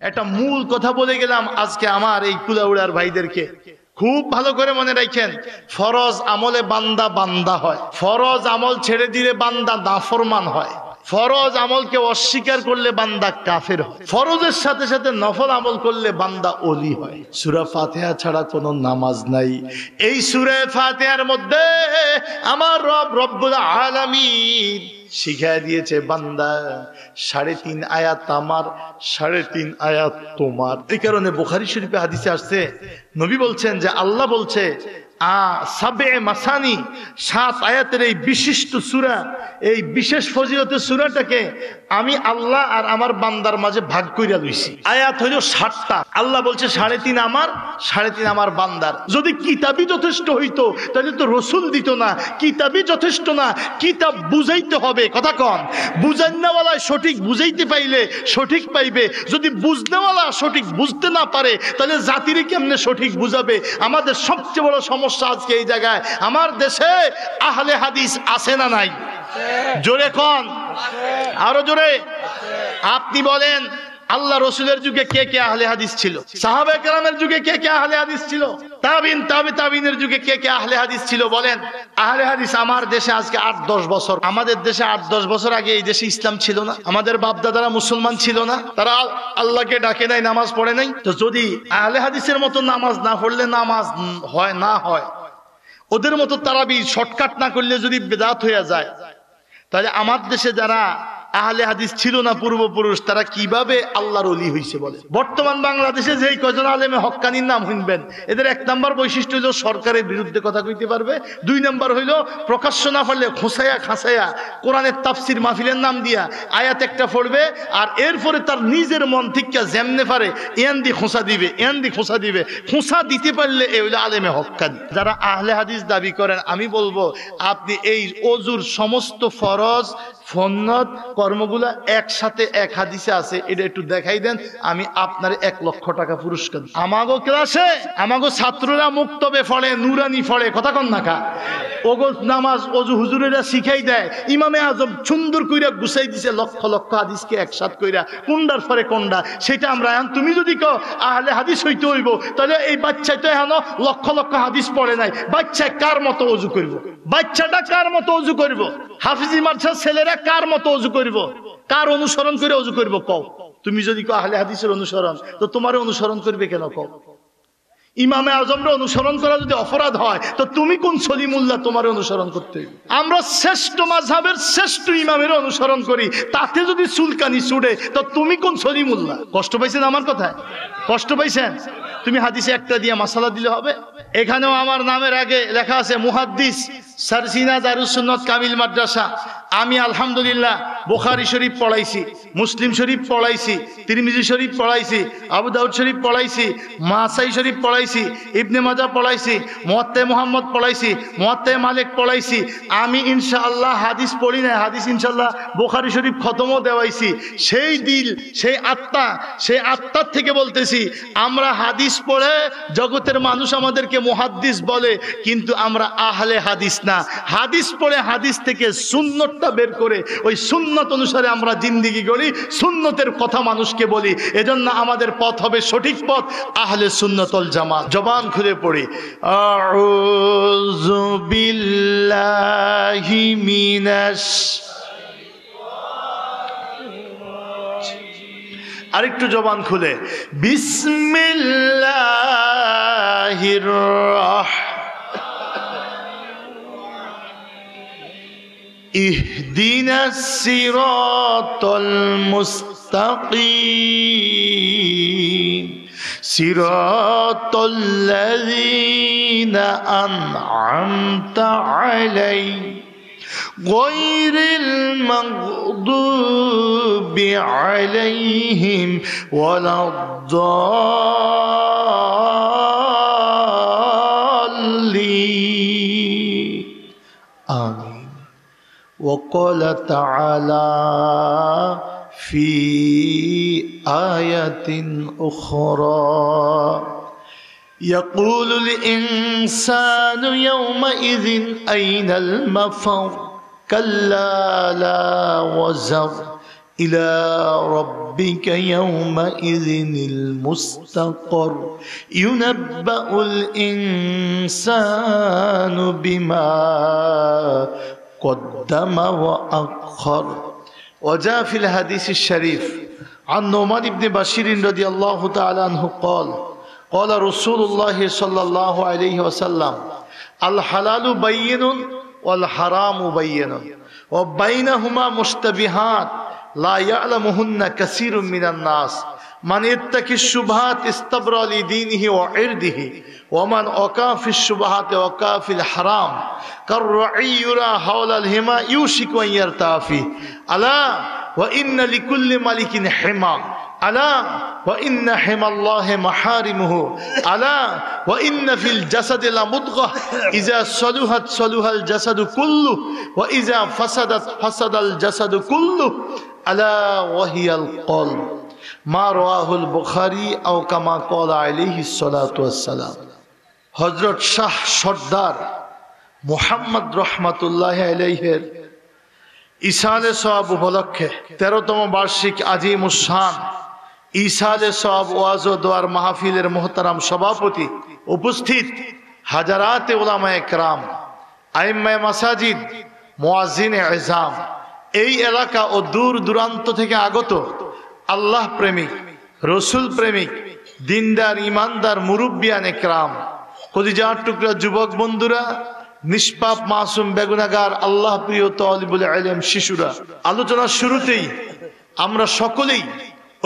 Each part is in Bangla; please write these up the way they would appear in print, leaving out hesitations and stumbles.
একটা মূল কথা বলে গেলাম আজকে আমার এই কুলাউড়ার ভাইদেরকে, খুব ভালো করে মনে রাখেন। ফরজ আমলে বান্দা বান্দা হয়, ফরজ আমল ছেড়ে দিলে বান্দা নাফরমান হয়, ফরজ আমলকে অস্বীকার করলে বান্দা কাফের হয়, ফরজের সাথে সাথে নফল আমল করলে বান্দা ওলি হয়। সূরা ফাতিহা ছাড়া কোনো নামাজ নাই। এই সূরা ফাতিহার মধ্যে আমার রব রব্বুল আলামিন শিখায় দিয়েছে, বান্দা 3.5 আয়াত আমার, 3.5 আয়াত তোমার। এই কারণে বুখারী শরীফে হাদিসে আসছে, নবী বলছেন যে আল্লাহ বলছে সাবে মাসানি, 7 আয়াতের এই বিশিষ্ট সূরা, এই বিশেষ ফজিলতের সূরাটাকে আমি আল্লাহ আর আমার বান্দার মাঝে ভাগ কইরা লইছি। আয়াত হইল 60টা। আল্লাহ বলছে 3.5 আমার, 3.5 আমার বান্দার। যদি কিতাবই যথেষ্ট হইতো তাহলে তো রসুল দিত না। কিতাবই যথেষ্ট না, কিতাব বুঝাইতে হবে। কথা কন, বুঝাইনাওয়ালা সঠিক বুঝাইতে পাইলে সঠিক পাইবে, যদি বুঝনেওয়ালা সঠিক বুঝতে না পারে তাহলে জাতিরে কেমনে সঠিক বুঝাবে? আমাদের সবচেয়ে বড় সমস্যা আজকে এই জায়গায়, আমার দেশে আহলে হাদিস আছে না নাই? জোরে কন, আরো জোরে। আপনি বলেন আল্লাহ রসুলের যুগে কে কে আহলে হাদিস ছিল? সাহাবা কেরামের যুগে কে কে আহলে হাদিস ছিল? তাবিন তাবিনের যুগে কে কে আহলে হাদিস ছিল? বলেন। আহলে হাদিস আমার দেশে আজকে 8-10 বছর, আমাদের দেশে 8-10 বছর আগে এই দেশে ইসলাম ছিল না, আমাদের বাপদাদারা মুসলমান ছিল না, তারা আল্লাহকে ডাকে নাই, নামাজ পড়ে নাই। তো যদি আহলে হাদিসের মতো নামাজ না পড়লে নামাজ হয় না হয়, ওদের মতো তারাবি শর্টকাট না করলে যদি বেদাত হয়ে যায়, তাহলে আমার দেশে যারা আহলে হাদিস ছিল না পূর্বপুরুষ, তারা কিভাবে আল্লাহর ওলি হইছে বলে? বর্তমান বাংলাদেশে যেই কয়জন আলেমে হক্কানির নাম শুনবেন, এদের 1 নাম্বার বৈশিষ্ট্য হইল সরকারের বিরুদ্ধে কথা কইতে পারবে, 2 নাম্বার হইল প্রকাশ্য না পারলে খোঁসাইয়া খাসাইয়া কোরআনের তাফসির মাহফিলের নাম দিয়া আয়াত একটা পড়বে, আর এরপরে তার নিজের মন থেকে যেমনে পারে এন দি খোঁসা দিবে, এন দি খোঁসা দিবে। খোঁসা দিতে পারলে এ হইল আলেমে হক্কানি। যারা আহলে হাদিস দাবি করেন, আমি বলবো আপনি এই অজুর সমস্ত ফরজ ফন্নত কর্মগুলা একসাথে এক হাদিসে আছে, এটা একটু দেখাই দেন, আমি আপনার 1 লক্ষ টাকা পুরস্কার। আমাগো ক্লাসে আমাগো ছাত্ররা মুক্তবে পড়ে, নুরানি পড়ে, কথা কন না কা, ওগো নামাজ অজু হুজুরেরা শিখাই দেয়। ইমামে আজম সুন্দর কইরা গুছাই দিছে লক্ষ লক্ষ হাদিসকে একসাথ কইরা, কোনটার পরে কোনটা সেটা আমরা। তুমি যদি কও আহলে হাদিস হইতে হইব, তাহলে এই বাচ্চাই তো এখন লক্ষ লক্ষ হাদিস পড়ে নাই, বাচ্চা কার মতো অজু করব? বাচ্চাটা কার মতো অজু করব? হাফিজি মাদ্রাসার ছেলেরা কার মতো অজু করব? কার অনুসরণ করে অজু করব? কও। তুমি যদি কও আহলে হাদিসের অনুসরণ, তো তোমার অনুসরণ করবে কেন? কও। ইমামে আজমরা অনুসরণ করা যদি অপরাধ হয়, তো তুমি কোন সলিমুল্লাহ তোমার অনুসরণ করতে? আমরা শ্রেষ্ঠ মাযহাবের শ্রেষ্ঠ ইমামের অনুসরণ করি, তাতে যদি চুলকানি ছুড়ে, তো তুমি কোন সলিমুল্লাহ? কষ্ট পাইছেন আমার কথায়? কষ্ট পাইছেন? তুমি হাদিসে একটা দিয়ে মাসালা দিলে হবে? এখানেও আমার নামের আগে লেখা আছে মুহাদ্দিস সারসিনা দারুস সুন্নাত কামিল মাদ্রাসা। আমি আলহামদুলিল্লাহ বুখারী শরীফ পড়াইছি, মুসলিম শরীফ পড়াইছি, তিরমিজি শরীফ পড়াইছি, আবু দাউদ শরীফ পড়াইছি, নাসাই শরীফ পড়াইছি, ইবনে মাজাহ পড়াইছি, মুওয়াত্তা মুহাম্মদ পড়াইছি, মুওয়াত্তা মালিক পড়াইছি। আমি ইনশাআল্লাহ হাদিস পড়ি না, হাদিস ইনশাআল্লাহ বুখারী শরীফ খতমও দেওয়াইছি। সেই দিল, সেই আত্মা, সেই আত্মার থেকে বলতেছি, আমরা হাদিস পড়ে জগতের মানুষ আমাদেরকে মুহাদ্দিস বলে, কিন্তু আমরা আহলে হাদিস না। হাদিস পড়ে হাদিস থেকে সুন্নতটা বের করে ওই সুন্নত অনুসারে আমরা জিন্দেগি গড়ি, সুন্নতের কথা মানুষকে বলি। এজন্য আমাদের পথ হবে সঠিক পথ, আহলে সুন্নাত ওয়াল জামাত। জবান খুলে পড়ি, আউযু বিল্লাহি মিনাশ, আরেকটু জবান খুলে, বিসমিল্লাহির রাহমানির ইহদিনাস সিরাতাল মুস্তাকিম সিরাতাল্লাযীনা আন'আমতা আলাইহিম গায়রিল মাগদুবি আলাইহিম ওয়ালাদ-দাল্লিন। আমিন। وقال تعالى في آية أخرى يقول الإنسان يومئذ أين المفر كلا لا وزر إلى ربك يومئذ المستقر ينبأ الإنسان بما قدم وأخر وجاء في الحديث الشريف عن نعمان بن بشير رضي الله تعالى عنه قال رسول الله صلى الله عليه وسلم الحلال بين والحرام بين وبينهما مشتبهات لا يعلمهن كثير من الناس من يتقي الشبهات استبرأ لدينه وعرضه ومن وقع في الشبهات وقع في الحرام كالرعي يرى حول الحمى يوشك أن يرتع فيه ألا وإن لكل ملك حمى ألا وإن حمى الله محارمه ألا وإن في الجسد لمضغة إذا صلحت صلح الجسد كله وإذا فسدت فسد الجسد كله ألا وهي القلب ما رواه البخاري أو كما قال عليه الصلاة والسلام হযরত শাহ সর্দার মুহাম্মদ রহমাতুল্লাহ আলাইহির ইসালে সওয়াব উপলক্ষে 13তম বার্ষিক আজিমুস শান ইসালে সওয়াব ওয়াজ ও দোয়ার মাহফিলের মুহতারাম সভাপতি উপস্থিত হাজারাতে উলামায়ে কেরাম আইম্মায়ে মাসাজিদ মুয়াজ্জিনে ইজাম এই এলাকা ও দূর দূরান্ত থেকে আগত আল্লাহ প্রেমিক রসুল প্রেমিক দিনদার ইমানদার মুরব্বিয়ানে কেরাম কলিজার টুকরা যুবক বন্ধুরা নিষ্পাপ মাসুম বেগুনাহগার আল্লাহ প্রিয় তালিবুল ইলম শিশুরা আলোচনার শুরুতেই আমরা সকলেই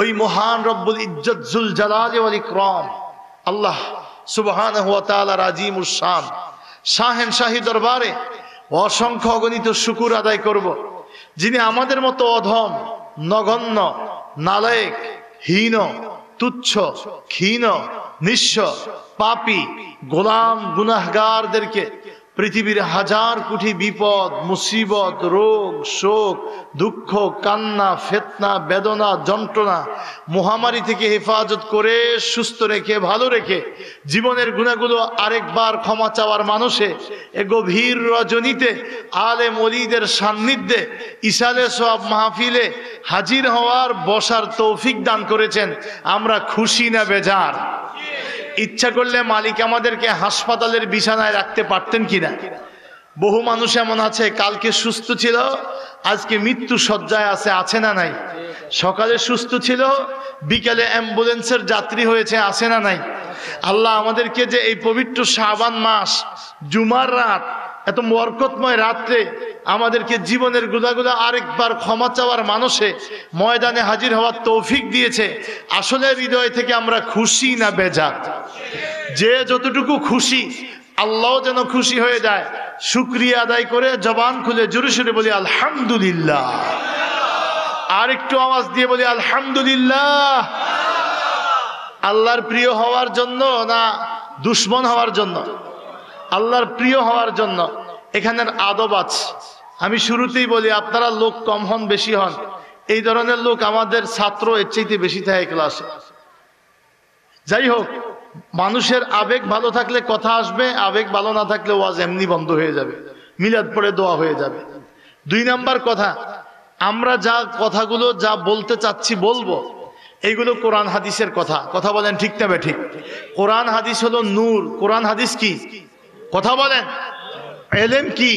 ওই মহান রব্বুল ইজ্জত জুল জালাল ওয়াল ইকরাম আল্লাহ সুবহানাহু ওয়া তাআলার আজিমুস শান শাহেনশাহী দরবারে অসংখ্য অগণিত শুকর আদায় করব যিনি আমাদের মতো অধম নগণ্য নালায়েক হীন তুচ্ছ ক্ষীণ নিঃস্ব পাপী গোলাম গুনাহগারদেরকে পৃথিবীর হাজার কোটি বিপদ মুসিবত রোগ শোক দুঃখ কান্না ফিতনা বেদনা যন্ত্রণা মহামারী থেকে হেফাজত করে সুস্থ রেখে ভালো রেখে জীবনের গুনাহগুলো আরেকবার ক্ষমা চাওয়ার মানুষে এ গভীর রজনীতে আলেম ওলিদের সান্নিধ্যে ইসালে সওয়াব মাহফিলে হাজির হওয়ার বসার তৌফিক দান করেছেন আমরা খুশি না বেজার ইচ্ছা করলে মালিক আমাদেরকে হাসপাতালের বিছানায় রাখতে পারতেন কিনা বহু মানুষ এমন আছে কালকে সুস্থ ছিল আজকে মৃত্যু শয্যায় আছে না নাই সকালে সুস্থ ছিল বিকেলে অ্যাম্বুলেন্সের যাত্রী হয়েছে আছে না নাই আল্লাহ আমাদেরকে যে এই পবিত্র শাবান মাস জুমার রাত এত বরকতময় রাত্রে আমাদেরকে জীবনের গুনাহগুলো আরেকবার ক্ষমা চাওয়ার মানুষে ময়দানে হাজির হওয়ার তৌফিক দিয়েছে আসলে হৃদয় থেকে আমরা খুশি না বেজার যে যতটুকু খুশি আল্লাহ যেন খুশি হয়ে যায় শুকরিয়া আদায় করে জবান খুলে জোরে সোরে বলি আলহামদুলিল্লাহ আর একটু আওয়াজ দিয়ে বলি আলহামদুলিল্লাহ আল্লাহর প্রিয় হওয়ার জন্য না দুশমন হওয়ার জন্য আল্লাহর প্রিয় হওয়ার জন্য এখানের আদব আছে আমি শুরুতেই বলি আপনারা লোক কম হন বেশি হন এই ধরনের লোক আমাদের ছাত্র এর চাইতে বেশি থাকে ক্লাসে যাই হোক মানুষের আবেগ ভালো থাকলে কথা আসবে আবেগ ভালো না থাকলে ওয়াজ এমনি বন্ধ হয়ে যাবে মিলাদ পড়ে দোয়া হয়ে যাবে 2 নাম্বার কথা আমরা যা কথাগুলো যা বলতে চাচ্ছি বলবো এইগুলো কোরআন হাদিসের কথা বলেন ঠিক না ঠিক কোরআন হাদিস হলো নূর কোরআন হাদিস কি কথা বলেন ইলম কি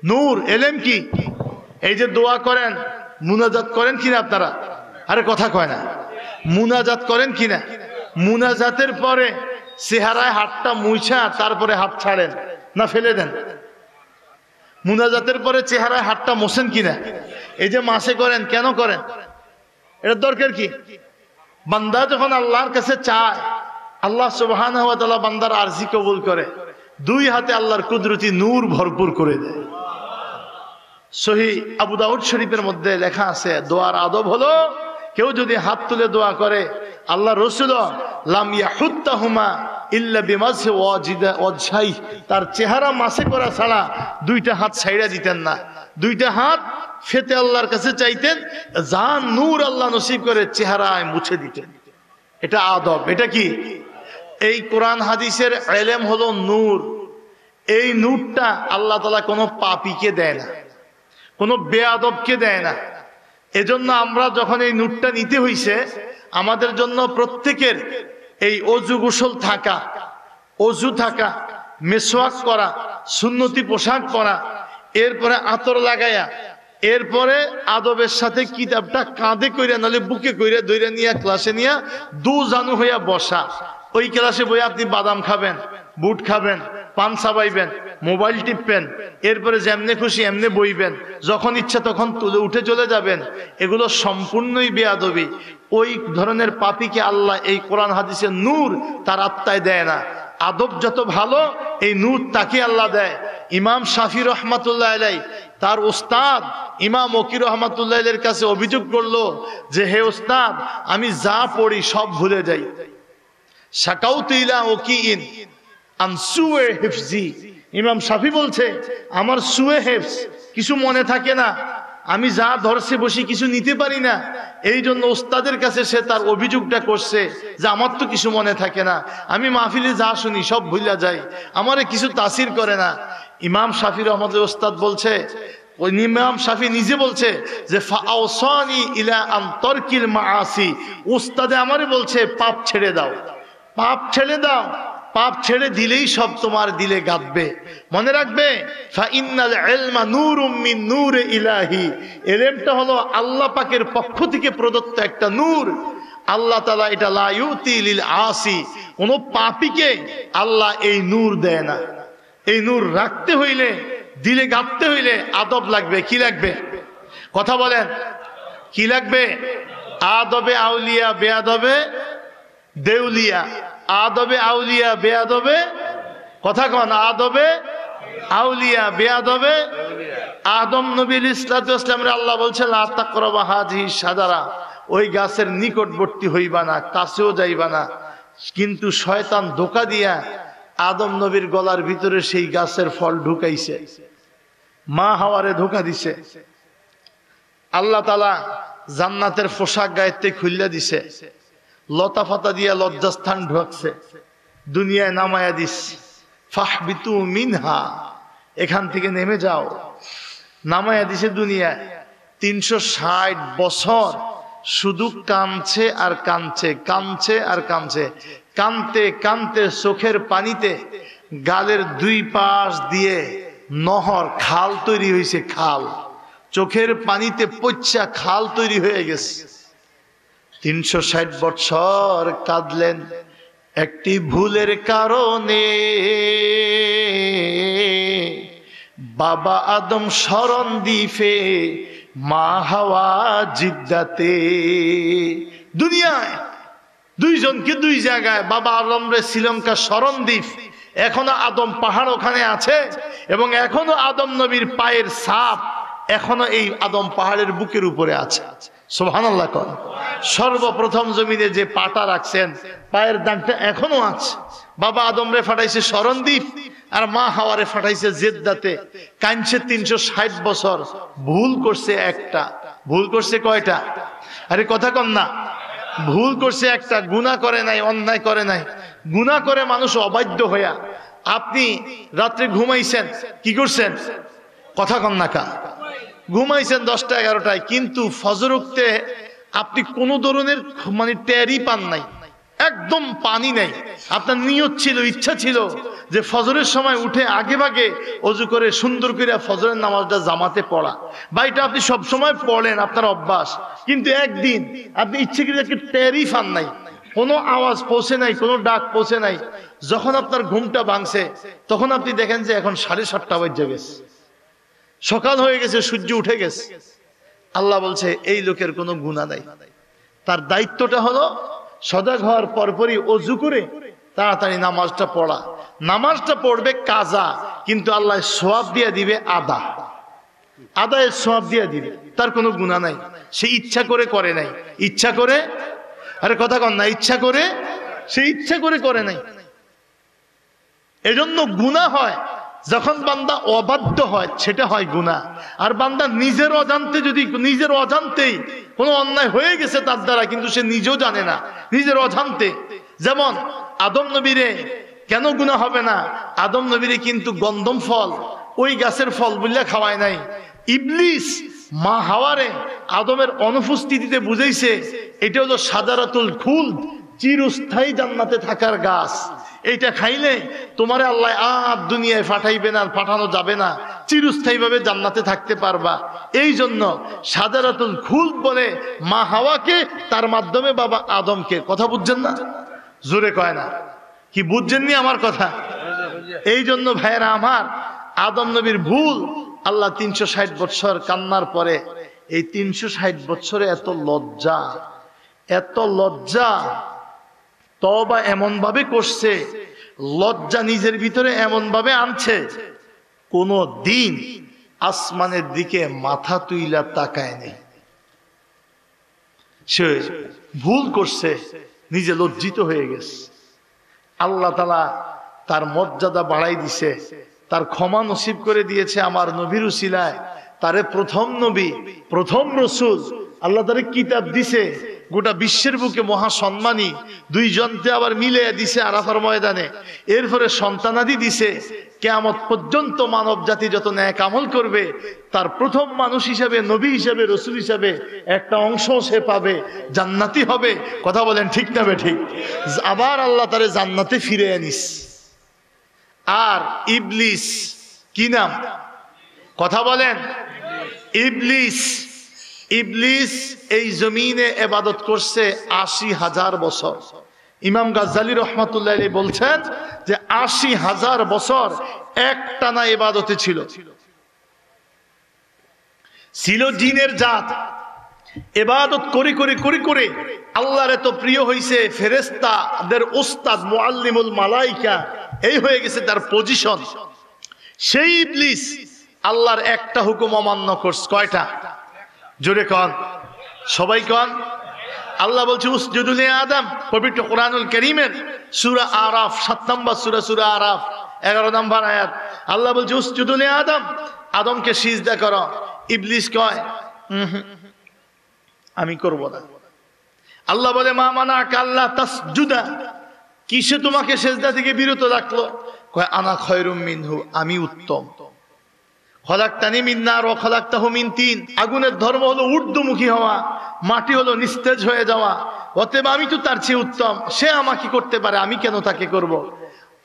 নূর ইলম কি এই যে দোয়া করেন মুনাজাত করেন কিনা আপনারা আরে কথা কয় না মুনাজাত করেন কিনা মুনাজাতের পরে চেহারায় হাতটা মুছা তারপরে হাত ছাড়েন না ফেলে দেন মুনাজাতের পরে চেহারায় হাতটা মোছেন কিনা এই যে মাসে করেন কেন করেন এটা দরকার কি বান্দা যখন আল্লাহর কাছে চায় আল্লাহ সুবহানাহু ওয়া তাআলা বান্দার আরজি কবুল করে 2 হাতে আল্লাহর কুদরতি নূর ভরপুর করে দেয় সহিহ আবু দাউদ শরীফের মধ্যে লেখা আছে দোয়ার আদব হলো কেউ যদি হাত তুলে দোয়া করে আল্লাহ রাসূল লাম ইয়াহুত্তাহুমা ইল্লা বিমাসি ওয়াজহাই তার চেহারা মাসে করা ছাড়া 2টা হাত ছাইড়া দিতেন না 2টা হাত ফেতে আল্লাহর কাছে চাইতেন জান নূর আল্লাহ নসিব করে চেহারায় মুছে দিতেন এটা আদব এটা কি এই কোরআন হাদিসের ইলম হলো নূর এই নূরটা আল্লাহ তাআলা কোনো পাপীকে দেয় না কোনো বেয়াদবকে দেয় না এজন্য আমরা যখন এই নূরটা নিতে হইছে, আমাদের জন্য প্রত্যেকের এই অজু গোসল থাকা, অজু থাকা, মেসওয়াক করা, সুন্নতি পোশাক পরা, এরপরে আতর লাগাইয়া, এরপরে আদবের সাথে কিতাবটা কাঁধে কইরা নালে বুকে কইরা দইরা নিয়ে ক্লাসে নিয়ে দু জানু হইয়া বসা। ওই ক্লাসে বই আপনি বাদাম খাবেন, বুট খাবেন, পান চাবাইবেন, মোবাইল টিপবেন, এরপরে যেমনে খুশি এমনে বইবেন, যখন ইচ্ছা তখন তুলে উঠে চলে যাবেন। এগুলো সম্পূর্ণই বেয়াদবি। ওই ধরনের পাপীকে আল্লাহ এই কোরআন হাদিসের নূর তার আত্মায় দেয় না। আদব যত ভালো, এই নূর তাকে আল্লাহ দেয়। ইমাম শাফি রহমাতুল্লাহ আলাইহি তার উস্তাদ ইমাম ওকি রহমাতুল্লাহ আলাইহির কাছে অভিযোগ করলো যে, হে উস্তাদ, আমি যা পড়ি সব ভুলে যাই। শাকাউতু ইলা ওকিইন আন সুয়ে হিফজি। ইমাম শাফি বলছে, আমার সুয়ে হিফজ, কিছু মনে থাকে না, আমি যা ধরছে বসি কিছু নিতে পারি না। এই জন্য ওস্তাদের কাছে সে তার অভিযোগটা করছে যে আমার তো কিছু মনে থাকে না, আমি মাহফিলে যা শুনি সব ভুলা যাই, আমারে কিছু তাসির করে না। ইমাম শাফি রহমতুল্লাহ ওস্তাদ বলছে, ওই ইমাম শাফি নিজে বলছে যে ফাআওসানি ইলা আন তারকিল মাআসি, ওস্তাদে আমারে বলছে পাপ ছেড়ে দাও, পাপ ছেড়ে দাও। পাপ ছেড়ে দিলেই সব তোমার দিলে গাঁথবে। মনে রাখবে, ফাইন্নাল ইলমা নূরুম মিন নূরে ইলাহি, ইলমটা হলো আল্লাহ পাকের পক্ষ থেকে প্রদত্ত একটা নূর। আল্লাহ তাআলা এটা লা ইউতি লিল আসি, কোন পাপীকে আল্লাহ এই নূর দেয় না। এই নূর রাখতে হইলে, দিলে গাঁথতে হইলে আদব লাগবে। কি লাগবে? কথা বলেন, কি লাগবে? আদবে আউলিয়া, বেয়াদবে দেউলিয়া। আদবে আউলিয়া, বেয়াদবে, কথা কন, আদবে আউলিয়া, বেয়াদবে। আদম নবী আলাইহিস সালামের আল্লাহ বলছে লা তাকরাবা হাযিহি শাজারা, ওই গাছের নিকটবর্তী হইবা না, কাছেও যাইবা না। কিন্তু শয়তান ধোঁকা দিয়া আদম নবীর গলার ভিতরে সেই গাছের ফল ঢুকাইছে, মা হাওয়ারে ধোঁকা দিছে। আল্লাহ তাআলা জান্নাতের পোশাক গায়েতে খুললা দিছে, লতা ফাতা দিয়া লজ্জাস্থান ঢুকছে, দুনিয়ায় নামায়া দিস, ফাহবিতু মিনহা, এখান থেকে নেমে যাও। নামায়া দিছে দুনিয়ায়। 360 বছর শুধু কাঁদছে আর কাঁদছে, কাঁদছে আর কাঁদছে, কাঁদতে কাঁদতে চোখের পানিতে গালের দুই পাশ দিয়ে নহর, খাল তৈরি হয়েছে, খাল, চোখের পানিতে পচ্চা খাল তৈরি হয়ে গেছে। 360 বছর কাঁদলেন একটি ভুলের কারণে, বাবা আদম শরণ দ্বীপে, মা হাওয়া জিদ্দাতে। দুনিয়ায় দুইজনকে দুই জায়গায়, বাবা আদম রে শ্রীলঙ্কা শরণ দ্বীপ, এখনো আদম পাহাড় ওখানে আছে, এবং এখনো আদম নবীর পায়ের ছাপ এখনো এই আদম পাহাড়ের বুকের উপরে আছে। সুবহানাল্লাহ। কর সর্বপ্রথম জমিনে যে পাটা রাখছেন, পায়ের দাগটা এখনো আছে। বাবা আদম রে ফাটাইছে শরণদ্বীপ, আর মা হাওয়ারে ফাটাইছে জেদ্দাতে। কাঁদছে 360 বছর, ভুল করছে একটা। ভুল করছে কয়টা? আরে কথা কন না। ভুল করছে একটা, গুনাহ করে নাই, অন্যায় করে নাই। গুনাহ করে মানুষ অবাধ্য হইয়া, আপনি রাত্রে ঘুমাইছেন, কি করছেন? কথা কন না কা, ঘুমাইছেন 10টা 11টায়, কিন্তু ফজর উঠতে আপনি কোনো ধরনের মানে টেরই পান নাই, একদম পানি নাই। আপনার নিয়ত ছিল, ইচ্ছা ছিল যে ফজরের সময় উঠে আগে ভাগে অজু করে সুন্দর করে ফজরের নামাজটা জামাতে পড়া, বা এটা আপনি সব সময় পড়েন, আপনার অভ্যাস। কিন্তু একদিন আপনি ইচ্ছে করে টেরই পান নাই, কোনো আওয়াজ পৌঁছে নাই, কোনো ডাক পৌঁছে নাই। যখন আপনার ঘুমটা ভাঙছে, তখন আপনি দেখেন যে এখন 7:30 বেজে গেছে, সকাল হয়ে গেছে, সূর্য উঠে গেছে। আল্লাহ বলছে এই লোকের কোনো গুনাহ নাই। তার দায়িত্বটা হলো সজাগ হওয়ার পরপরই অজু করে তাড়াতাড়ি নামাজটা পড়া। নামাজটা পড়বে কাজা, কিন্তু আল্লাহ সওয়াব দিয়ে দিবে আদা, আদায়ের সওয়াব দিয়ে দিবে। তার কোনো গুনাহ নাই, সে ইচ্ছা করে করে নাই, ইচ্ছা করে, আরে কথা কন না, ইচ্ছা করে, সে ইচ্ছা করে করে নাই। এজন্য গুনাহ হয় যখন বান্দা অবাধ্য হয়, সেটা হয় গুনাহ। আর বান্দা নিজের অজান্তে, যদি নিজের অজান্তেই কোনো অন্যায় হয়ে গেছে তার দ্বারা, কিন্তু সে নিজেও জানে না, নিজের অজান্তে। যেমন আদম নবীরে কেন গুনাহ হবে না? আদম নবীরে কিন্তু গন্ধম ফল, ওই গাছের ফল বললে খাওয়ায় নাই। ইবলিস মা হাওয়ারে আদমের অনুপস্থিতিতে বুঝাইছে এটা হলো সাজারাতুল খুলদ, চিরস্থায়ী জান্নাতে থাকার গাছ। এইটা খাইলে তোমারে আল্লাহ আর দুনিয়ায় পাঠাইবে না, পাঠানো যাবে না, চিরস্থায়ীভাবে জান্নাতে থাকতে পারবা। এই জন্য সাজারাতুল খুলদ বলে মা হাওয়াকে, তার মাধ্যমে বাবা আদমকে। কথা বুঝছেন না? জোরে কয় না, কি বুঝছেননি আমার কথা? এই জন্য ভাইয়েরা আমার, আদম নবীর ভুল আল্লাহ 360 বছর কান্নার পরে, এই 360 বছরে এত লজ্জা, এত লজ্জা, তওবা এমন ভাবে করছে, লজ্জা নিজের ভিতরে এমন ভাবে আনছে, কোন দিন আসমানের দিকে মাথা তুইলা তাকায় নেই। সে ভুল করছে, নিজে লজ্জিত হয়ে গেছে। আল্লাহ তাআলা তার মর্যাদা বাড়াই দিছে, তার ক্ষমা নসিব করে দিয়েছে আমার নবীর উসিলায়। তারে প্রথম নবী, প্রথম রসুল, আল্লাহ তারে কিতাব দিছে, গোটা বিশ্বের বুকে মহা সম্মানী, দুইজনকে আবার মিলে দিছে আরাফার ময়দানে। এরপরে সন্তানাদি দিছে, কিয়ামত পর্যন্ত মানব জাতি যত নেক আমল করবে, তার প্রথম মানুষ হিসাবে, নবী হিসাবে, রসুল হিসাবে একটা অংশ সে পাবে, জান্নাতি হবে। কথা বলেন ঠিক না বেঠিক? আবার আল্লাহ তারে জান্নাতে ফিরে আনিস। আর ইবলিস, কি নাম? কথা বলেন। ইবলিস, ইবলিস এই জমিনে ইবাদত করছে ৮০,০০০ বছর। ইমাম গাজ্জালী রহমাতুল্লাহ আলাইহি বলছেন যে ৮০,০০০ বছর একটানা ইবাদতে ছিল। ছিল জিনের জাত, ইবাদত করে করে করে করে আল্লাহর এত প্রিয় হইছে, ফেরেশতাদের উস্তাদ মুআল্লিমুল মালাইকা এই হয়ে গেছে তার পজিশন। সেই ইবলিস আল্লাহর একটা হুকুম অমান্য করছে। কয়টা? জোরে কন, সবাই কন। আল্লাহ বলছে উসজুদু লি আদম, পবিত্র কোরআনুল কারীমের সূরা আরাফ ৭ নম্বর সূরা, সূরা আরাফ 11 নম্বর আয়াত। আল্লাহ বলছে উসজুদু লি আদম, আদমকে সিজদা করো। ইবলিস কয় আমি করব না। আল্লাহ বলে মা মানাকা আল্লা তাসজুদা, কিসে তোমাকে সিজদা থেকে বিরত রাখলো? কয় আনা খায়রুম মিনহু, আমি উত্তম। খলাকতানি মিন নার ওয়া খলাকতাহু মিন তিন, আগুনের ধর্ম হলো ঊর্ধ্বমুখী হওয়া, মাটি হলো নিস্তেজ হয়ে যাওয়া। অতএব আমি তো তার চেয়ে উত্তম, সে আমাকে করতে পারে, আমি কেন তাকে করব?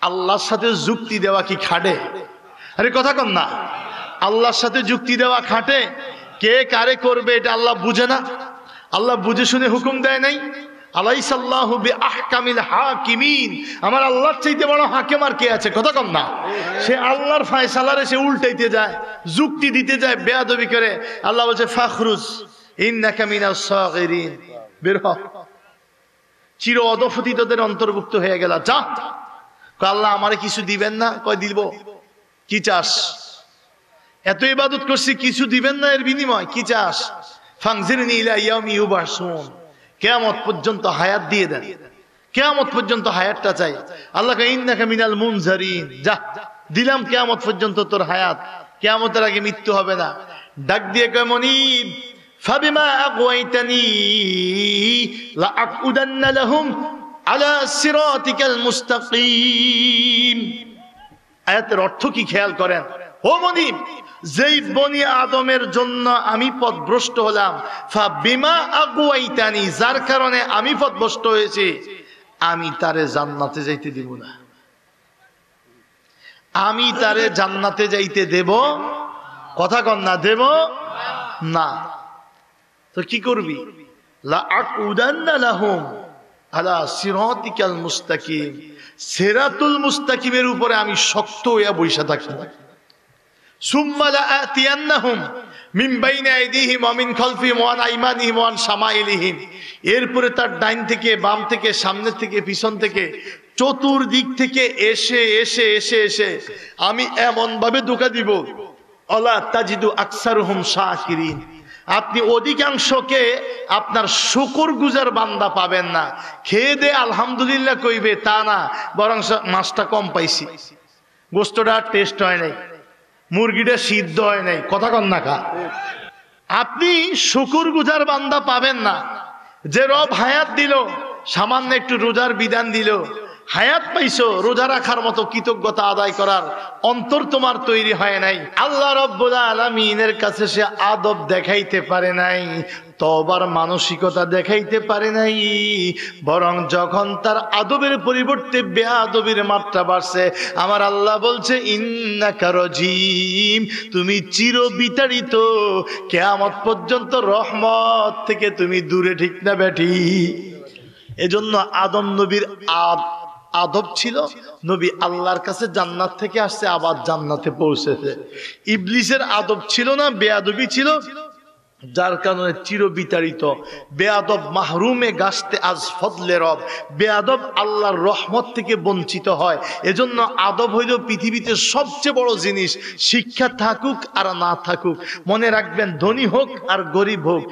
আল্লাহর সাথে যুক্তি দেওয়া কি খাটে? আরে কথা কন না, আল্লাহর সাথে যুক্তি দেওয়া খাটে? কে কারে করবে এটা আল্লাহ বুঝে না? আল্লাহ বুঝে শুনে হুকুম দেয় নাই? আলাইসাল্লাহু বিআহকামিল হাকিমিন, আমার আল্লাহর চাইতে বড় হাকিম আর কে আছে? কথা কম না। সে আল্লাহর ফয়সালারে সে উল্টাইতে যায়, যুক্তি দিতে যায়, বেয়াদবি করে। আল্লাহ বলছে ফাখরুজ ইন্নাকা মিনাস সাগিরিন, বের হ, চির অধঃপতিতদের অন্তর্ভুক্ত হয়ে গেল, যা। কয় আল্লাহ আমারে কিছু দিবেন না? কয় দিব। কি চাস? এত ইবাদত করছি, কিছু দিবেন না এর বিনিময়? কি চাস? ফাংজিরনি ইলা ইয়াউমি ইউবাসুন, কিয়ামত পর্যন্ত হায়াত দিয়ে দেন, কিয়ামত পর্যন্ত হায়াতটা চাই। আল্লাহ কয় ইন্নাকা মিনাল মুনজারিন, যা দিলাম কিয়ামত পর্যন্ত তোর হায়াত, কিয়ামতের আগে মৃত্যু হবে না। ডাক দিয়ে কয় মনিব ফাবিমা আগওয়াইতানি লাআকুদান্না লাহুম আলা সিরাতিকাল মুস্তাকিম। আয়াতের অর্থ কি খেয়াল করেন ও মনিব? যেই বনি আদমের জন্য আমি পথভ্রষ্ট হলাম, ফাবিমা আগওয়াইতানি, যার কারণে আমি পথভ্রষ্ট হয়েছি, আমি তারে জান্নাতে যাইতে দেব না। আমি তারে জান্নাতে যাইতে দেব, কথা কন না, দেব না। তো কি করবি? লাআকুদান্না লাহুম আলা সিরাতিকাল মুস্তাকিম, সিরাতুল মুস্তাকিমের উপরে আমি শক্ত হইয়া বইসা থাকি। সুম্মা লাআতিয়ান্নাহুম মিন বাইনি আইদিহিম ওয়া মিন খালফিহিম ওয়া আন আইমানিহিম ওয়া আন শামাইলিহিম, এরপরে তার ডাইন থেকে, বাম থেকে, সামনে থেকে, পিছন থেকে, চতুর্দিক থেকে এসে এসে এসে এসে আমি এমন ভাবে ধোঁকা দিব, আলা তাজিদু আকসারুহুম শাকিরিন, আপনি অধিকাংশকে আপনার শুকরগুজার বান্দা পাবেন না। খেয়ে দে আলহামদুলিল্লাহ কইবে তা না, বরং মাছটা কম পাইছি, গোস্তটা টেস্ট হয় নাই, মুরগিটা সিদ্ধ হয় নাই, কথা কন না কা। আপনি শুকরগুজার বান্দা পাবেন না। যে রব হায়াত দিল, সামান্য একটু রোজার বিধান দিল, হায়াত পাইছো, রোজা রাখার মতো কৃতজ্ঞতা আদায় করার অন্তর তোমার তৈরি হয় নাই। আল্লাহ রাব্বুল আলামিনের কাছে সে আদব দেখাইতে পারে নাই, তওবার মানসিকতা দেখাইতে পারে নাই, বরং যখন তার আদবের পরিবর্তে বেয়াদবির মাত্রা বাড়ছে, আমার আল্লাহ বলছে ইন্নাকা রাজিম, তুমি চির বিতাড়িত, কিয়ামত পর্যন্ত রহমত থেকে তুমি দূরে, ঠিক না বেঠি? এজন্য আদম নবীর আদব ছিল, নবী আল্লাহর কাছে জান্নাত থেকে আসছে, আবার জান্নাতে পৌঁছেছে। ইবলিসের আদব ছিল না, বেয়াদবি ছিল, যার কারণে চির বিতাড়িত। বেয়াদব মাহরুমে গাছতে আজ ফদলে রব, বেয়াদব আল্লাহর রহমত থেকে বঞ্চিত হয়। এজন্য আদব হইল পৃথিবীতে সবচেয়ে বড় জিনিস। শিক্ষা থাকুক আর না থাকুক, মনে রাখবেন, ধনী হোক আর গরিব হোক,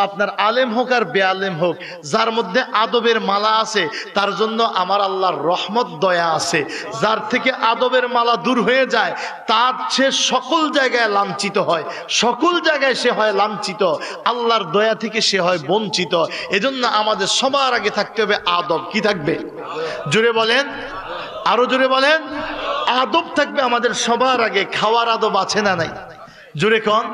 আপনার আলেম হোক আর বেআলেম হোক, যার মধ্যে আদবের মালা আছে তার জন্য আমার আল্লাহর রহমত দয়া আছে। যার থেকে আদবের মালা দূর হয়ে যায় তার সে সকল জায়গায় লাঞ্ছিত হয়, সকল জায়গায় সে হয় লাঞ্ছিত, আল্লাহর দয়া থেকে সে হয় বঞ্চিত। এজন্য আমাদের সবার আগে থাকতে হবে আদব। কি থাকবে? জোরে বলেন, আরো জোরে বলেন। আদব থাকবে আমাদের সবার আগে। খাওয়ার আদব আছে না নাই? জোরে কন।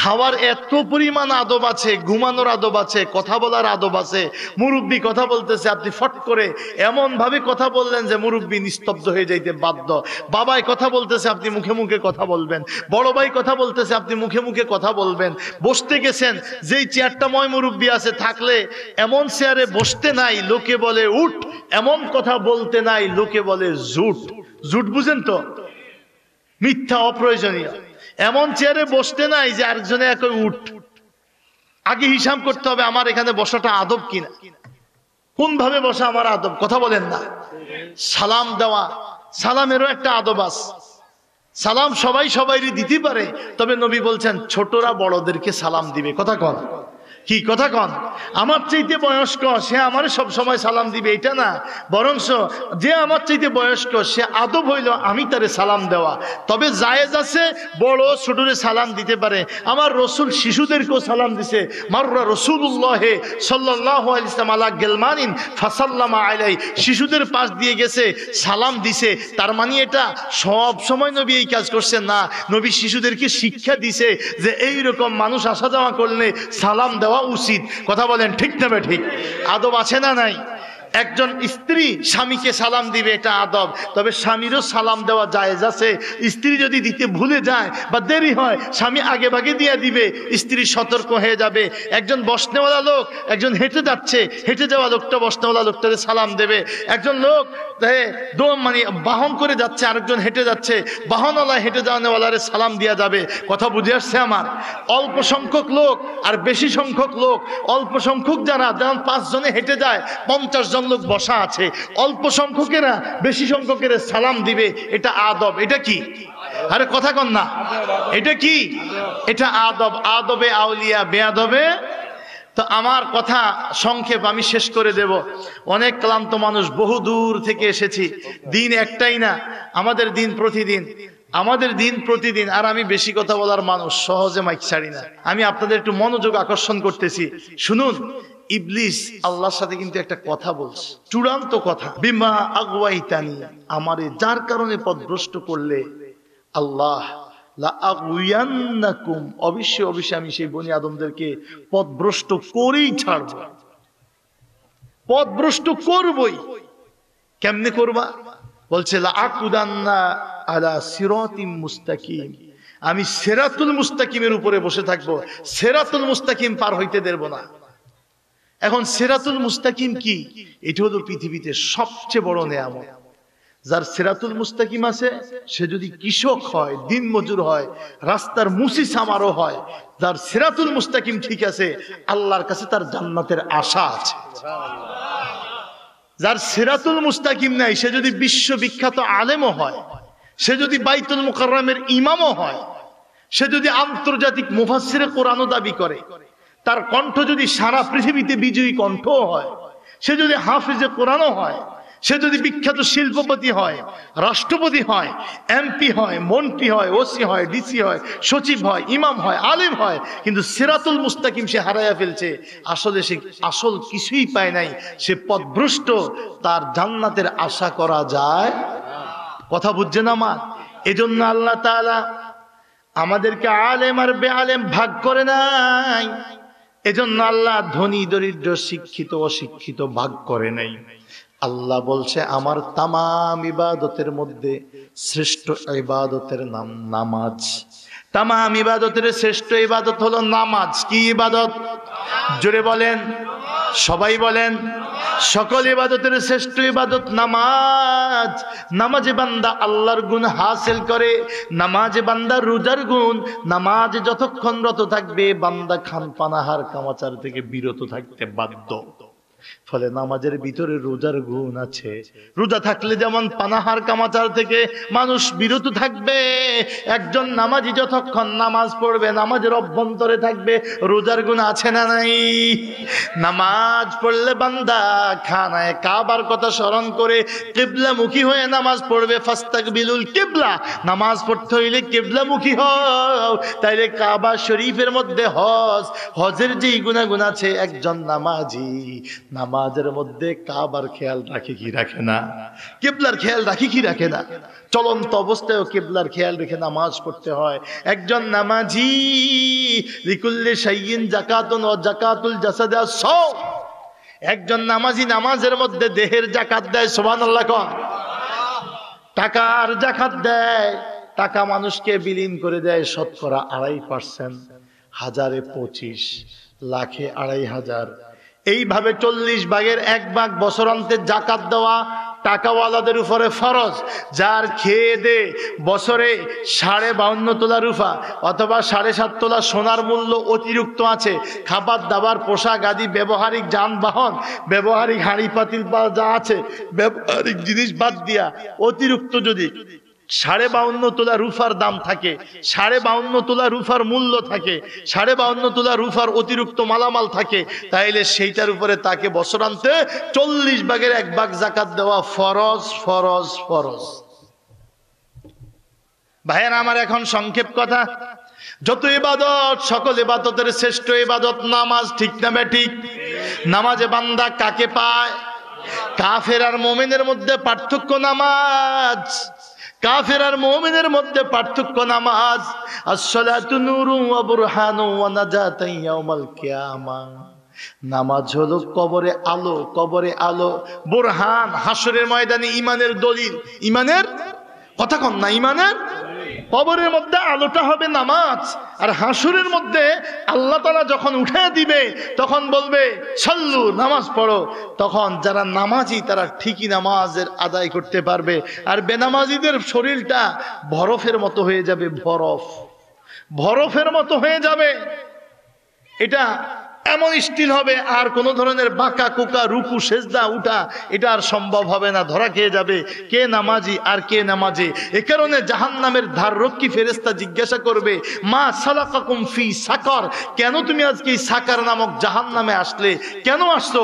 খাওয়ার এত পরিমাণ আদব আছে, ঘুমানোর আদব আছে, কথা বলার আদব আছে। মুরব্বী কথা বলতেছে, আপনি ফট করে এমন ভাবে কথা বললেন যে মুরব্বী নিস্তব্ধ হয়ে যাইতে বাধ্য। বাবাই কথা বলতেছে, আপনি মুখে মুখে কথা বলবেন। বড় ভাই কথা বলতেছে, আপনি মুখে মুখে কথা বলবেন। বসতে গেছেন, যেই চেয়ারটা ময় মুরব্বী আছে, থাকলে এমন চেয়ারে বসতে নাই, লোকে বলে উঠ, এমন কথা বলতে নাই, লোকে বলে জুট। জুট বুঝেন তো? মিথ্যা, অপ্রয়োজনীয়। এমন চেয়ারে বসতে নাই যে আরেকজনে একই উঠ। আগে হিসাব করতে হবে আমার এখানে বসাটা আদব কিনা, কোন ভাবে বসা আমার আদব। কথা বলেন না। সালাম দেওয়া, সালামেরও একটা আদব আছে। সালাম সবাই সবাইরই দিতে পারে, তবে নবী বলছেন ছোটরা বড়দেরকে সালাম দিবে। কথা কন, কি কথা কন? আমার চাইতে বয়স্ক সে আমার সব সময় সালাম দিবে এটা না, বরংস যে আমার চাইতে বয়স্ক সে আদব হইল আমি তারে সালাম দেওয়া। তবে জায়েজ আছে বড় ছোটরে সালাম দিতে পারে। আমার রসুল শিশুদেরকেও সালাম দিছে। মাররা রাসূলুল্লাহ সাল্লাল্লাহু আলাইহি ওয়াসাল্লাম আলা গিলমানিন ফাসাল্লামা আলাই, শিশুদের পাশ দিয়ে গেছে, সালাম দিছে। তার মানে এটা সব সময় নবী এই কাজ করছেন না, নবী শিশুদেরকে শিক্ষা দিছে যে এই রকম মানুষ আসা যাওয়া করলে সালাম দেওয়া উচিত। কথা বলেন ঠিক না ঠিক? আদব আছে না নাই? একজন স্ত্রী স্বামীকে সালাম দিবে, এটা আদব। তবে স্বামীরও সালাম দেওয়া জায়েজ আছে। স্ত্রী যদি দিতে ভুলে যায় বা দেরি হয়, স্বামী আগে ভাগে দিয়ে দিবে, স্ত্রী সতর্ক হয়ে যাবে। একজন বসনেওয়ালা লোক, একজন হেঁটে যাচ্ছে, হেঁটে যাওয়া লোকটা বসনেওয়ালা লোকটাকে সালাম দেবে। একজন লোক মানে বাহন করে যাচ্ছে, আরেকজন হেঁটে যাচ্ছে, বাহনওয়ালা হেঁটে যাওয়ানেওয়ালারে সালাম দেওয়া যাবে। কথা বুঝে আসছে আমার? অল্প সংখ্যক লোক আর বেশি সংখ্যক লোক, অল্প সংখ্যক যারা, যেমন 5 জনে হেঁটে যায়, 50 জন লোক বসা আছে, অল্প সংখ্যকেরা বেশি সংখ্যকের সালাম দিবে, এটা আদব। এটা কি? আরে কথা কন না, এটা কি? এটা আদব। আদবে আউলিয়া, বেয়াদবে। তো আমার কথা সংক্ষেপ, আমি শেষ করে দেব। অনেক ক্লান্ত মানুষ, বহু দূর থেকে এসেছি। দিন একটাই না, আমাদের দিন প্রতিদিন, আমাদের দিন প্রতিদিন। আর আমি বেশি কথা বলার মানুষ, সহজে মাইক ছাড়ি না। আমি আপনাদের একটু মনোযোগ আকর্ষণ করতেছি, শুনুন। ইবলিস আল্লাহর সাথে কিন্তু একটা কথা বলছে, চূড়ান্ত কথা। বিমা আগওয়াইতানি, আমারে যার কারণে পথভ্রষ্ট করলে, আল্লাহ লা আগওয়ান্নাকুম, অবশ্যই অবশ্যই আমি সেই বনি আদমদেরকে পথভ্রষ্ট করেই ছাড়ব, পথভ্রষ্ট করবই। কেমনে করবা? বলছে লা আকুদান্না আলা সিরাতিম মুস্তাকিম, আমি সিরাতুল মুস্তাকিমের উপরে বসে থাকবো, সিরাতুল মুস্তাকিম পার হইতে দেব না। এখন সিরাতুল মুস্তাকিম কি? এটা হলো পৃথিবীতে সবচেয়ে বড় নেয়ামত। যার সিরাতুল মুস্তাকিম আছে, সে যদি কৃষক হয়, দিন মজুর হয়, রাস্তার মুসি সামারও হয়, যার সিরাতুল মুস্তাকিম ঠিক আছে, আল্লাহর কাছে তার জান্নাতের আশা আছে। যার সিরাতুল মুস্তাকিম নাই, সে যদি বিশ্ববিখ্যাত আলেমও হয়, সে যদি বাইতুল মুকাররমের ইমামও হয়, সে যদি আন্তর্জাতিক মুফাসসিরে কোরআনও দাবি করে, তার কণ্ঠ যদি সারা পৃথিবীতে বিজয়ী কণ্ঠও হয়, সে যদি হাফিজে কোরআনও হয়, সে যদি বিখ্যাত শিল্পপতি হয়, রাষ্ট্রপতি হয়, এমপি হয়, মন্ত্রী হয়, ওসি হয়, ডিসি হয়, সচিব হয়, ইমাম হয়, আলেম হয়, কিন্তু সিরাতুল মুস্তাকিম সে হারাইয়া ফেলছে, আসলে সে আসল কিছুই পায় নাই, সে পথভ্রষ্ট, তার জান্নাতের আশা করা যায়? কথা বুঝছেন আমার? এজন্য আল্লাহ তাআলা আমাদেরকে আলেম আর বেআলেম ভাগ করে নাই। এজন্য আল্লাহ ধনী দরিদ্র শিক্ষিত অশিক্ষিত ভাগ করে নাই। আল্লাহ বলছে আমার তামাম ইবাদতের মধ্যে শ্রেষ্ঠ ইবাদতের নাম নামাজ। তামাম ইবাদতের শ্রেষ্ঠ ইবাদত হলো নামাজ। কি ইবাদত? জোরে বলেন, সবাই বলেন। সকল ইবাদতের শ্রেষ্ঠ ইবাদত নামাজ। নামাজে বান্দা আল্লাহর গুণ হাসিল করে, নামাজে বান্দা রোজার গুণ। নামাজে যতক্ষণ রত থাকবে বান্দা খান পানাহার কামাচার থেকে বিরত থাকতে বাধ্য। ফলে নামাজের ভিতরে রোজার গুণ আছে। রোজা থাকলে যেমন পানাহার কামাচার থেকে মানুষ বিরত থাকবে, একজন নামাজি যতক্ষণ নামাজ পড়বে নামাজের অভ্যন্তরে থাকবে, রোজার গুণ আছে না নাই? নামাজ পড়লে বান্দা খানায় কাবার কথা স্মরণ করে কিবলামুখী হয়ে নামাজ পড়বে। ফাস্তাকবিলুল কিবলা, নামাজ পড়তে হইলে কিবলামুখী হও। তাইলে কাবা শরীফের মধ্যে হজের যেই গুণাগুণ আছে, একজন নামাজি নামাজের মধ্যে কাবার খেয়াল রাখে কি রাখে না? কিবলার খেয়াল রাখি কি রাখে না? চলন্ত অবস্থায়ও কিবলার খেয়াল রেখে নামাজ পড়তে হয়। একজন নামাজি লিকুল্লি শাইইন যাকাতুন ওয়া যাকাতুল জাসাদা সাও, একজন নামাজি নামাজের মধ্যে দেহের যাকাত দেয়। সুবহানাল্লাহ কোন? টাকার যাকাত দেয়। টাকা মানুষকে বিলীন করে দেয় শতকরা 2.5%, হাজারে 25, লাখে 2,500। এইভাবে 40 ভাগের 1 ভাগ বছরান্তে যাকাত দেওয়া টাকাওয়ালাদের উপরে ফরজ। যার খেয়ে দে বছরে 52.5 তোলা রূপা অথবা 7.5 তোলা সোনার মূল্য অতিরিক্ত আছে, খাবার দাবার পোশাক আদি ব্যবহারিক যানবাহন, ব্যবহারিক হাঁড়ি পাতিল যা আছে, ব্যবহারিক জিনিস বাদ দিয়া অতিরিক্ত যদি 52.5 তোলা রূপার দাম থাকে, 52.5 তোলা রূপার মূল্য থাকে, 52.5 তোলা রূপার অতিরিক্ত মালামাল থাকে, তাইলে সেইটার উপরে তাকে বছরান্তে 40 ভাগের 1 ভাগ যাকাত দেওয়া ফরজ ফরজ ফরজ। ভাইয়েরা আমার, এখন সংক্ষেপ কথা, যত ইবাদত সকল ইবাদতের শ্রেষ্ঠ ইবাদত নামাজ। ঠিক না বেঠিক? নামাজে বান্দা কাকে পায়? কাফের আর মুমিনের মধ্যে পার্থক্য নামাজ। কাফের আর মুমিনের মধ্যে পার্থক্য নামাজ। আস-সালাতু নূরুন ওয়া বুরহানুন ওয়া নাজাতান ইয়াউমাল কিয়ামাহ। নামাজ হলো কবরে আলো, কবরে আলো, বুরহান হাসরের ময়দানে ঈমানের দলিল। ঈমানের কথা কন না, ঈমানের কবরের মধ্যে আলোটা হবে নামাজ। আর হাসরের মধ্যে আল্লাহ তাআলা যখন উঠায় দিবে তখন বলবে সাল্লু, নামাজ পড়ো। তখন যারা নামাজি তারা ঠিকই নামাজের আদায় করতে পারবে। আর বেনামাজিদের শরীরটা বরফের মতো হয়ে যাবে, বরফের মতো হয়ে যাবে। এটা এমন স্টিল হবে, আর কোন ধরনের বাঁকা কোকা রুকু সেজদা উঠা এটা আর সম্ভব হবে না। ধরা খেয়ে যাবে কে নামাজি আর কে নামাজি। এ কারণে জাহান্নামের ধাররক্ষী ফেরেশতা জিজ্ঞাসা করবে, মা সালাকাকুম ফি সাকার, কেন তুমি আজকে এই সাকার নামক জাহান্নামে আসলে? কেন আসছো?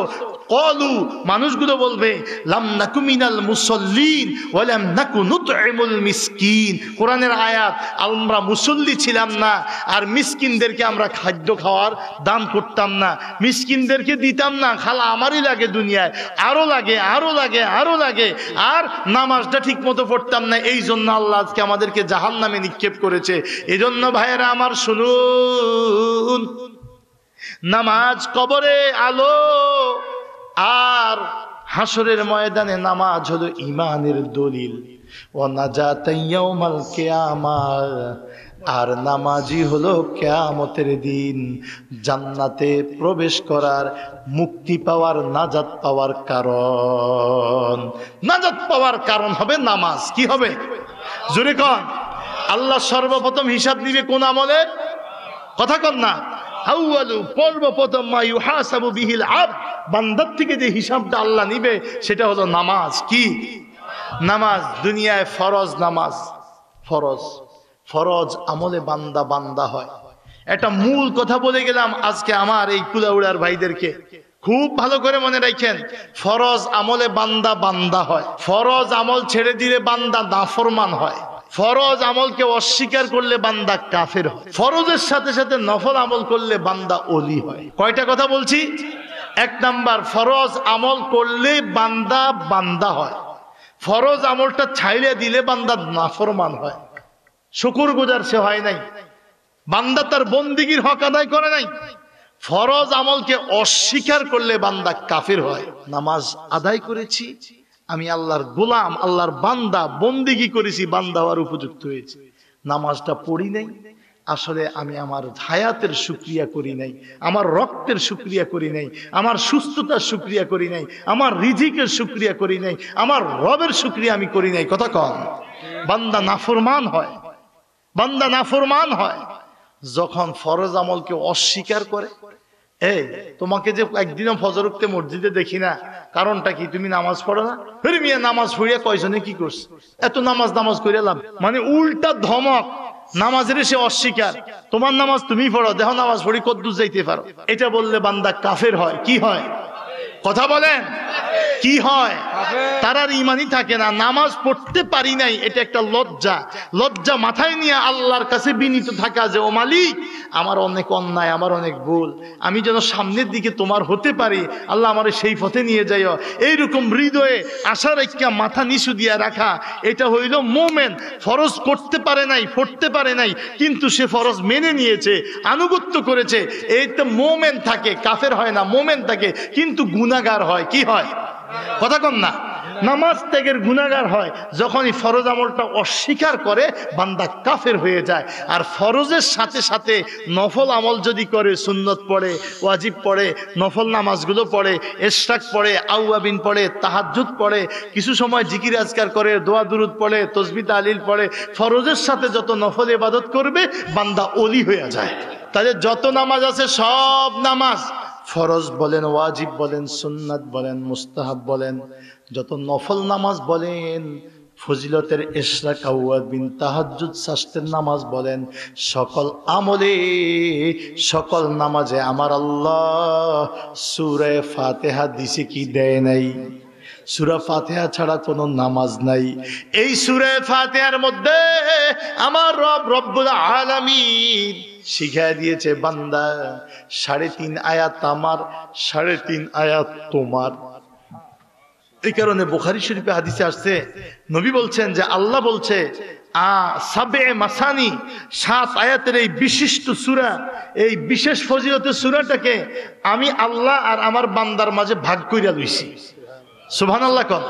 কলু, মানুষগুলো বলবে লাম নাকু মিনাল মুসাল্লিন ওয়া লাম নাকু নুতইমুল মিসকিন। কোরআনের আয়াত, আমরা মুসল্লি ছিলাম না আর মিসকিনদেরকে আমরা খাদ্য খাওয়ার দান করতাম না, মিসকিনদেরকে দিতাম না, খালা আমারই লাগে দুনিয়ায়, আরো লাগে আরো লাগে আরো লাগে, আর নামাজটা ঠিক মতো পড়তাম না, এই জন্য আল্লাহ আজকে আমাদেরকে জাহান্নামে নিক্ষেপ করেছে। এজন্য ভাইয়েরা আমার শুনুন, নামাজ কবরে আলো আর হাসরের ময়দানে নামাজ হলো ঈমানের দলিল। ওয়া নাজাতান ইয়াউমাল কিয়ামাহ, আর নামাজি হলো কিয়ামতের দিন জান্নাতে প্রবেশ করার, মুক্তি পাওয়ার, নাজাত পাওয়ার কারণ। নাজাত পাওয়ার কারণ হবে নামাজ। কি হবে? জোরে কন। আল্লাহ সর্বপ্রথম হিসাব নিবে কোন আমলের? কথা কন না। আউয়ালু, সর্বপ্রথম মা ইউহাসাবু বিহিল আবদ, বান্দার থেকে যে হিসাবটা আল্লাহ নিবে সেটা হলো নামাজ। কি? নামাজ। দুনিয়ায় ফরজ নামাজ, ফরজ ফরজ আমলে বান্দা বান্দা হয়। একটা মূল কথা বলে গেলাম আজকে আমার এই কুলাউড়ার ভাইদেরকে। খুব ভালো করে মনে রাখেন, ফরজ আমলে বান্দা বান্দা হয়, ফরজ আমল ছেড়ে দিলে বান্দা নাফরমান হয়, ফরজ আমলকে অস্বীকার করলে বান্দা কাফের হয়, ফরজের সাথে সাথে নফল আমল করলে বান্দা ওলি হয়। কয়টা কথা বলছি? এক নাম্বার, ফরজ আমল করলে বান্দা বান্দা হয়, ফরজ আমলটা ছাইড়ে দিলে বান্দা নাফরমান হয়, শুকরগুজার সে হয় নাই, বান্দা তার বন্দিগির হক আদায় করে নাই। ফরজ আমলকে অস্বীকার করলে বান্দা কাফির হয়। নামাজ আদায় করেছি, আমি আল্লাহর গোলাম, আল্লাহর বান্দা, বন্দিগি করেছি, বান্দা হওয়ার উপযুক্ত হয়েছে। নামাজটা পড়ি নাই, আসলে আমি আমার হায়াতের শুকরিয়া করি নাই, আমার রক্তের শুকরিয়া করি নাই, আমার সুস্থতার শুকরিয়া করি নাই, আমার রিজিকের শুকরিয়া করি নাই, আমার রবের শুকরিয়া আমি করি নাই। কথা কম, বান্দা নাফরমান হয়, বান্দা নাফরমান হয় যখন ফরজ আমলকে অস্বীকার করে। এই তোমাকে যে একদিনও ফজর উঠতে মসজিদে দেখি না, কারণটা কি? তুমি নামাজ পড়ো না? ফের মিয়া নামাজ পড়িয়া কয়জনে কি করছে? এত নামাজ করে লাভ, মানে উল্টা ধমক, নামাজের সে অস্বীকার। তোমার নামাজ তুমি পড়ো, দেখো নামাজ পড়ি কদ্দুর যাইতে পারো। এটা বললে বান্দা কাফের হয়। কি হয়? কথা বলেন, কি হয়? তার আর ইমানই থাকে না। নামাজ পড়তে পারি নাই, এটা একটা লজ্জা। লজ্জা মাথায় নিয়ে আল্লাহর কাছে বিনীত থাকা যে ও মালিক, আমার অনেক অন্যায়, আমার অনেক ভুল, আমি যেন সামনের দিকে তোমার হতে পারি, আল্লাহ আমার সেই পথে নিয়ে যাইও। এইরকম হৃদয়ে আশা রেখা মাথা নিচু দিয়া রাখা, এটা হইল মোমেন। ফরজ করতে পারে নাই, পড়তে পারে নাই, কিন্তু সে ফরজ মেনে নিয়েছে, আনুগত্য করেছে, এই তো মোমেন থাকে, কাফের হয় না, মোমেন থাকে, কিন্তু গুনাহগার হয়। কি হয়? কথা কন না, নামাজ ত্যাগের গুনাহগার হয়। যখনই ফরজ আমলটা অস্বীকার করে বান্দা কাফের হয়ে যায়। আর ফরজের সাথে সাথে নফল আমল যদি করে, সুন্নত পড়ে, ওয়াজিব পড়ে, নফল নামাজগুলো পড়ে, ইশরাক পড়ে, আউয়াবিন পড়ে, তাহাজ্জুদ পড়ে, কিছু সময় জিকির আজকার করে, দোয়া দুরুদ পড়ে, তাসবিহ তাহলিল পড়ে, ফরজের সাথে যত নফল ইবাদত করবে বান্দা ওলি হয়ে যায়। তাহলে যত নামাজ আছে সব নামাজ, ফরজ বলেন, ওয়াজিব বলেন, সুন্নাত বলেন, মুস্তাহাব বলেন, যত নফল নামাজ বলেন, ফজিলতের ইশরাক, আউয়াবিন, তাহাজ্জুদ, শাস্তের নামাজ বলেন, সকল আমলে, সকল নামাজে আমার আল্লাহ সূরা ফাতিহা দিছে কি দেয় নাই? সূরা ফাতিহা ছাড়া কোনো নামাজ নাই। এই সূরা ফাতিহার মধ্যে আমার রব রব্বুল আলামিন শিখায় দিয়েছে, বান্দা 3.5 আয়াত আমার, 3.5 আয়াত তোমার। এই কারণে বুখারী শরীফে হাদিসে আসছে, নবী বলছেন যে আল্লাহ বলছে, সাবে মাসানি, 7 আয়াতের এই বিশিষ্ট সূরা, এই বিশেষ ফজিলতের সূরাটাকে আমি আল্লাহ আর আমার বান্দার মাঝে ভাগ কইরা লইছি। সুবহানাল্লাহ কোন?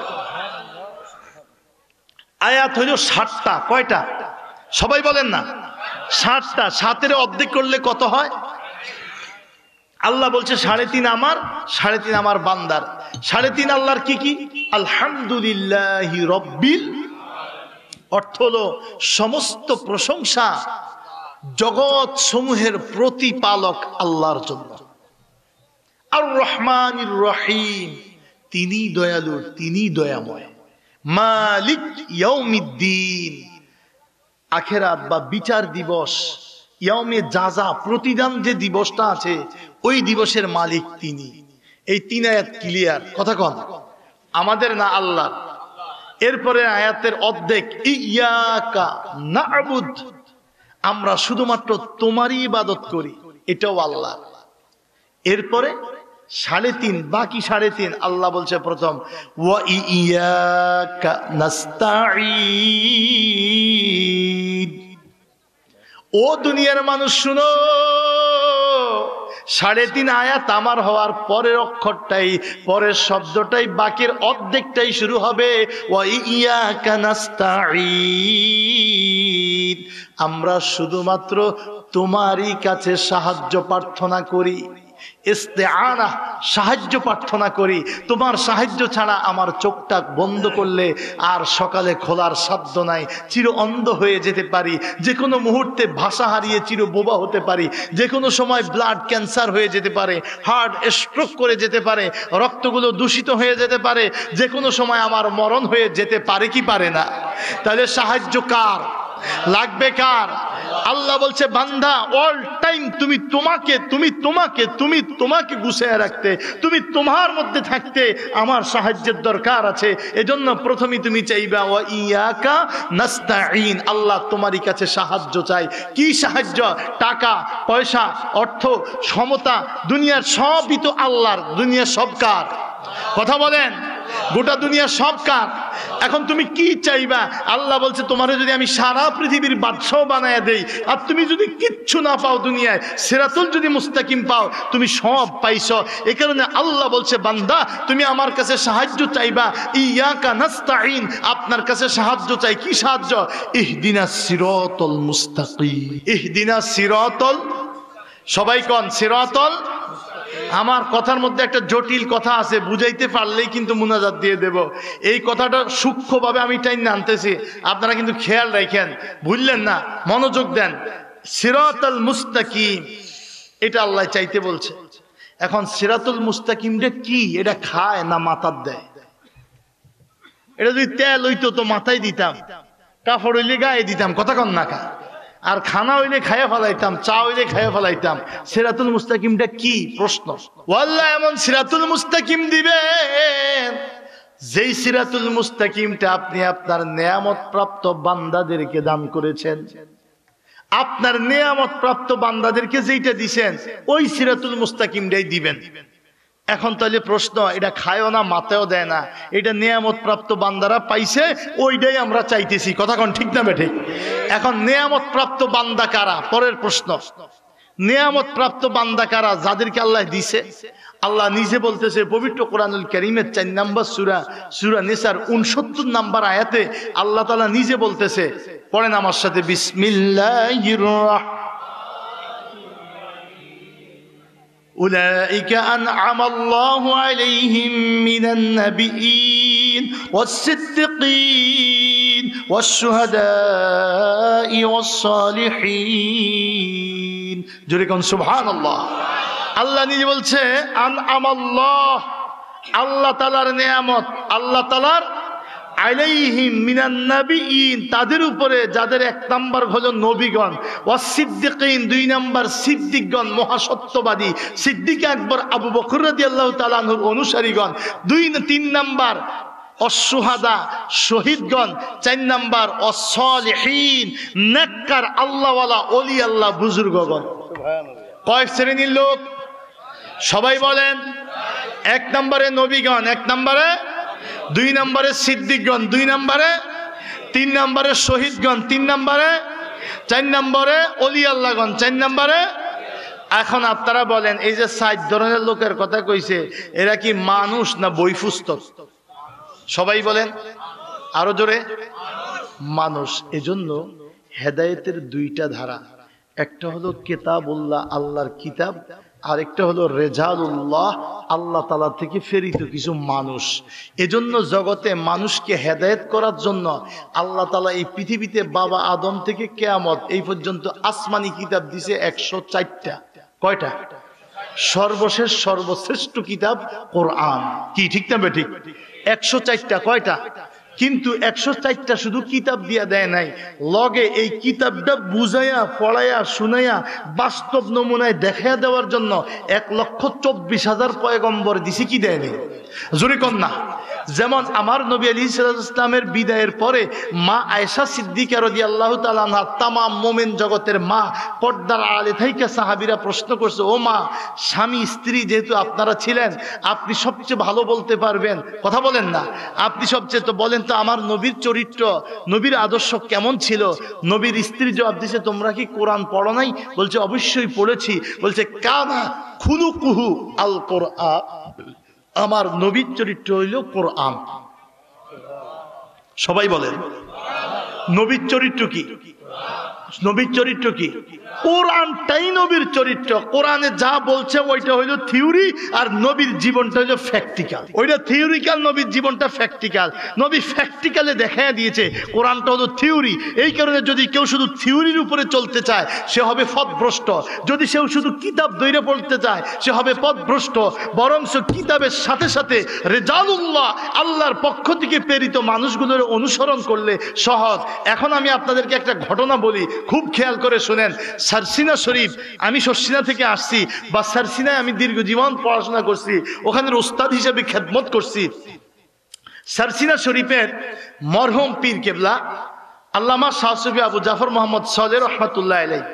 আয়াত হইল 60টা। কয়টা? সবাই বলেন না, 60টা। 7-এর অর্ধেক করলে কত হয়? আল্লাহ বলছে 3.5 আমার, 3.5 আমার বান্দার। 3.5 আল্লাহর কি কি? আলহামদুলিল্লাহি রব্বিল, অর্থ হলো সমস্ত প্রশংসা জগৎ সমূহের প্রতিপালক আল্লাহর জন্য। আর রহমানির রহিম, তিনি দয়ালু, তিনি দয়াময়। মালিক ইয়াউমিদ্দিন, আখিরাত বা বিচার দিবস, ইয়াউমে জাযা, প্রতিদান যে দিবসটা আছে, ওই দিবসের মালিক তিনি। এই 3 আয়াত ক্লিয়ার। কথা কন, আমাদের না আল্লাহ। এরপরে আয়াতের অর্ধেক, ইয়াকা না'বুদ, আমরা শুধুমাত্র তোমারই ইবাদত করি, এটাও আল্লাহ। এরপরে 3.5, বাকি 3.5 আল্লাহ বলছে প্রথম, ওয়া ইয়াকা নাস্তাঈন। ও দুনিয়ার মানুষ শুনো, 3.5 আয়াত আমার হওয়ার পরের অক্ষরটাই, পরের শব্দটাই, বাকির অর্ধেকটাই শুরু হবে ওয়া ইয়াকা নাস্তাঈন। আমরা শুধুমাত্র তোমারই কাছে সাহায্য প্রার্থনা করি, ইস্তেআনা, সাহায্য প্রার্থনা করি। তোমার সাহায্য ছাড়া আমার চোখটা বন্ধ করলে আর সকালে খোলার সাধ্য নাই, চির অন্ধ হয়ে যেতে পারি, যে কোনো মুহূর্তে ভাষা হারিয়ে চির বোবা হতে পারি, যে কোনো সময় ব্লাড ক্যান্সার হয়ে যেতে পারে, হার্ট স্ট্রোক করে যেতে পারে, রক্তগুলো দূষিত হয়ে যেতে পারে, যে কোনো সময় আমার মরণ হয়ে যেতে পারে কি পারে না? তাহলে সাহায্য কার লাগবে? কার? আল্লাহ বলছে বান্দা অল টাইম তুমি তোমাকে গুছিয়ে রাখতে, তুমি তোমার মধ্যে থাকতে আমার সাহায্যের দরকার আছে। এজন্য প্রথমে তুমি চাইবা ওয়া ইয়াকা নাস্তাঈন, আল্লাহ তোমারই কাছে সাহায্য চাই। কি সাহায্য? টাকা পয়সা, অর্থ, ক্ষমতা, দুনিয়ার সবই তো আল্লাহর। দুনিয়া সব কার? কথা বলেন, গোটা দুনিয়া সব কার? এখন তুমি কি চাইবা? আল্লাহ বলছে তোমারে যদি আমি সারা পৃথিবীর বাদশাহ বানায়া দেই, আর তুমি যদি কিচ্ছু না পাও দুনিয়ায়, সিরাতুল যদি মুস্তাকিম পাও, তুমি সব পাইছো। এই কারণে আল্লাহ বলছে বান্দা তুমি আমার কাছে সাহায্য চাইবা, ইয়াকা নাস্তাঈন, আপনার কাছে সাহায্য চাই। কি সাহায্য? ইহদিনাস সিরাতাল মুস্তাকিম। ইহদিনাস সিরাতাল, সবাই কোন সিরাতাল। আমার কথার মধ্যে একটা জটিল কথা আছে, বুঝাইতে পারলেই কিন্তু মুনাজাত দিয়ে দেব। এই কথাটা সূক্ষ্মভাবে আমি টাইম আনতেছি, আপনারা কিন্তু খেয়াল রাখেন, ভুললেন না, মনোযোগ দেন। সিরাতাল মুস্তাকিম, এটা আল্লাহ চাইতে বলছে। এখন সিরাতুল মুস্তাকিমটা কি? এটা খায় না মাথার দেয়? এটা যদি তেল হইতো তো মাথায় দিতাম, কাপড় হইলে গায়ে দিতাম, কথা কন না কা, আর খানা হইলে খাইয়া ফেলাইতাম, চা হইলে খাইয়া ফেলাইতাম। সিরাতুল মুস্তাকিমটা কি? প্রশ্ন। আল্লাহ এমন সিরাতুল মুস্তাকিম দিবেন, যেই সিরাতুল মুস্তাকিমটা আপনি আপনার নেয়ামত প্রাপ্ত বান্দাদেরকে দান করেছেন। আপনার নেয়ামত প্রাপ্ত বান্দাদেরকে যেইটা দিবেন, ওই সিরাতুল মুস্তাকিমটাই দিবেন। এখন তাহলে প্রশ্ন, এটা খায়ও না মাথায়ও দেয় না, এটা নেয়ামত প্রাপ্ত বান্দারা পাইছে, ওইটাই আমরা চাইতেছি। কথা কোন ঠিক না বেঠিক? এখন নেয়ামত প্রাপ্ত বান্দা কারা? পরের প্রশ্ন, নেয়ামত প্রাপ্ত বান্দা কারা? যাদেরকে আল্লাহ দিছে। আল্লাহ নিজে বলতেছে পবিত্র কোরআনুল কারীমের 4 নম্বর সূরা, সূরা নিসার 69 নম্বর আয়াতে আল্লাহ তাআলা নিজে বলতেছে, পড়েন আমার সাথে, বিসমিল্লাহির রাহমানির أولئك أنعم الله عليهم من النبيين والصديقين والشهداء والصالحين। জোরে কোন সুবহানাল্লাহ। আল্লাহ নিজে বলছে আনআম আল্লাহ, আল্লাহ তাআলার নিয়ামত, আল্লাহ তাআলার আলাইহিম মিনান নাবিয়িন, তাদের উপরে যাদের 1 নাম্বার হলো নবীগণ, ওয়াসসিদ্দিকিন 2 নাম্বার সিদ্দিকগণ, মহাসত্যবাদী, সিদ্দিক আকবর আবু বকর রাদিয়াল্লাহু তাআলা আনহুর অনুসারীগণ, 3 নাম্বার অশুহাদা শহীদগণ, 4 নাম্বার অসলিহিন নেককার আল্লাহওয়ালা ওলি আল্লাহ বুজুর্গগণ। কয় শ্রেণীর লোক? সবাই বলেন। 1 নম্বরে নবীগণ, 1 নম্বরে, 2 নম্বরে সিদ্দিকগণ, 2 নম্বরে, 3 নম্বরে শহীদগণ, 3 নম্বরে, 4 নম্বরে ওলি আল্লাহগণ, 4 নম্বরে। এখন আপনারা বলেন, এই যে 7 ধরনের লোকের কথা কইছে, এরা কি মানুষ না বই পুস্তক? সবাই বলেন, আরো জোরে। মানুষ। এজন্য হেদায়েতের 2টা ধারা, একটা হলো কিতাবুল্লাহ, আল্লাহর কিতাব, আরেকটা হলো রেজালুল্লাহ, আল্লাহ তাআলা থেকে প্রেরিত কিছু মানুষ। এজন্য জগতে মানুষকে হেদায়েত করার জন্য আল্লাহ তাআলা এই পৃথিবীতে বাবা আদম থেকে কিয়ামত এই পর্যন্ত আসমানি কিতাব দিছে 104টা। কয়টা? সর্বশেষ সর্বশ্রেষ্ঠ কিতাব কোরআন। কি ঠিক না বেঠিক? 104টা। কয়টা? কিন্তু 104টা শুধু কিতাব দিয়া দেয় নাই, লগে এই কিতাবটা বুঝাইয়া পড়াইয়া শুনাইয়া বাস্তব নমুনায় দেখাইয়া দেওয়ার জন্য 1,24,000 পয়গম্বর দিছে। কি দেয়নি? জোরে কন না। যেমন আমার নবী আলাইহিস সালামের বিদায়ের পরে মা আয়েশা সিদ্দিকা রাদিয়াল্লাহু তাআলা আনহা, তামাম মুমিন জগতের মা, পর্দার আড়ালে থেকে সাহাবীরা প্রশ্ন করছে, ও মা, স্বামী স্ত্রী যেহেতু আপনারা ছিলেন, আপনি সবচেয়ে ভালো বলতে পারবেন, কথা বলেন না, আপনি সবচেয়ে, তো বলেন তো আমার নবীর চরিত্র, নবীর আদর্শ কেমন ছিল? নবীর স্ত্রী জবাব দিছে, তোমরা কি কোরআন পড়ো নাই? বলছে অবশ্যই পড়েছি। বলছে কানা খুলুকুহু আল কোরআন, আমার নবীর চরিত্র হইল কোরআন। সবাই বলেন, নবীর চরিত্র কি? নবীর চরিত্র কি? কোরআনটাই নবীর চরিত্র। কোরআনে যা বলছে ওইটা হইল থিওরি, আর নবীর জীবনটা হইল প্র্যাকটিক্যাল। ওইটা থিওরিক্যাল, নবীর জীবনটা প্র্যাকটিক্যাল। নবী প্র্যাকটিক্যালে দেখাইয়া দিয়েছে, কোরআনটা হলো থিওরি। এই কারণে যদি কেউ শুধু থিওরির উপরে চলতে চায় সে হবে পথভ্রষ্ট, যদি কেউ শুধু কিতাব ধরে পড়তে চায় সে হবে পথভ্রষ্ট। বরঞ্চ কিতাবের সাথে সাথে রেজালুল্লাহ, আল্লাহর পক্ষ থেকে প্রেরিত মানুষগুলোর অনুসরণ করলে সহজ। এখন আমি আপনাদেরকে একটা ঘটনা বলি, খুব খেয়াল করে শুনেন। সারসিনা শরীফ, আমি শর্ষিনা থেকে আসছি, বা সারসিনায় আমি দীর্ঘ জীবন পড়াশোনা করছি, ওখানের উস্তাদ হিসেবে খেদমত করছি। সারসিনা শরীফের মরহুম পীর কেবলা আল্লামা শাহ সুফি আবু জাফর মোহাম্মদ সালেহ রহমাতুল্লাহ আলাইহি,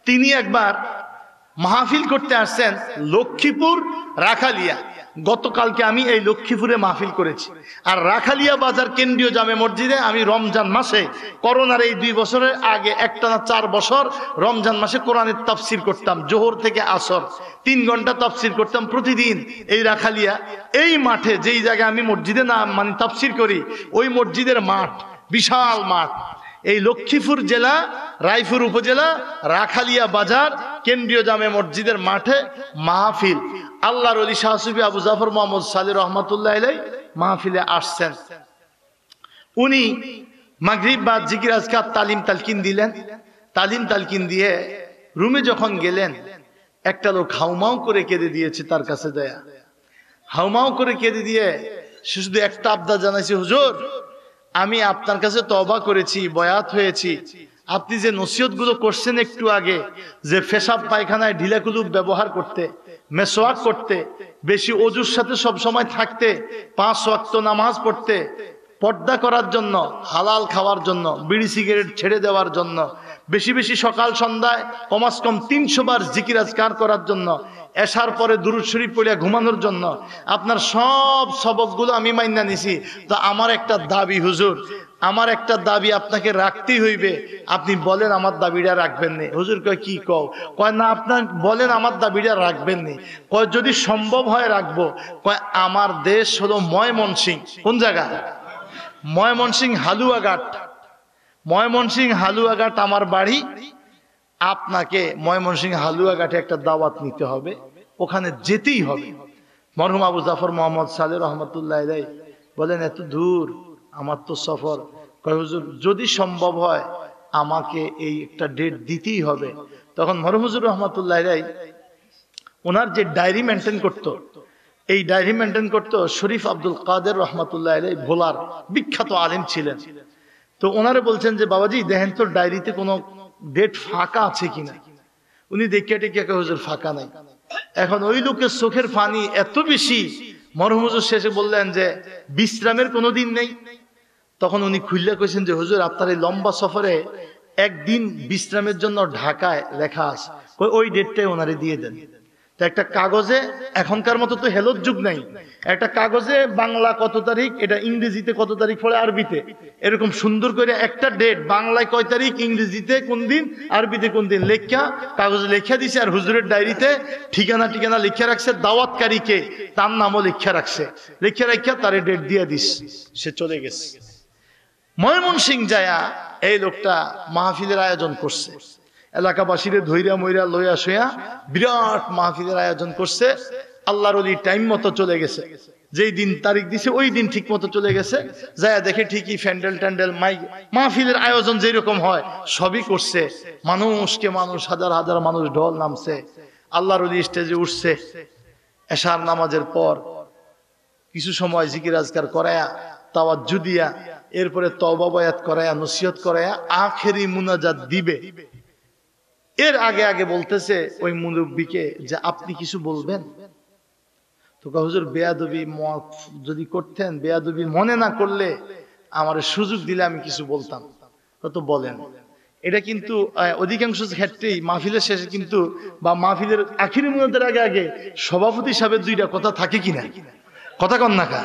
তিনি একবার মাহফিল করতে আসছেন লক্ষ্মীপুর রাখালিয়া। গতকালকে আমি এই লক্ষ্মীপুরে মাহফিল করেছি। আর রাখালিয়া বাজার কেন্দ্রীয় জামে মসজিদে আমি রমজান মাসে, করোনার এই 2 বছরের আগে একটানা 4 বছর রমজান মাসে কোরআনের তাফসির করতাম, জোহর থেকে আসর 3 ঘন্টা তাফসির করতাম প্রতিদিন। এই রাখালিয়া এই মাঠে, যেই জায়গায় আমি মসজিদে না মানে তাফসির করি, ওই মসজিদের মাঠ বিশাল মাঠ। এই লক্ষ্মীপুর জেলা রায়পুর উপজেলা রাখালিয়া বাজার কেন্দ্রীয় জামে মসজিদের মাঠে মাহফিল। আল্লাহর ওলি শাহ সুফি আবু জাফর মোহাম্মদ সালেহ রহমাতুল্লাহ আলাইহি মাহফিলে আসছেন। উনি মাগরিব বা জিকির আজকার তালিম তালকিন দিলেন। তালিম তালকিন দিয়ে রুমে যখন গেলেন, একটা লোক হাউমাউ করে কেঁদে দিয়েছে তার কাছে দেয়া। হাউমাউ করে কেঁদে দিয়ে সে শুধু একটা আবদার জানাইছে, হুজুর আমি আপনার কাছে তওবা করেছি, বয়াত হয়েছি, আপনি যে নসিহত গুলো করছেন একটু আগে, যে পেশাব পায়খানায় ঢিলা কুলুপ ব্যবহার করতে, মেসওয়াক করতে, বেশি অজুর সাথে সব সময় থাকতে, 5 ওয়াক্ত নামাজ পড়তে, পর্দা করার জন্য, হালাল খাওয়ার জন্য, বিড়ি সিগারেট ছেড়ে দেওয়ার জন্য, বেশি বেশি সকাল সন্ধ্যায় কমাস কম 300 বার জিকির আজকার করার জন্য, এশার পরে দুরূদ শরীফ পড়ে ঘুমানোর জন্য, আপনার সব সবকগুলো আমি মাইনা নিছি। তো আমার একটা দাবি হুজুর, আমার একটা দাবি আপনাকে রাখতেই হইবে, আপনি বলেন আমার দাবিটা রাখবেন নি। হুজুর কয় কি কও? কয় না, আপনার বলেন আমার দাবিটা রাখবেন নি। কয় যদি সম্ভব হয় রাখবো। কয় আমার দেশ হলো ময়মনসিংহ। কোন জায়গা? ময়মনসিংহ হালুয়াঘাট। ময়মনসিংহ হালুয়াঘাট আমার বাড়ি। আপনাকে ময়মনসিংহ হালুয়াঘাটে একটা দাওয়াত নিতে হবে, ওখানে যেতেই হবে। মরহুম আবু জাফর মোহাম্মদ সালেহ রহমাতুল্লাহ আলাইহি বলেন, এত দূর আমার তো সফর। কয় হুজুর যদি সম্ভব হয় আমাকে এই একটা ডেট দিতেই হবে। তখন মরহুম হুজুর রহমাতুল্লাহ আলাইহি ওনার যে ডায়েরি মেনটেন করতো, এই ডায়েরি মেনটেন করতো শরীফ আব্দুল কাদের রহমাতুল্লাহ আলাইহি, ভোলার বিখ্যাত আলেম ছিলেন। তো ওনারে বলছেন যে বাবাজি দেখেন তো ডায়েরিতে কোনো ডেট ফাঁকা আছে কিনা। উনি দেখে টেকে হুজুর ফাঁকা নাই। এখন ওই লোকের চোখের পানি এত বেশি, মরহুম হুজুর শেষে বললেন যে বিশ্রামের কোনো দিন নেই। তখন উনি খুললে কইছেন যে হুজুর আপনার এই লম্বা সফরে একদিন বিশ্রামের জন্য ঢাকায় লেখা আছে, ওই ডেটটাই ওনারে দিয়ে দেন। তো একটা কাগজে, এখনকার মতো তো হেলোর যুগ নাই, একটা কাগজে বাংলা কত তারিখ, এটা ইংরেজিতে কত তারিখ পড়ে আরবিতে, এরকম সুন্দর করে একটা ডেট, বাংলায় কয় তারিখ, ইংরেজিতে কোন দিন, আরবিতে কোন দিন লেখা কাগজে লেখা দিছে। আর হুজুরের ডায়েরিতে ঠিকানা ঠিকানা লিখে রাখছে, দাওয়াতকারীকে তার নামও লিখে রাখছে, লিখে রাখা তারে ডেট দিয়ে দিস। সে চলে গেছে ময়মনসিংহ যায়া। এই লোকটা মাহফিলের আয়োজন করছে, এলাকাবাসীরে ধৈর্য মইরা লইয়া শুয়া বিরাট মাহফিলের আয়োজন করছে। আল্লাহর ওলি টাইম মতো চলে গেছে, যেই দিন তারিখ দিছে ওই দিন ঠিক মতো চলে গেছে। যায় দেখে ঠিকই প্যান্ডেল ট্যান্ডেল মাইক মাহফিলের আয়োজন যেরকম হয় সবই করছে। মানুষকে মানুষ, হাজার হাজার মানুষ ঢল নামছে। আল্লাহর ওলি স্টেজে উঠছে, এশার নামাজের পর কিছু সময় জিকির আজকার করায়া, তাওয়াজ্জু দিয়া, এরপরে তওবা বয়াত করায়া, নসিহত করায়া আখেরি মুনাজাত দিবে। এর আগে আগে বলতেছে ওই মুরব্বীকে যে আপনি কিছু বলবেন। তো হুজুর বেয়াদবি যদি করতেন, বেয়াদবি মনে না করলে আমার সুযোগ দিলে আমি কিছু বলতাম। তো বলেন। এটা কিন্তু অধিকাংশ ক্ষেত্রেই মাহফিলের শেষে কিন্তু, বা মাহফিলের আখিরি মুনাজাতের আগে আগে সভাপতি সাহেবের 2টা কথা থাকে কিনা, কথা কন না কা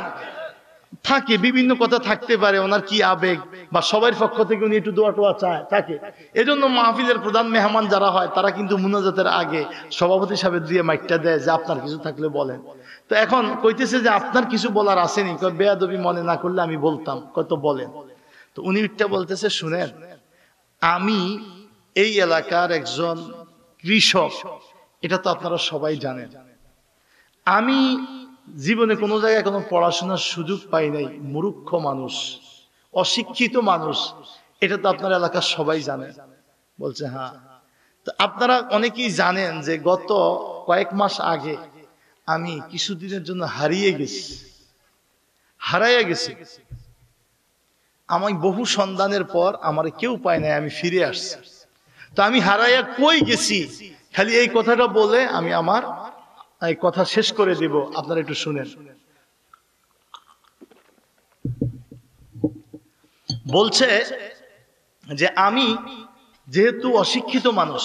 থাকে, বিভিন্ন কথা থাকতে পারে, ওনার কি আবেগ, বা সবার পক্ষ থেকে উনি একটু দোয়া টোয়া চায় থাকে। এজন্য মাহফিলের প্রধান মেহমান যারা হয় তারা কিন্তু মুনাজাতের আগে সভাপতি সাহেবের দিয়ে মাইকটা দেয় যে আপনার কিছু থাকলে বলেন। তো এখন কইতেছে যে আপনার কিছু বলার আসেনি, বেয়াদবি মনে না করলে আমি বলতাম, কত বলেন। তো উনি একটা বলতেছে, শুনেন আমি এই এলাকার একজন কৃষক, এটা তো আপনারা সবাই জানেন। আমি জীবনে কোনো জায়গায় কোনো পড়াশোনার সুযোগ পাই নাই, মূর্খ মানুষ, অশিক্ষিত মানুষ, এটা তো আপনার এলাকার সবাই জানেন। বলছে হ্যাঁ। তো আপনারা অনেকেই জানেন যে গত কয়েক মাস আগে আমি কিছুদিনের জন্য হারাইয়া গেছি। আমি বহু সন্ধানের পর আমার কেউ পায় নাই, আমি ফিরে আসছি। তো আমি হারাইয়া কই গেছি, খালি এই কথাটা বলে আমি আমার এই কথা শেষ করে দিব, আপনারা একটু শুনেন। বলছে যে আমি যেহেতু অশিক্ষিত মানুষ,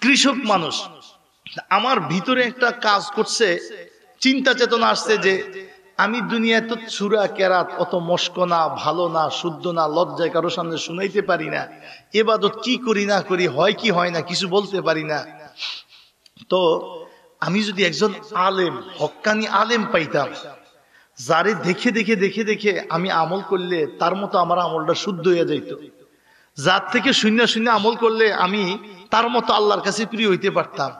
কৃষক মানুষ, আমার ভিতরে একটা কাজ করছে, চিন্তা চেতনা আসছে যে আমি দুনিয়ায় তো সূরা কেরাত অত মস্ক না, ভালো না, শুদ্ধ না, লজ্জায় কারো সামনে শুনাইতে পারি না, ইবাদত কি করি না করি, হয় কি হয় না কিছু বলতে পারি না। তো আমি যদি একজন আলেম, হক্কানি আলেম পাইতাম, যারে দেখে দেখে দেখে দেখে আমি আমল করলে তার মতো আমার আমলটা শুদ্ধ হয়ে যাইত, যার থেকে শূন্য শূন্য আমল করলে আমি তার মতো আল্লাহর কাছে প্রিয় হইতে পারতাম,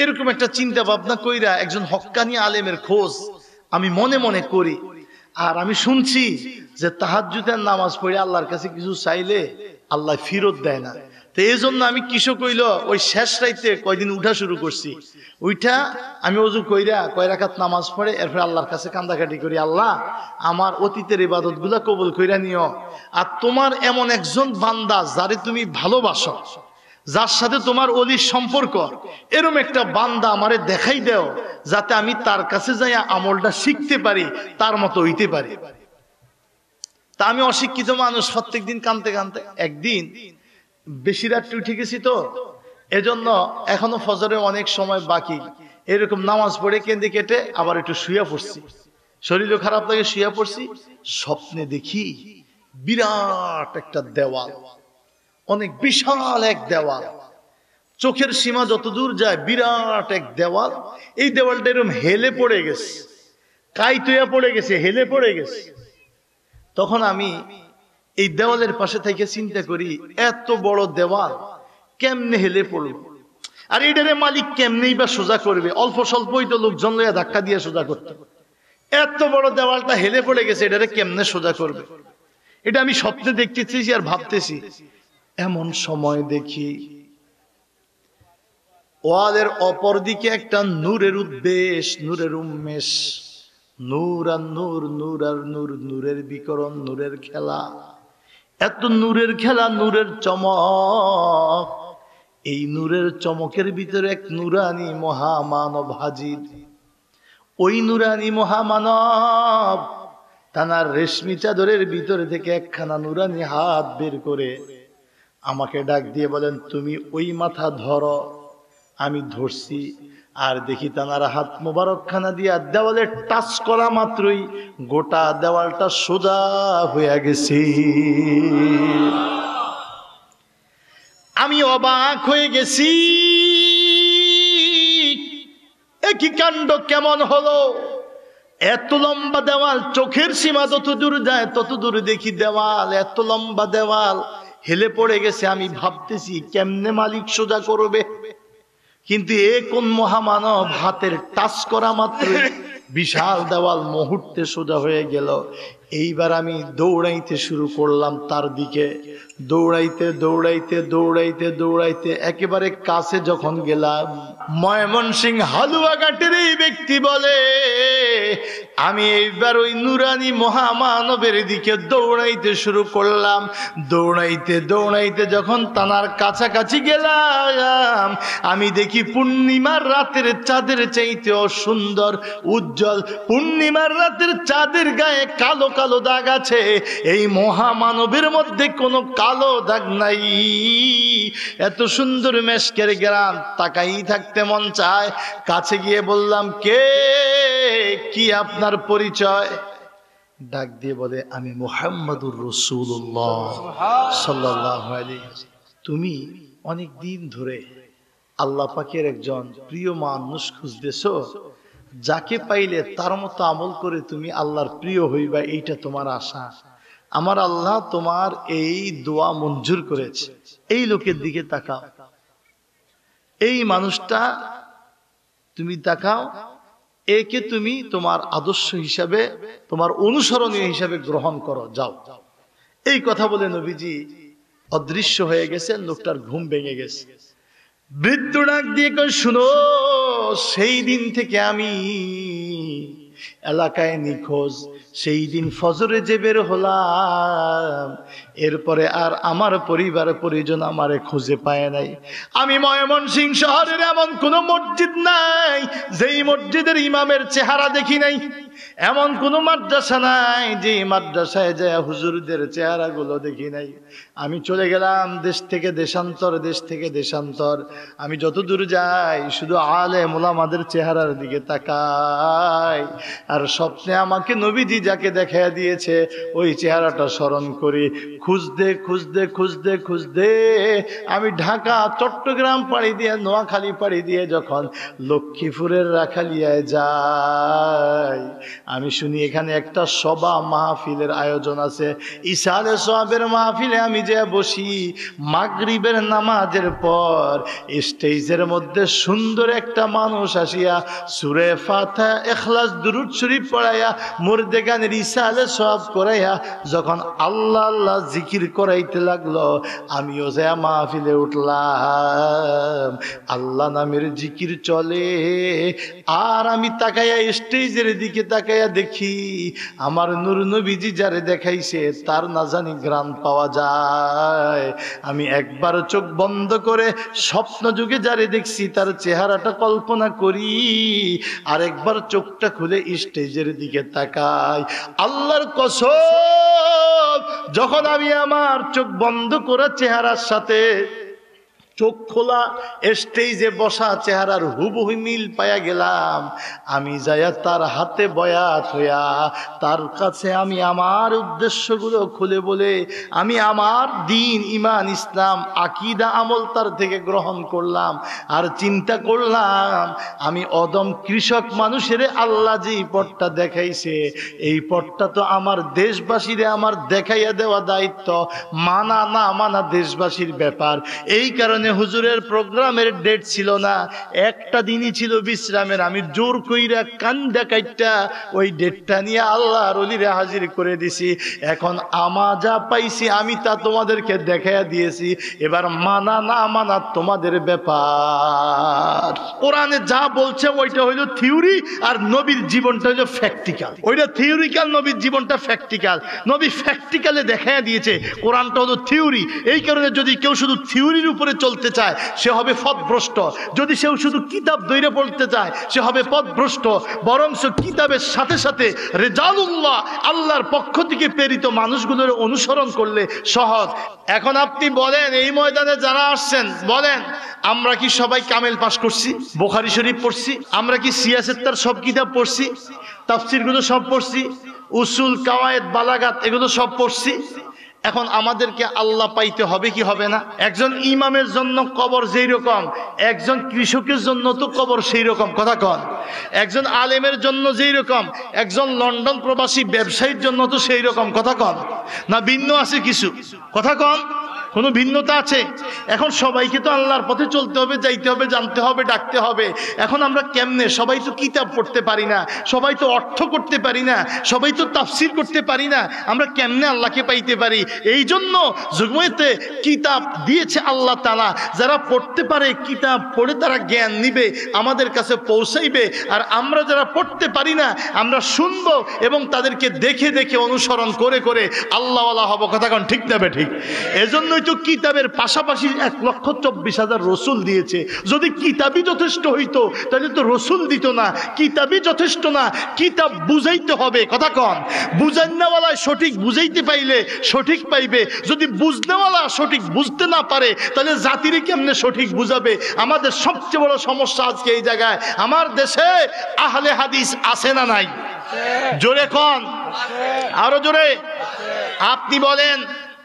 এরকম একটা চিন্তা ভাবনা কইরা একজন হক্কানি আলেমের খোঁজ আমি মনে মনে করি। আর আমি শুনছি যে তাহাজ্জুদের নামাজ পড়ে আল্লাহর কাছে কিছু চাইলে আল্লাহ ফিরত দেয় না। তো এই জন্য আমি কিসব কইল, ওই শেষ রাইতে কয়দিন উঠা শুরু করছি, উঠা আমি ওযু কইরা কয় রাকাত নামাজ পড়ে এরপর আল্লাহর কাছে কান্দাকাটি করি, আল্লাহ আমার অতীতের ইবাদত গুলা কবুল কইরা নিও, আর তোমার এমন একজন বান্দা যারে তুমি ভালোবাসো, যার সাথে তোমার অলির সম্পর্ক, এরকম একটা বান্দা আমারে দেখাই দাও, যাতে আমি তার কাছে যাই আমলটা শিখতে পারি, তার মতো হইতে পারি। তা আমি অশিক্ষিত মানুষ, প্রত্যেকদিন কানতে কানতে একদিন বেশি রাত্রে উঠে গেছি, তো এজন্য এখনো ফজরে অনেক সময় বাকি, এরকম নামাজ পড়ে কেঁদে কেটে আবার একটু শুয়ে পড়ছি, শরীরও খারাপ লাগে, শুয়ে পড়ছি। স্বপ্নে দেখি বিরাট একটা দেওয়াল, অনেক বিশাল এক দেওয়াল, চোখের সীমা যতদূর যায় বিরাট এক দেওয়াল। এই দেওয়ালটা এরকম হেলে পড়ে গেছে, কাইতইয়া পড়ে গেছে, হেলে পড়ে গেছে। তখন আমি এই দেওয়ালের পাশে থেকে চিন্তা করি, এত বড় দেওয়াল কেমনে হেলে পড়ল, আর এটারে মালিক কেমনেই বা সোজা করবে, অল্প স্বল্পই তো লোকজন লইয়া ধাক্কা দিয়ে সোজা করতে, এত বড় দেওয়ালটা হেলে পড়ে গেছে, এটারে কেমনে সোজা করবে। এটা আমি স্বপ্নে দেখতেছি আর ভাবতেছি। এমন সময় দেখি ওয়ালের অপর দিকে একটা নূরের উদ্দেশ, নূরের উন্মেষ, নূর আর নূর, নূর আর নূর, নূরের বিকরণ, নূরের খেলা, এত নূরের খেলা, নূরের চমক। এই নূরের চমকের ভিতরে এক নুরানি মহামানব হাজির। ওই নুরানি মহামানব তানার রেশমি চাদরের ভিতরে থেকে একখানা নুরানি হাত বের করে আমাকে ডাক দিয়ে বলেন, তুমি ওই মাথা ধরো। আমি ধরছি, আর দেখি তানার হাত মোবারক খানা দিয়া দেওয়ালে টাচ করা মাত্রই গোটা দেওয়ালটা সোজা হয়ে গেছে। আমি অবাক হয়ে গেছি, একই কাণ্ড কেমন হলো? এত লম্বা দেওয়াল, চোখের সীমা যত দূর যায় তত দূর দেখি দেওয়াল, এত লম্বা দেওয়াল হেলে পড়ে গেছে। আমি ভাবতেছি কেমনে মালিক সোজা করবে, কিন্তু এ কোন মহামানব, হাতের টাচ করা মাত্র বিশাল দেওয়াল মুহূর্তে সোজা হয়ে গেল। এইবার আমি দৌড়াইতে শুরু করলাম তার দিকে, দৌড়াইতে দৌড়াইতে দৌড়াইতে দৌড়াইতে একেবারে কাছে যখন গেলাম, ময়মনসিংহ হালুয়াঘাটের এই ব্যক্তি বলে, আমি এইবার ওই নুরানি মহামানবের দিকে দৌড়াইতে শুরু করলাম। দৌড়াইতে দৌড়াইতে যখন তানার কাছাকাছি গেলাম, আমি দেখি পূর্ণিমার রাতের চাঁদের চাইতেও সুন্দর উজ্জ্বল। পূর্ণিমার রাতের চাঁদের গায়ে কালো কালো দাগ আছে, এই মহামানবের মধ্যে কোনো কালো দাগ নাই। এত সুন্দর মেশকের গ্রাম, তাকাই থাকতে মন চায়। কাছে গিয়ে বললাম, কে, কি আপনার পরিচয়? ডাক দিয়ে বলে, আমি মুহাম্মাদুর রাসূলুল্লাহ সাল্লাল্লাহু আলাইহি ওয়াসাল্লাম। তুমি অনেক দিন ধরে আল্লাহ পাকের একজন প্রিয় মানুষ খুঁজতেছো, যাকে পাইলে তার মতো আমল করে তুমি আল্লাহর প্রিয় হইবা, এইটা তোমার আশা। আমার আল্লাহ তোমার এই দোয়া মঞ্জুর করেছে। এই লোকের দিকে তাকাও, এই মানুষটা তুমি তাকাও, একে তুমি তোমার আদর্শ হিসাবে, তোমার অনুসরণীয় হিসাবে গ্রহণ করো, যাও। এই কথা বলে নবীজি অদৃশ্য হয়ে গেছে, লোকটার ঘুম ভেঙে গেছে। বৃদ্ধ ডাক দিয়ে কই, শুনো, সেই দিন থেকে আমি এলাকায় নিখোঁজ। সেই দিন ফজরে যে বের হলাম, এরপরে আর আমার পরিবার পরিজন আমারে খুঁজে পায় নাই। আমি ময়মনসিংহ শহরের এমন কোন মসজিদ নাই যেই মসজিদের ইমামের চেহারা দেখি নাই, এমন কোন মাদ্রাসা নাই যে মাদ্রাসায় যায় হুজুরদের চেহারাগুলো দেখি নাই। আমি চলে গেলাম দেশ থেকে দেশান্তর, দেশ থেকে দেশান্তর। আমি যত দূর যাই শুধু আলেম ওলামাদের চেহারার দিকে তাকাই, আর স্বপ্নে আমাকে নবীজি যাকে দেখা দিয়েছে ওই চেহারাটা স্মরণ করি। খুঁজতে খুঁজতে খুঁজতে খুঁজতে আমি ঢাকা চট্টগ্রাম পাড়ি দিয়ে নোয়াখালী পাড়ি দিয়ে যখন লক্ষ্মীপুরের রাখালিয়ায় যাই, আমি শুনি এখানে একটা সভা মাহফিলের আয়োজন আছে। ইসালে সোয়াবের মাহফিলে আমি যে বসি, মাগরিবের নামাজের পর স্টেজের মধ্যে সুন্দর একটা মানুষ আসিয়া সূরা ফাতিহা ইখলাস দুরূদ শরীফ পড়াইয়া মুর্দেগানের ইসালে সোয়াব করাইয়া যখন আল্লাহ আল্লাহ জিকির করাইতে লাগলো, আমিও যে মাহফিলে উঠলাম। আল্লাহ নামের জিকির চলে, আর আমি তাকাইয়া স্টেজের দিকে তাকাইয়া দেখি আমার নূর নবীজি যারে দেখাইছে তার না জানি ঘ্রাণ পাওয়া যায়। আমি একবার চোখ বন্ধ করে স্বপ্ন যুগে যারে দেখছি তার চেহারাটা কল্পনা করি, আর একবার চোখটা খুলে স্টেজের দিকে তাকাই। আল্লাহর কসম, যখন আমি আমার চোখ বন্ধ করা চেহারার সাথে চোখ খোলা স্টেজে বসা চেহারার হুবহু মিল পাইয়া গেলাম, আমি যাইয়া তার হাতে বয়াত হইয়া তার কাছে আমি আমার উদ্দেশ্যগুলো খুলে বলে আমি আমার দিন ইমান ইসলাম আকীদা আমল তার থেকে গ্রহণ করলাম। আর চিন্তা করলাম আমি অদম কৃষক মানুষের আল্লাহ যে পথটা দেখাইছে, এই পথটা তো আমার দেশবাসীরে আমার দেখাইয়া দেওয়া দায়িত্ব, মানা না মানা দেশবাসীর ব্যাপার। এই কারণে হুজুরের প্রোগ্রামের ডেট ছিল না, একটা দিনই ছিল বিশ্রামের। আমি জোর কইরা কান্দা কাইটা ওই ডেটটা নিয়ে আল্লাহর ওলিরে হাজির করে দিছি। এখন আমা যা পাইছি আমি তা তোমাদেরকে দেখাইয়া দিয়েছি, এবার মানা না মানা তোমাদের ব্যাপার। কোরআনে যা বলছে ওইটা হইলো থিওরি, আর নবীর জীবনটা হইলো প্র্যাকটিক্যাল। ওইটা থিওরিক্যাল, নবীর জীবনটা প্র্যাকটিক্যাল। নবী প্র্যাকটিক্যালে দেখাইয়া দিয়েছে, কোরআনটা হলো থিওরি। এই কারণে যদি কেউ শুধু থিওরির উপরে চলতে চায় সে হবে পথভ্রষ্ট, যদি সে শুধু কিতাব ধরে পড়তে চায় সে হবে পথভ্রষ্ট। বরং কিতাবের সাথে সাথে রেজালুল্লাহ আল্লাহর পক্ষ থেকে প্রেরিত মানুষগুলোর অনুসরণ করলে সহজ। এখন আপনি বলেন, এই ময়দানে যারা আসছেন বলেন, আমরা কি সবাই কামেল পাস করছি, বুখারী শরীফ পড়ছি? আমরা কি সিয়াসেত্তার সব কিতাব পড়ছি, তাফসীরগুলো সব পড়ছি, উসুল কাওয়ায়েদ বালাগাত এগুলো সব পড়ছি? এখন আমাদেরকে আল্লাহ পাইতে হবে কি হবে না? একজন ইমামের জন্য কবর যেই রকম, একজন কৃষকের জন্য তো কবর সেই রকম, কথা কন। একজন আলেমের জন্য যেই রকম, একজন লন্ডন প্রবাসী ব্যবসায়ীর জন্য তো সেই রকম, কথা কন। না ভিন্ন আছে কিছু, কথা কন? কোনো ভিন্নতা আছে? এখন সবাইকে তো আল্লাহর পথে চলতে হবে, যাইতে হবে, জানতে হবে, ডাকতে হবে। এখন আমরা কেমনে? সবাই তো কিতাব পড়তে পারি না, সবাই তো অর্থ করতে পারি না, সবাই তো তাফসীর করতে পারি না। আমরা কেমনে আল্লাহকে পাইতে পারি? এই জন্য জুগমতে কিতাব দিয়েছে আল্লাহ তাআলা। যারা পড়তে পারে কিতাব পড়ে তারা জ্ঞান নিবে, আমাদের কাছে পৌঁছাইবে। আর আমরা যারা পড়তে পারি না আমরা শুনবো এবং তাদেরকে দেখে দেখে অনুসরণ করে করে আল্লাহওয়ালা হব, কথা কন ঠিক না ঠিক? এজন্য তো কিতাবের পাশাপাশি 1,24,000 রসুল দিয়েছে। যদি কিতাবই যথেষ্ট হইতো তাহলে তো রসুল দিত না। কিতাবই যথেষ্ট না, কিতাব বুঝাইতে হবে, কথা কন। বুঝাইনাওয়ালা সঠিক বুঝাইতে পাইলে সঠিক পাইবে, যদি বুঝনেওয়ালা সঠিক বুঝতে না পারে তাহলে জাতিরে কেমনে সঠিক বুঝাবে? আমাদের সবচেয়ে বড় সমস্যা আজকে এই জায়গায়। আমার দেশে আহলে হাদিস আছে না নাই? জোরে কন, আরো জোরে। আপনি বলেন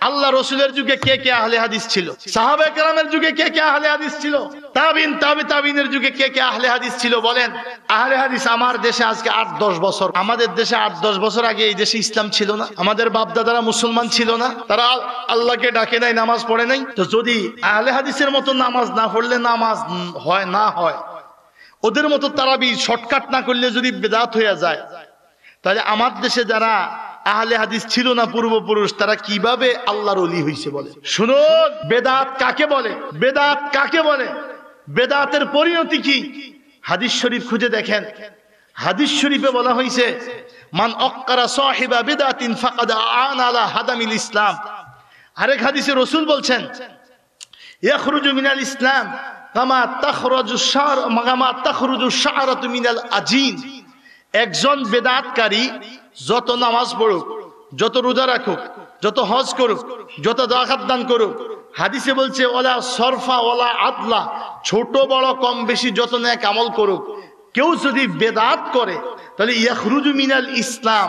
আল্লাহ রসুলের যুগে কে কে আহলে হাদিস ছিল? সাহাবায়ে কেরামের যুগে কে কে আহলে হাদিস ছিল? তাবিন তাবিনের যুগে কে কে আহলে হাদিস ছিল? বলেন। আহলে হাদিস আমার দেশে আজকে 8-10 বছর। আমাদের দেশে 8-10 বছর আগে এই দেশে ইসলাম ছিল না, আমাদের বাপ দাদারা মুসলমান ছিল না, তারা আল্লাহকে ডাকে নাই, নামাজ পড়ে নাই। তো যদি আহলে হাদিসের মতো নামাজ না পড়লে নামাজ হয় না হয়, ওদের মতো তারাবি শর্টকাট না করলে যদি বেদাত হয়ে যায়, তাহলে আমার দেশে যারা আহলে হাদিস ছিল না পূর্বপুরুষ, তারা কিভাবে আল্লাহর ওলি হইছে বলে? শুনুন, বেদাত কাকে বলে? বেদাত কাকে বলে? বেদাতের পরিণতি কি? হাদিস শরীফ খুঁজে দেখেন। হাদিস শরীফে বলা হয়েছে মান অক্কারা সাহিবা বিদআতিন ফাকাদ আ'আনা আলা হাদামিল ইসলাম। আরেক হাদিসে রাসূল বলছেন ইয়াখরুজু মিনাল ইসলাম কামা তাখরুজু শা'রাতু মিনাল আজিন। একজন বেদাতকারী যত নামাজ পড়ুক, যত রোজা রাখুক, যত হজ করুক, যত যাকাত দান করুক, হাদিসে বলছে ওয়ালা সরফা ওয়ালা আদলা, ছোট বড় কম বেশি যত নেক আমল করুক, কেউ যদি বেদাত করে তাহলে ইয়াখরুজু মিনাল ইসলাম,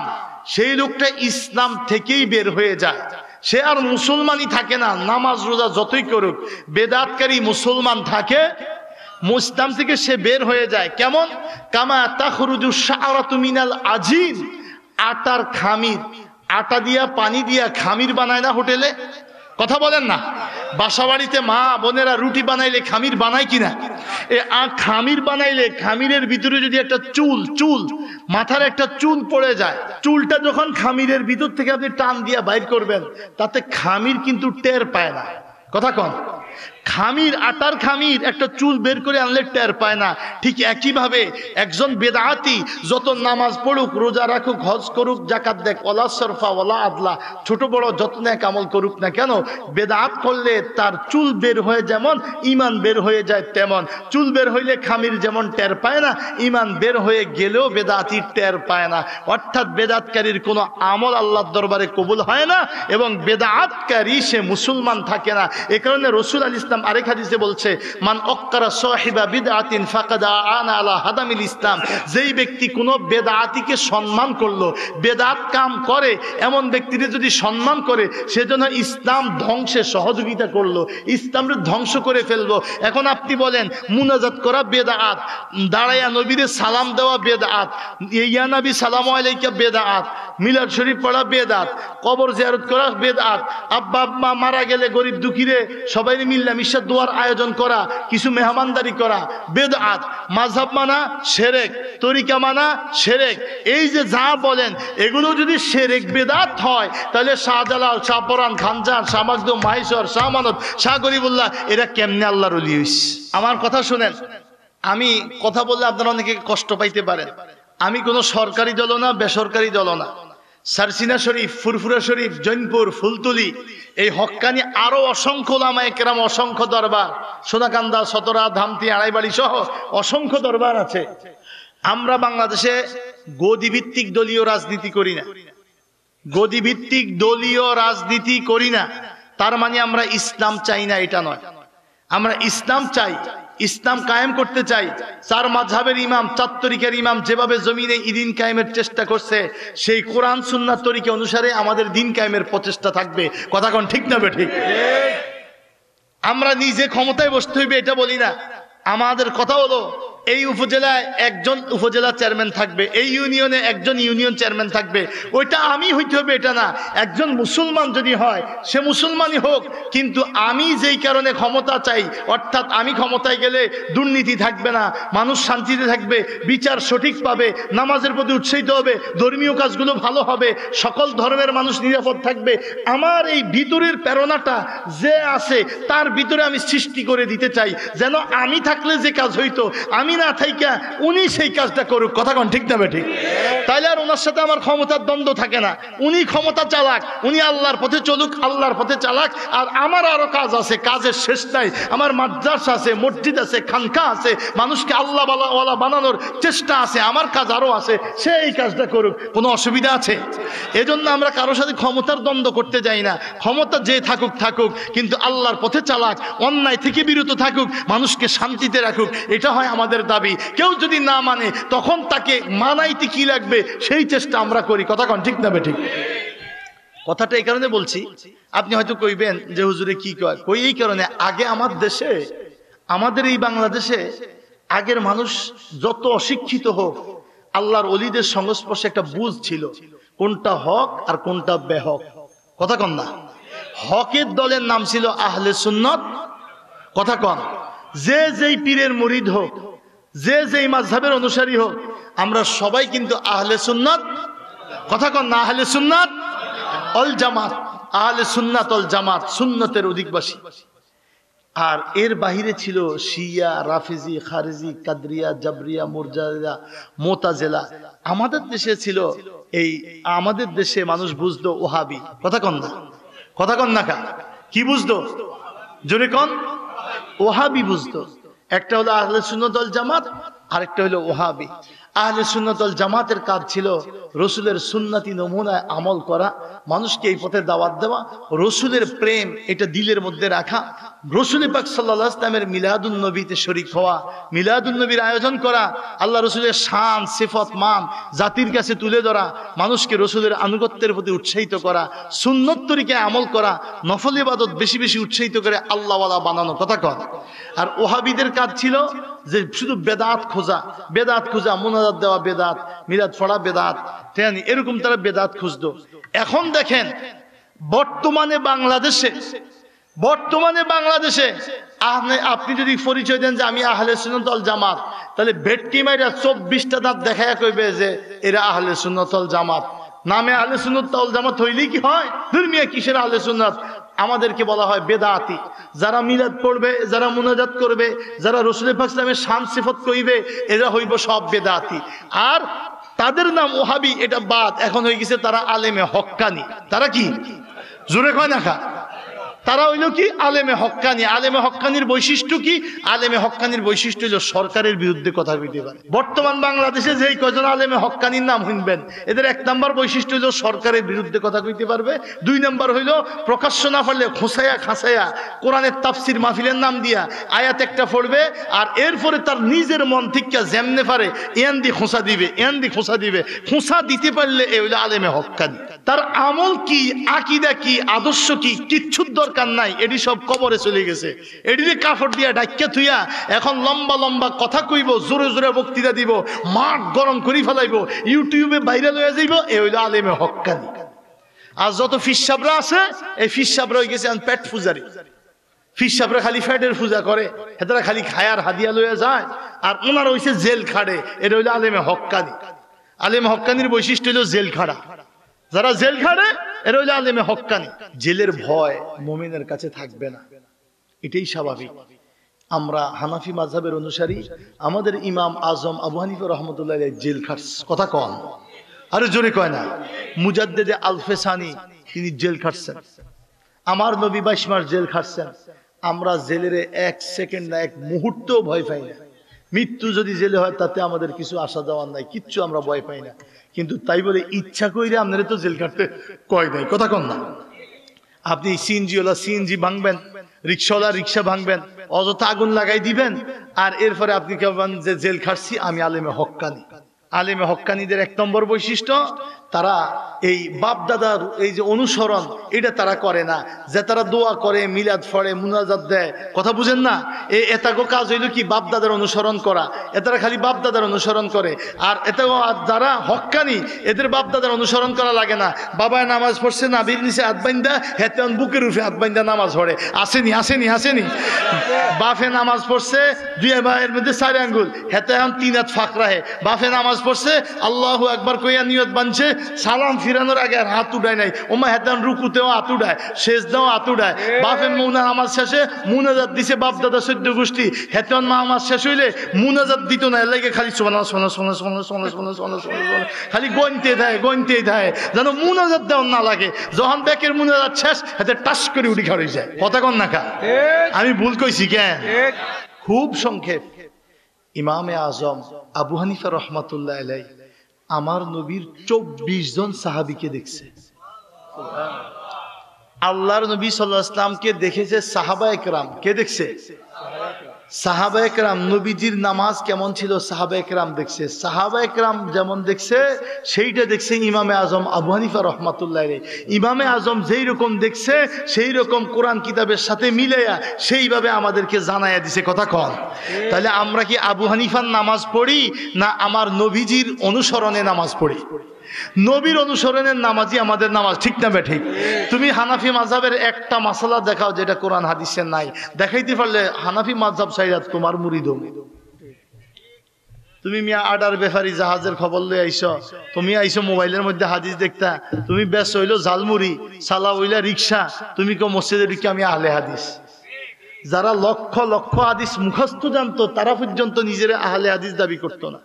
সেই লোকটা ইসলাম থেকেই বের হয়ে যায়, সে আর মুসলমানই থাকে না। নামাজ রোজা যতই করুক, বেদাতকারী মুসলমান থাকে, ইসলাম থেকে সে বের হয়ে যায়। কেমন? কামা তাখরুজু শা'রাতু মিনাল আজিন, আটার খামির, আটা দিয়া পানি দিয়া খামির বানায় না হোটেলে? কথা বলেন না? বাসা বাড়িতে মা বোনেরা রুটি বানাইলে খামির বানায় কিনা? খামির বানাইলে খামিরের ভিতরে যদি একটা চুল মাথার একটা চুল পড়ে যায়, চুলটা যখন খামিরের ভিতর থেকে আপনি টান দিয়া বাইর করবেন, তাতে খামির কিন্তু টের পায় না। কথা কন? খামির, আটার খামির একটা চুল বের করে আনলে টের পায় না। ঠিক একইভাবে একজন বেদাতি যত নামাজ পড়ুক, রোজা রাখুক, হজ করুক, যাকাত দেখ, ওয়ালা সরফা ওয়ালা আদলা, ছোট বড় যত নেক আমল করুক না কেন, বেদাত করলে তার চুল বের হয়ে যেমন ঈমান বের হয়ে যায় তেমন। চুল বের হইলে খামির যেমন টের পায় না, ঈমান বের হয়ে গেলেও বেদাতি টের পায় না। অর্থাৎ বেদাতকারীর কোনো আমল আল্লাহর দরবারে কবুল হয় না এবং বেদাতকারী সে মুসলমান থাকে না। এ কারণে রাসূল আলাইহিস সালাম আরেক হাদিসে বলছে মান অক্কারা সাহিবা বিদআতিন ফাকাদ আ'আনা আলা হাদামিল ইসলাম। যেই ব্যক্তি কোনো বেদাতিকে সম্মান করলো, বেদাত কাম করে এমন ব্যক্তিকে যদি সম্মান করে, সেজন্য ইসলাম ধ্বংসে সহযোগিতা করলো, ইসলামকে ধ্বংস করে ফেলবো। এখন আপনি বলেন মুনাজাত করা বেদাত, দাঁড়ায়া নবীরে সালাম দেওয়া বেদাত, ইয়া নবী সালামু আলাইকা বেদাত, মিলাদ শরীফ পড়া বেদাত, কবর জিয়ারত করা বেদাত, আব্বা আম্মা মারা গেলে গরিব দুঃখীরে সবাই মিল্লা মিশা দোয়ার আয়োজন করা, কিছু মেহমানদারি করা বেদাত, মাযহাব মানা শিরক, তরিকা মানা শিরক। এই যে যা বলেন এগুলো যদি শিরক বেদাত হয়, তাহলে শাহজালাল, শাহপরান, খানজান, শাহ মাকদুম, মাহেশ্বর, শাহ মানত, শাহ গরিবুল্লাহ এরা কেমনে আল্লাহর ওলি হইছে? আমার কথা শুনেন, আমি কথা বললে আপনারা অনেকে কষ্ট পাইতে পারেন। আমি কোনো সরকারি দলও না, বেসরকারি দলও না। সারসিনা শরীফ, ফুরফুরা শরীফ, জৈনপুর, ফুলতুলি, এই হক্কানি আরো অসংখ্য ওলামায়ে কেরাম, অসংখ্য দরবার, সোনাকান্দা, সতরা, ধামতি, আড়াইবাড়ি সহ অসংখ্য দরবার আছে। আমরা বাংলাদেশে গদিভিত্তিক দলীয় রাজনীতি করি না, গদিভিত্তিক দলীয় রাজনীতি করি না। তার মানে আমরা ইসলাম চাই না এটা নয়। আমরা ইসলাম চাই, ইসলাম কায়েম করতে চাই। চার মাযহাবের ইমাম, চার তরিকার ইমাম যেভাবে জমিনে ঈদিন কায়েমের চেষ্টা করছে, সেই কোরআন সুন্নাহ তরিকা অনুসারে আমাদের দিন কায়েমের প্রচেষ্টা থাকবে। কথা কোন ঠিক না বেঠিক? আমরা নিজে ক্ষমতায় বসতে হইবে এটা বলি না। আমাদের কথা হলো এই উপজেলায় একজন উপজেলা চেয়ারম্যান থাকবে, এই ইউনিয়নে একজন ইউনিয়ন চেয়ারম্যান থাকবে। ওইটা আমি হইতে হবে এটা না। একজন মুসলমান যদি হয় সে মুসলমানই হোক, কিন্তু আমি যেই কারণে ক্ষমতা চাই, অর্থাৎ আমি ক্ষমতায় গেলে দুর্নীতি থাকবে না, মানুষ শান্তিতে থাকবে, বিচার সঠিক পাবে, নামাজের প্রতি উৎসাহিত হবে, ধর্মীয় কাজগুলো ভালো হবে, সকল ধর্মের মানুষ নিরাপদ থাকবে। আমার এই ভিতরের প্রেরণাটা যে আছে তার ভিতরে আমি সৃষ্টি করে দিতে চাই, যেন আমি থাকলে যে কাজ হইতো, আমি না থাইকা উনি সেই কাজটা করুক। কথা কোন ঠিক না বেঠিক? তাইলে আর ওনার সাথে আমার ক্ষমতার দ্বন্দ্ব থাকে না। উনি ক্ষমতা চালাক, উনি আল্লাহর পথে চলুক, আল্লাহর পথে চালাক। আর আমার আরো কাজ আছে, কাজের শেষ নাই। আমার মাদ্রাসা আছে, মসজিদ আছে, খানকা আছে, মানুষকে আল্লাহ ওয়ালা বানানোর চেষ্টা আছে, আমার কাজ আরো আছে, সে এই কাজটা করুক। কোনো অসুবিধা আছে? এজন্য আমরা কারোর সাথে ক্ষমতার দ্বন্দ্ব করতে যাই না। ক্ষমতা যে থাকুক থাকুক, কিন্তু আল্লাহর পথে চালাক, অন্যায় থেকে বিরত থাকুক, মানুষকে শান্তিতে রাখুক, এটা হয় আমাদের দাবি। কেউ যদি না মানে তখন তাকে মানাইতে কি লাগবে সেই চেষ্টা আমরা করি। কথা কোন ঠিক না বেঠিক? কথাটা এই কারণে বলছি, আপনি হয়তো কইবেন যে হুজুরে কি কয়, কই এই কারণে আগে আমার দেশে, আমাদের এই বাংলাদেশে আগের মানুষ যত অশিক্ষিত হোক, আল্লাহর ওলিদের সংস্পর্শে একটা বুঝ ছিল কোনটা হক আর কোনটা বেহক। কথা কন না? হকের দলের নাম ছিল আহলে সুন্নাত। কথা কন? যে যেই পীরের মুরিদ হোক, যে যেই মাযহাবের অনুসারী হোক, আমরা সবাই কিন্তু আহলে সুন্নাত। কথা কন না? আহলে সুন্নাত ওয়াল জামাত, আহলে সুন্নাত ওয়াল জামাত, সুন্নতের অধিবাসী। আর এর বাহিরে ছিল শিয়া, রাফিজি, খারিজি, কাদরিয়া, জাবরিয়া, মুরজিয়া, মুতাজিলা। আমাদের দেশে ছিল এই, আমাদের দেশে মানুষ বুঝতো ওহাবি। কথা কন না, কথা কন না কা, কি বুঝতো জোরে কন? ওহাবি বুঝতো। একটা হলো আহলে সুন্নাত ওয়াল জামাত, আরেকটা হলো ওহাবি। আহলে সুন্নাত ওয়াল জামাতের কাজ ছিল রসুলের সুন্নতি নমুনায় আমল করা, মানুষকে এই পথে দাওয়াত দেওয়া, রসুলের প্রেম এটা দিলের মধ্যে রাখা, রসুল পাক সাল্লাল্লাহু আলাইহি ওয়াসাল্লামের মিলাদুন নবীতে শরীক হওয়া, মিলাদুন নবীর আয়োজন করা, আল্লাহ রসুলের শান সিফত মান জাতির কাছে তুলে ধরা, মানুষকে রসুলের আনুগত্যের প্রতি উৎসাহিত করা, সুন্নত তরিকায় আমল করা, নফল ইবাদত বেশি বেশি উৎসাহিত করে আল্লাহওয়ালা বানানো। কথা কন। আর ওহাবিদের কাজ ছিল যে শুধু বেদাত খোঁজা, বেদাত খোঁজা, মুনাজাত দেওয়া বেদাত, মিলাদ পড়া বেদাত, এরকম তারা বেদাত খুঁজতো। এখন দেখেন বর্তমানে বাংলাদেশে আপনি যদি পরিচয় দেন যে আমি আহলে সুন্নাত ওয়াল জামাত, তাহলে ভেটকি মাইরা 24টা দাঁত দেখায়া কইবে যে এরা আহলে সুন্নাত ওয়াল জামাত। নামে আহলে সুন্নাত ওয়াল জামাত হইলেই কি হয়? ধর্মীয় কিসের আহলে সুন্নাত? আমাদেরকে বলা হয় বেদাতি। যারা মিলাদ পড়বে, যারা মুনাজাত করবে, যারা রাসূল পাক সাল্লাল্লাহু আলাইহি ওয়াসাল্লামের শান সিফত কইবে, এরা হইব সব বেদাতি। আর তাদের নাম ওহাবি, এটা বাদ। এখন হয়ে গেছে তারা আলেমে হক্কানি। তারা কি জোরে কয় না খা? তারা হইল কি আলেমে হক্কানি। আলেমে হক্কানির বৈশিষ্ট্য কি? আলেমে হক্কানির বৈশিষ্ট্য হলো সরকারের বিরুদ্ধে কথা কইতে পারে। বর্তমান বাংলাদেশে যেই কয়জন আলেমে হক্কানির নাম শুনবেন, এদের 1 নাম্বার বৈশিষ্ট্য হলো সরকারের বিরুদ্ধে কথা কইতে পারবে। 2 নাম্বার হইল প্রকাশ্য না পারলে খোঁসাইয়া খাসাইয়া কোরআনের তাফসির মাহফিলের নাম দিয়া আয়াত একটা পড়বে, আর এরপরে তার নিজের মন থেকে যেমনে পারে এন দি খোঁসা দিবে, এন দি খোঁসা দিবে। খোঁসা দিতে পারলে এ হইল আলেমে হক্কানি। তার আমল কি, আকীদা কি, আদর্শ কি, কিচ্ছুর দরকার নাই। এটি সব কবরে চলে গেছে। এটিতে কাপড় দিয়া ঢাকিয়া থুইয়া এখন লম্বা লম্বা কথা কইব, জোরে জোরে বক্তৃতা দিব, মাঠ গরম করে ফেলাইব, ইউটিউবে ভাইরাল হয়ে যাইব। এ হইল আলেমে হক্কানি। আর যত ফিসাবরা আছে, এই ফিসাবরা হয়ে গেছে পেট পূজারি। ফিসাবরা খালি ফ্যাটের পূজা করে, হেতারা খালি খায়ার হাদিয়া লইয়া যায়, আর ওনার হইছে জেল খাড়ে। এটা হইল আলেমে হক্কানি। আলেমে হক্কানির বৈশিষ্ট্য হইল জেল খাড়া। যারা জেল খাড়ে এরা হইল আলেমে হক্কানি। জেলের ভয় মুমিনের কাছে থাকবে না, এটাই স্বাভাবিক। আমরা হানাফি মাযহাবের অনুসারী। আমাদের ইমাম আজম আবু হানিফা রাহমাতুল্লাহ আলাইহি জেল খাটছে। কথা কন, আরে জোরে কয় না। মুজাদ্দিদে আল-ফেসানি তিনি জেল খাটছেন। আমার নবী 22 মাস জেল খাটছেন। আমরা জেলের 1 সেকেন্ড না 1 মুহূর্তও ভয় পাই না। মৃত্যু যদি জেলে হয় তাতে আমাদের কিছু আসা যাওয়ার নাই, কিচ্ছু আমরা ভয় পাই না। কিন্তু তাই বলে ইচ্ছা কইরে আপনারা তো জেল কাটতে কয় নাই। কথা কন না। আপনি সিএনজিওয়ালা সিএনজি ভাঙবেন, রিক্সাওয়ালা রিক্সা ভাঙবেন, অযথা আগুন লাগাই দিবেন, আর এরপরে আপনি কেমন যে জেল খাটছি আমি আলেমে হক্কানি। আলেমে হক্কানিদের 1 নম্বর বৈশিষ্ট্য, তারা এই বাপ দাদার এই যে অনুসরণ এটা তারা করে না। যে তারা দোয়া করে, মিলাদ পড়ে, মুনাজাত দেয়, কথা বুঝেন না? এটাগো কাজ হইল কি? বাপ দাদার অনুসরণ করা। এটারা খালি বাপ দাদার অনুসরণ করে। আর এটাগো যারা হক্কানি, এদের বাপ দাদার অনুসরণ করা লাগে না। বাবায় নামাজ পড়ছে, নাভির নিচে হাত বাইন্দা, হেতে বুকের উপরে হাত বাইন্দা নামাজ পড়ে। আসেনি আসেনি আসেনি? বাপে নামাজ পড়ছে 2 ভাইয়ের মধ্যে 4 আঙ্গুল, হেতে এখন 3 হাত ফাঁক রাখে। বাপে নামাজ পড়ছে, আল্লাহু আকবার কইয়া নিয়ত বানছে, সালাম ফিরানোর আগে আর হাত উঠায় নাই। ওমা হেতান রুকুতেও হাত উঠায়, সেজদাও হাত উঠায়। বাপে নামাজ শেষে মুনাজাত দিছে বাপ দাদা 14 গোষ্ঠী, হেতন নামাজ শেষ হইলে মুনাজাত দিত না। এর লাগে খালি সুবহানাল্লাহ সুবহানাল্লাহ সুবহানাল্লাহ সুবহানাল্লাহ সুবহানাল্লাহ খালি গনতে দেয় যেন মুনাজাত দেওয়া না লাগে। যখন বেকের মুনাজাত শেষ, হাতে টাস করে উঠি খাড়ি যায়। কথা কন না খা? আমি ভুল কইছি কেন? খুব সংক্ষেপ। ইমামে আজম আবু হানিফা রাহমাতুল্লাহ আলাইহি আমার নবীর 24 জন সাহাবীকে দেখছে। আল্লাহর নবী সাল্লাল্লাহু আলাইহি ওয়াসাল্লামকে দেখেছে সাহাবায়ে কেরাম। কে দেখছে? সাহাবায়ে কেরাম। নবীজির নামাজ কেমন ছিল সাহাবায়ে কেরাম দেখছে। সাহাবায়ে কেরাম যেমন দেখছে সেইটা দেখছে ইমামে আজম আবু হানিফা রাহমাতুল্লাহ আলাইহি। ইমামে আজম যেই রকম দেখছে সেই রকম কোরআন কিতাবের সাথে মিলাইয়া সেইভাবে আমাদেরকে জানাইয়া দিছে। কথা কন। তাহলে আমরা কি আবু হানিফার নামাজ পড়ি না আমার নবীজির অনুসরণে নামাজ পড়ি? নবীর অনুসরণের নামাজই আমাদের নামাজ, ঠিক না বে ঠিক? তুমি হানাফি মাযহাবের একটা মাসালা দেখাও যেটা কোরআন হাদিসে নাই। দেখাইতে পারলে হানাফি মাযহাব সাইরাত তোমার মুরিদ। তুমি মিয়া আডার ব্যাপারী জাহাজের খবর লই আইছো, তুমি আইছো মোবাইলের মধ্যে হাদিস দেখতা, তুমি বেশ হইলো জালমুড়ি, সালা হইলা রিক্সা, তুমি কো মসজিদে ঢুকে আমি আহলে হাদিস। যারা লক্ষ লক্ষ হাদিস মুখস্থ জানতো তারা পর্যন্ত নিজের আহলে হাদিস দাবি করতো না।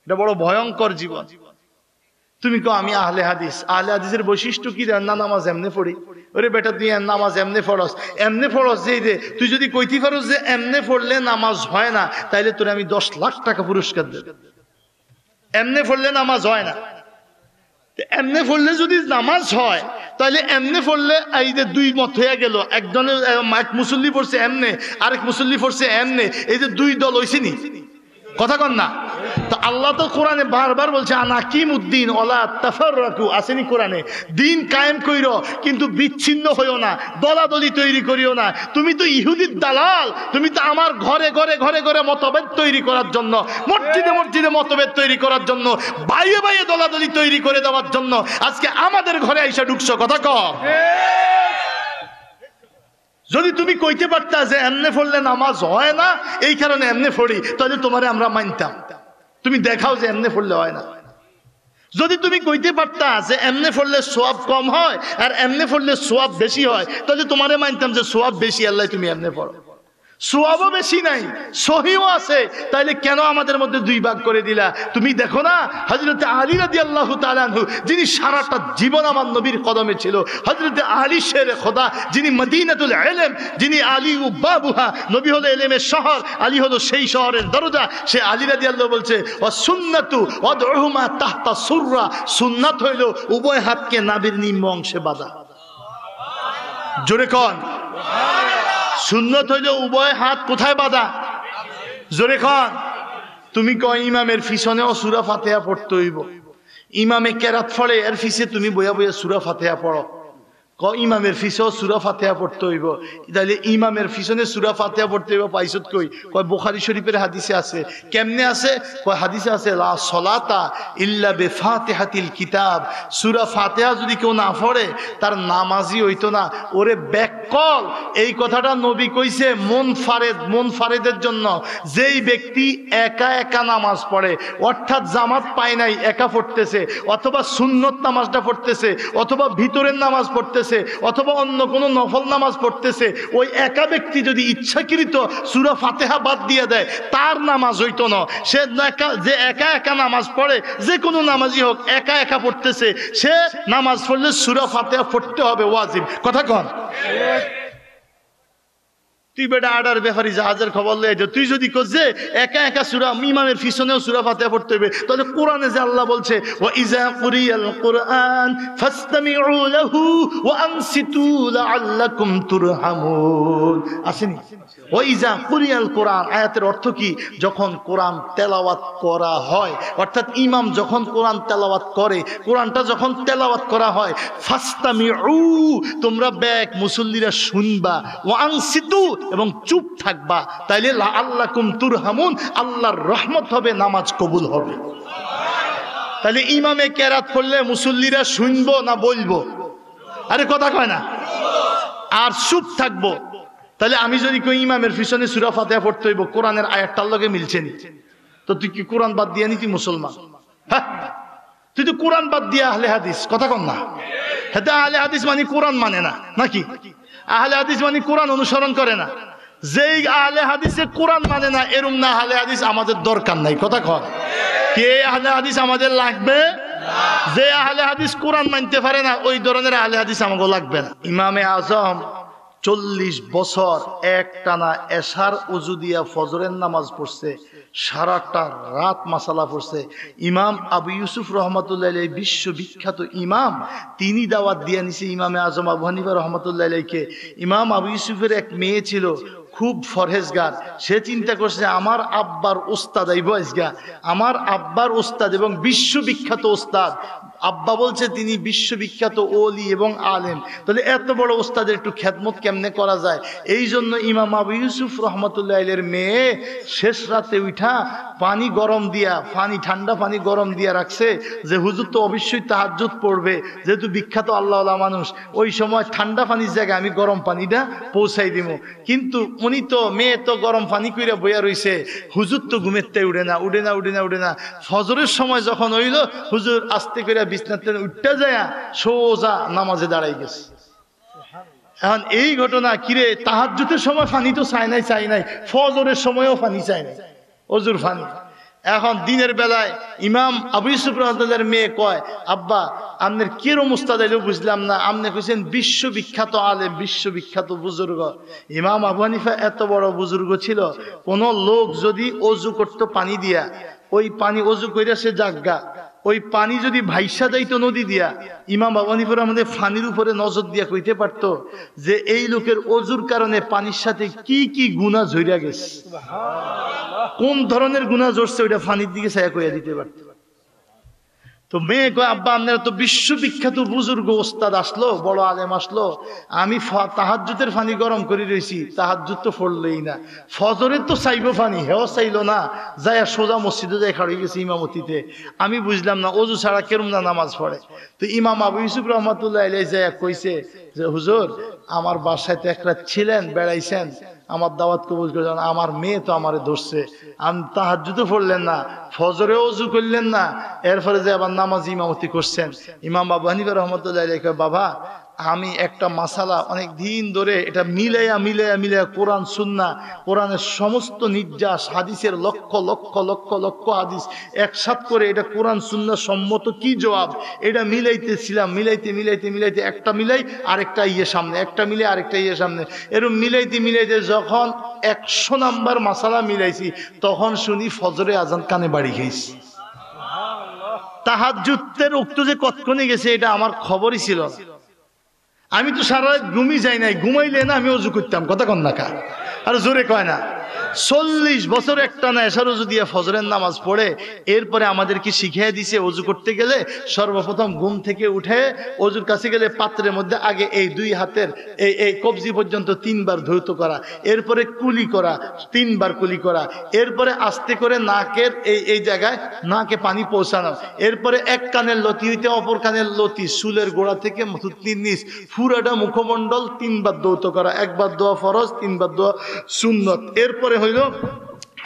এটা বড় ভয়ঙ্কর জীবন। তুমি কো আমি আহলে হাদিস, আহলে হাদিসের বৈশিষ্ট্য কি? না নামাজ এমনে পড়ি। ওরে বেটা তুই নামাজ এমনে পড়স, এমনে পড়স যে তুই যদি কইতে পারস যে এমনে পড়লে নামাজ হয় না, তাইলে তোরে আমি 10 লাখ টাকা পুরস্কার দেব। এমনে পড়লে নামাজ হয় না, এমনে পড়লে যদি নামাজ হয় তাহলে এমনে পড়লে এই যে দুই মত হয়ে গেল, একজনের এক মুসল্লি পড়ছে এমনে, আরেক মুসল্লি পড়ছে এমনে, এই যে দুই দল হইছে নি, কথা কন না? তো আল্লাহ তো কোরআনে বারবার বলছে আনাকিমুদ্দিন ওয়ালা তাফাররাকু, আসেনি কোরআনে? দিন কায়েম কইরো কিন্তু বিচ্ছিন্ন হইও না, দলাদলি তৈরি করিও না। তুমি তো ইহুদির দালাল, তুমি তো আমার ঘরে ঘরে ঘরে ঘরে মতভেদ তৈরি করার জন্য, মসজিদে মসজিদে মতভেদ তৈরি করার জন্য, বাইরে বাইরে দলাদলি তৈরি করে দেওয়ার জন্য আজকে আমাদের ঘরে আইসা ঢুকছো, কথা কও। যদি তুমি কইতে পারতা যে এমনে পড়লে নামাজ হয় না এই কারণে এমনে পড়ি, তাহলে তোমারে আমরা মানতাম। তুমি দেখাও যে এমনে পড়লে হয় না। যদি তুমি কইতে পারতা যে এমনে পড়লে সওয়াব কম হয় আর এমনে পড়লে সওয়াব বেশি হয়, তাহলে তোমারে মানতাম যে সওয়াব বেশি, আল্লাহ তুমি এমনে পড়ো। সওয়াবও বেশি নাই, সহিও আছে, তাইলে কেন আমাদের মধ্যে দুই ভাগ করে দিলা? তুমি দেখো না হযরত আলী রাদিয়াল্লাহু তাআলা আনহু, যিনি সারাটা জীবন আমার নবীর কদমে ছিল, হযরত আলী শেরে খোদা, যিনি মদিনাতুল ইলম, যিনি আলী উবাবুহা, নবী হলো ইলমের শহর, আলী হলো সেই শহরের দরজা। সে আলী রাদিয়াল্লাহু বলছে ওয়া সুন্নাতু ওয়াদউহুমা তাহতা সুররা, সুন্নাত হইল উভয় হাতকে নাভির নিম্ন অংশে বাঁধা। জোরে কোন সুন্নত হইল উভয় হাত কোথায় বাঁধা? জোরে খান। তুমি কয় ইমামের পিছনেও সূরা ফাতিহা পড়তে হইব, ইমামে কেরাত পড়ে এর পিছে তুমি বইয়া বইয়া সূরা ফাতিহা পড়ো। ক ইমামের পিছেও সূরা ফাতিহা পড়তে হইব, তাহলে ইমামের পিছনে সূরা ফাতিহা পড়তে হইব পাইছত কই? কয় বুখারী শরীফের হাদিসে আছে। কেমনে আছে? কয় হাদিসে আছে লা সলাতা ইল্লা বিফাতিহাতিল কিতাব, সূরা ফাতিহা যদি কেউ না পড়ে তার নামাজই হইতো না। ওরে ব্যাককল, এই কথাটা নবী কইছে মুনফারিদের জন্য, যেই ব্যক্তি একা একা নামাজ পড়ে, অর্থাৎ জামাত পায় নাই, একা পড়তেছে, অথবা সুন্নত নামাজটা পড়তেছে, অথবা ভিতরের নামাজ পড়তেছে, অথবা অন্য কোনো নফল নামাজ পড়তেছে, ওই একা ব্যক্তি যদি ইচ্ছাকৃত সূরা ফাতিহা বাদ দিয়ে দেয় তার নামাজ হইতো না। সে যে একা একা নামাজ পড়ে, যে কোনো নামাজই হোক, একা একা পড়তেছে, সে নামাজ পড়লে সূরা ফাতিহা পড়তে হবে, ওয়াজিব। কথা কন। তুই বেটা আডার ব্যাপারী জাহাজের খবর লয়ে যা, তুই যদি কস যে একা একা সূরা ইমামের পিছনেও সূরা ফাতিহা পড়তে হবে, তাহলে কোরআনে যে আল্লাহ বলছে ওয়া ইযা কুরিয়াল কুরআন ফাসতামিউ লাহু ওয়া আনসিতু লাআল্লাকুম তুরহামুন, আসেনি? ওয়া ইযা কুরিয়াল কুরআন, আয়াতের অর্থ কি? যখন কোরআন তেলাওয়াত করা হয়, অর্থাৎ ইমাম যখন কোরআন তেলাওয়াত করে, কোরআনটা যখন তেলাওয়াত করা হয়, ফাসতামিউ, তোমরা ব্যাক মুসল্লিরা শুনবা, ওয়া আনসিতু, এবং চুপ থাকবা, তাইলে লাআল্লাকুম তুরহামুন, আল্লাহর রহমত হবে, নামাজ কবুল হবে। তাহলে ইমামে কেরাত পড়লে মুসল্লিরা শুনবো না বলবো? আরে কথা কয় না। আর চুপ থাকবো। তাহলে আমি যদি কই ইমামের পিছনে সূরা ফাতিহা পড়তে হইব, কোরআনের আয়াতটার লগে মিলছে নি, তো তুই কি কোরআন বাদ দিয়া নি তুই মুসলমান? হ্যাঁ, তুই তো কোরআন বাদ দিয়া আহলে হাদিস, কথা কন না। হ্যাঁ, আহলে হাদিস মানে কোরআন মানে না নাকি? আহলে হাদিস মানে কোরআন অনুসরণ করে না। যেই আহলে হাদিসে কোরআন মানে না, এরম না আহলে হাদিস আমাদের দরকার নাই, কথা কন। কে আহলে হাদিস আমাদের লাগবে? যে আহলে হাদিস কোরআন মানতে পারে না, ওই ধরনের আহলে হাদিস আমাকে লাগবে না। ইমামে আজম 40 বছর একটানা এশার ওযু দিয়া ফজরের নামাজ পড়ছে, সারাটা রাত মাসালা পড়ছে। ইমাম আবু ইউসুফ রহমতুল্লাহ আলাইহি, বিশ্ববিখ্যাত ইমাম, তিনি দাওয়াত দিয়ে নিছে ইমামে আজম আবু হানিফা রহমতুল্লাহ আলাইহিকে। ইমাম আবু ইউসুফের এক মেয়ে ছিল, খুব ফরহেজগার। সে চিন্তা করছে আমার আব্বার ওস্তাদ আইব আজগা, আমার আব্বার ওস্তাদ এবং বিশ্ববিখ্যাত ওস্তাদ। আব্বা বলছে তিনি বিশ্ববিখ্যাত ওলি এবং আলেম, তাহলে এত বড় ওস্তাদের একটু খেদমত কেমনে করা যায়? এই জন্য ইমাম আবু ইউসুফ রহমতুল্লাহ আলাইহির মেয়ে শেষ রাতে উঠা পানি গরম দিয়া, ঠান্ডা পানি গরম দিয়া রাখছে যে হুজুর তো অবশ্যই তাহাজ্জুদ পড়বে, যেহেতু বিখ্যাত আল্লাহওয়ালা মানুষ, ওই সময় ঠান্ডা পানির জায়গায় আমি গরম পানিটা পৌঁছাই দিব। কিন্তু উনি তো, মেয়ে তো গরম পানি কইরা বইয়া রইছে, হুজুর তো ঘুমেতে উঠে না। ফজরের সময় যখন হইল, হুজুর আস্তে করে বিছনাতে উঠতে যায় সোজা নামাজে দাঁড়াই গেছে। এখন এই ঘটনা কিরে, তাহাজ্জুদের সময় পানি তো চাই নাই, ফজরের সময়ও পানি চাই নাই, অজুর পানি। এখন দিনের বেলায় ইমাম আবু ইউসুফ রাহমাতুল্লাহর মেয়ে কয়, আব্বা আপনার কিরম উস্তাদ এলো বুঝলাম না, আপনি কইছেন বিশ্ববিখ্যাত আলেম, বিশ্ববিখ্যাত বুজুর্গ। ইমাম আবু হানিফা এত বড় বুজুর্গ ছিল, কোন লোক যদি অজু করতো পানি দিয়া, ওই পানি অজু কইরা সে জাগা, ওই পানি যদি ভাইসা যাইতো নদী দিয়া, ইমাম আবু হানিফা আমাদের পানির উপরে নজর দিয়া কইতে পারতো যে এই লোকের অজুর কারণে পানির সাথে কি কি গুনাহ ঝইরা গেছে, কোন ধরনের গুনাহ জড়ছে ওইটা পানির দিকে ছায়া কইয়া দিতে পারতো। তো মেয়ে কয়, আব্বা আপনারা তো বিশ্ববিখ্যাত বুজুর্গ ওস্তাদ আসলো, বড় আলেম আসলো, আমি তাহাজ্জুদের পানি গরম করে রয়েছি, তাহাজ্জুদ তো পড়লেই না, ফজরের তো চাইবো পানি, হেও চাইলো না, যাই সোজা মসজিদে যাই খাড়ি গেছে ইমামতিতে। আমি বুঝলাম না অজু ছাড়া কেরম না নামাজ পড়ে। তো ইমাম আবু ইউসুফ রহমাতুল্লাহ আলাইহি যাই কইছে যে হুজুর, আমার বাসায় তো একটা ছিলেন, বেড়াইছেন, আমার দাওয়াত কবুল করলেন, আমার মেয়ে তো আমারে ধরছে, আমি তাহাজ্জুদও পড়লেন না, ফজরেও ওযু করলেন না, এরপরে যে আবার নামাজ ইমামতি করছেন। ইমাম আবু হানিফা রাহমাতুল্লাহি আলাইহি কয়, বাবা আমি একটা মাসালা অনেক দিন ধরে এটা মিলাইয়া কোরআন সুন্নাহ, কোরআনের সমস্ত নির্যাস হাদিসের লক্ষ লক্ষ লক্ষ লক্ষ হাদিস একসাথ করে এটা কোরআন সুন্নাহ সম্মত কি জবাব, এটা মিলাইতেছিলাম, মিলাইতে একটা মিলাই আরেকটা ইয়ে সামনে, একটা মিলে আরেকটা ইয়ে সামনে, এরকম মিলাইতে যখন 100 নাম্বার মাসালা মিলাইছি, তখন শুনি ফজরে আজান কানে বাড়ি খেয়েছি। তাহাজ্জুদের উক্ত যে কতক্ষণে গেছে এটা আমার খবরই ছিল না। আমি তো সারা রাত ঘুমি যাই নাই, ঘুমাইলে না আমি অজু করতাম, কথা কন না কা, আর জোরে কয় না। 40 বছর একটা না এশার অজু দিয়ে ফজরের নামাজ পড়ে, এরপরে আমাদেরকে শিখিয়ে দিছে অজু করতে গেলে সর্বপ্রথম ঘুম থেকে উঠে অজুর কাছে গেলে পাত্রের মধ্যে আগে এই 2 হাতের এই কবজি পর্যন্ত 3 বার ধৌত করা, এরপরে কুলি করা, 3 বার কুলি করা, এরপরে আস্তে করে নাকের এই জায়গায় নাকে পানি পৌঁছানো, এরপরে এক কানের লতি হইতে অপর কানের লতি, চুলের গোড়া থেকে থুতনির নিচ পুরাটা মুখমণ্ডল 3 বার ধৌত করা, 1 বার দোয়া ফরজ, 3 বার দোয়া সুন্নত, এরপরে হইল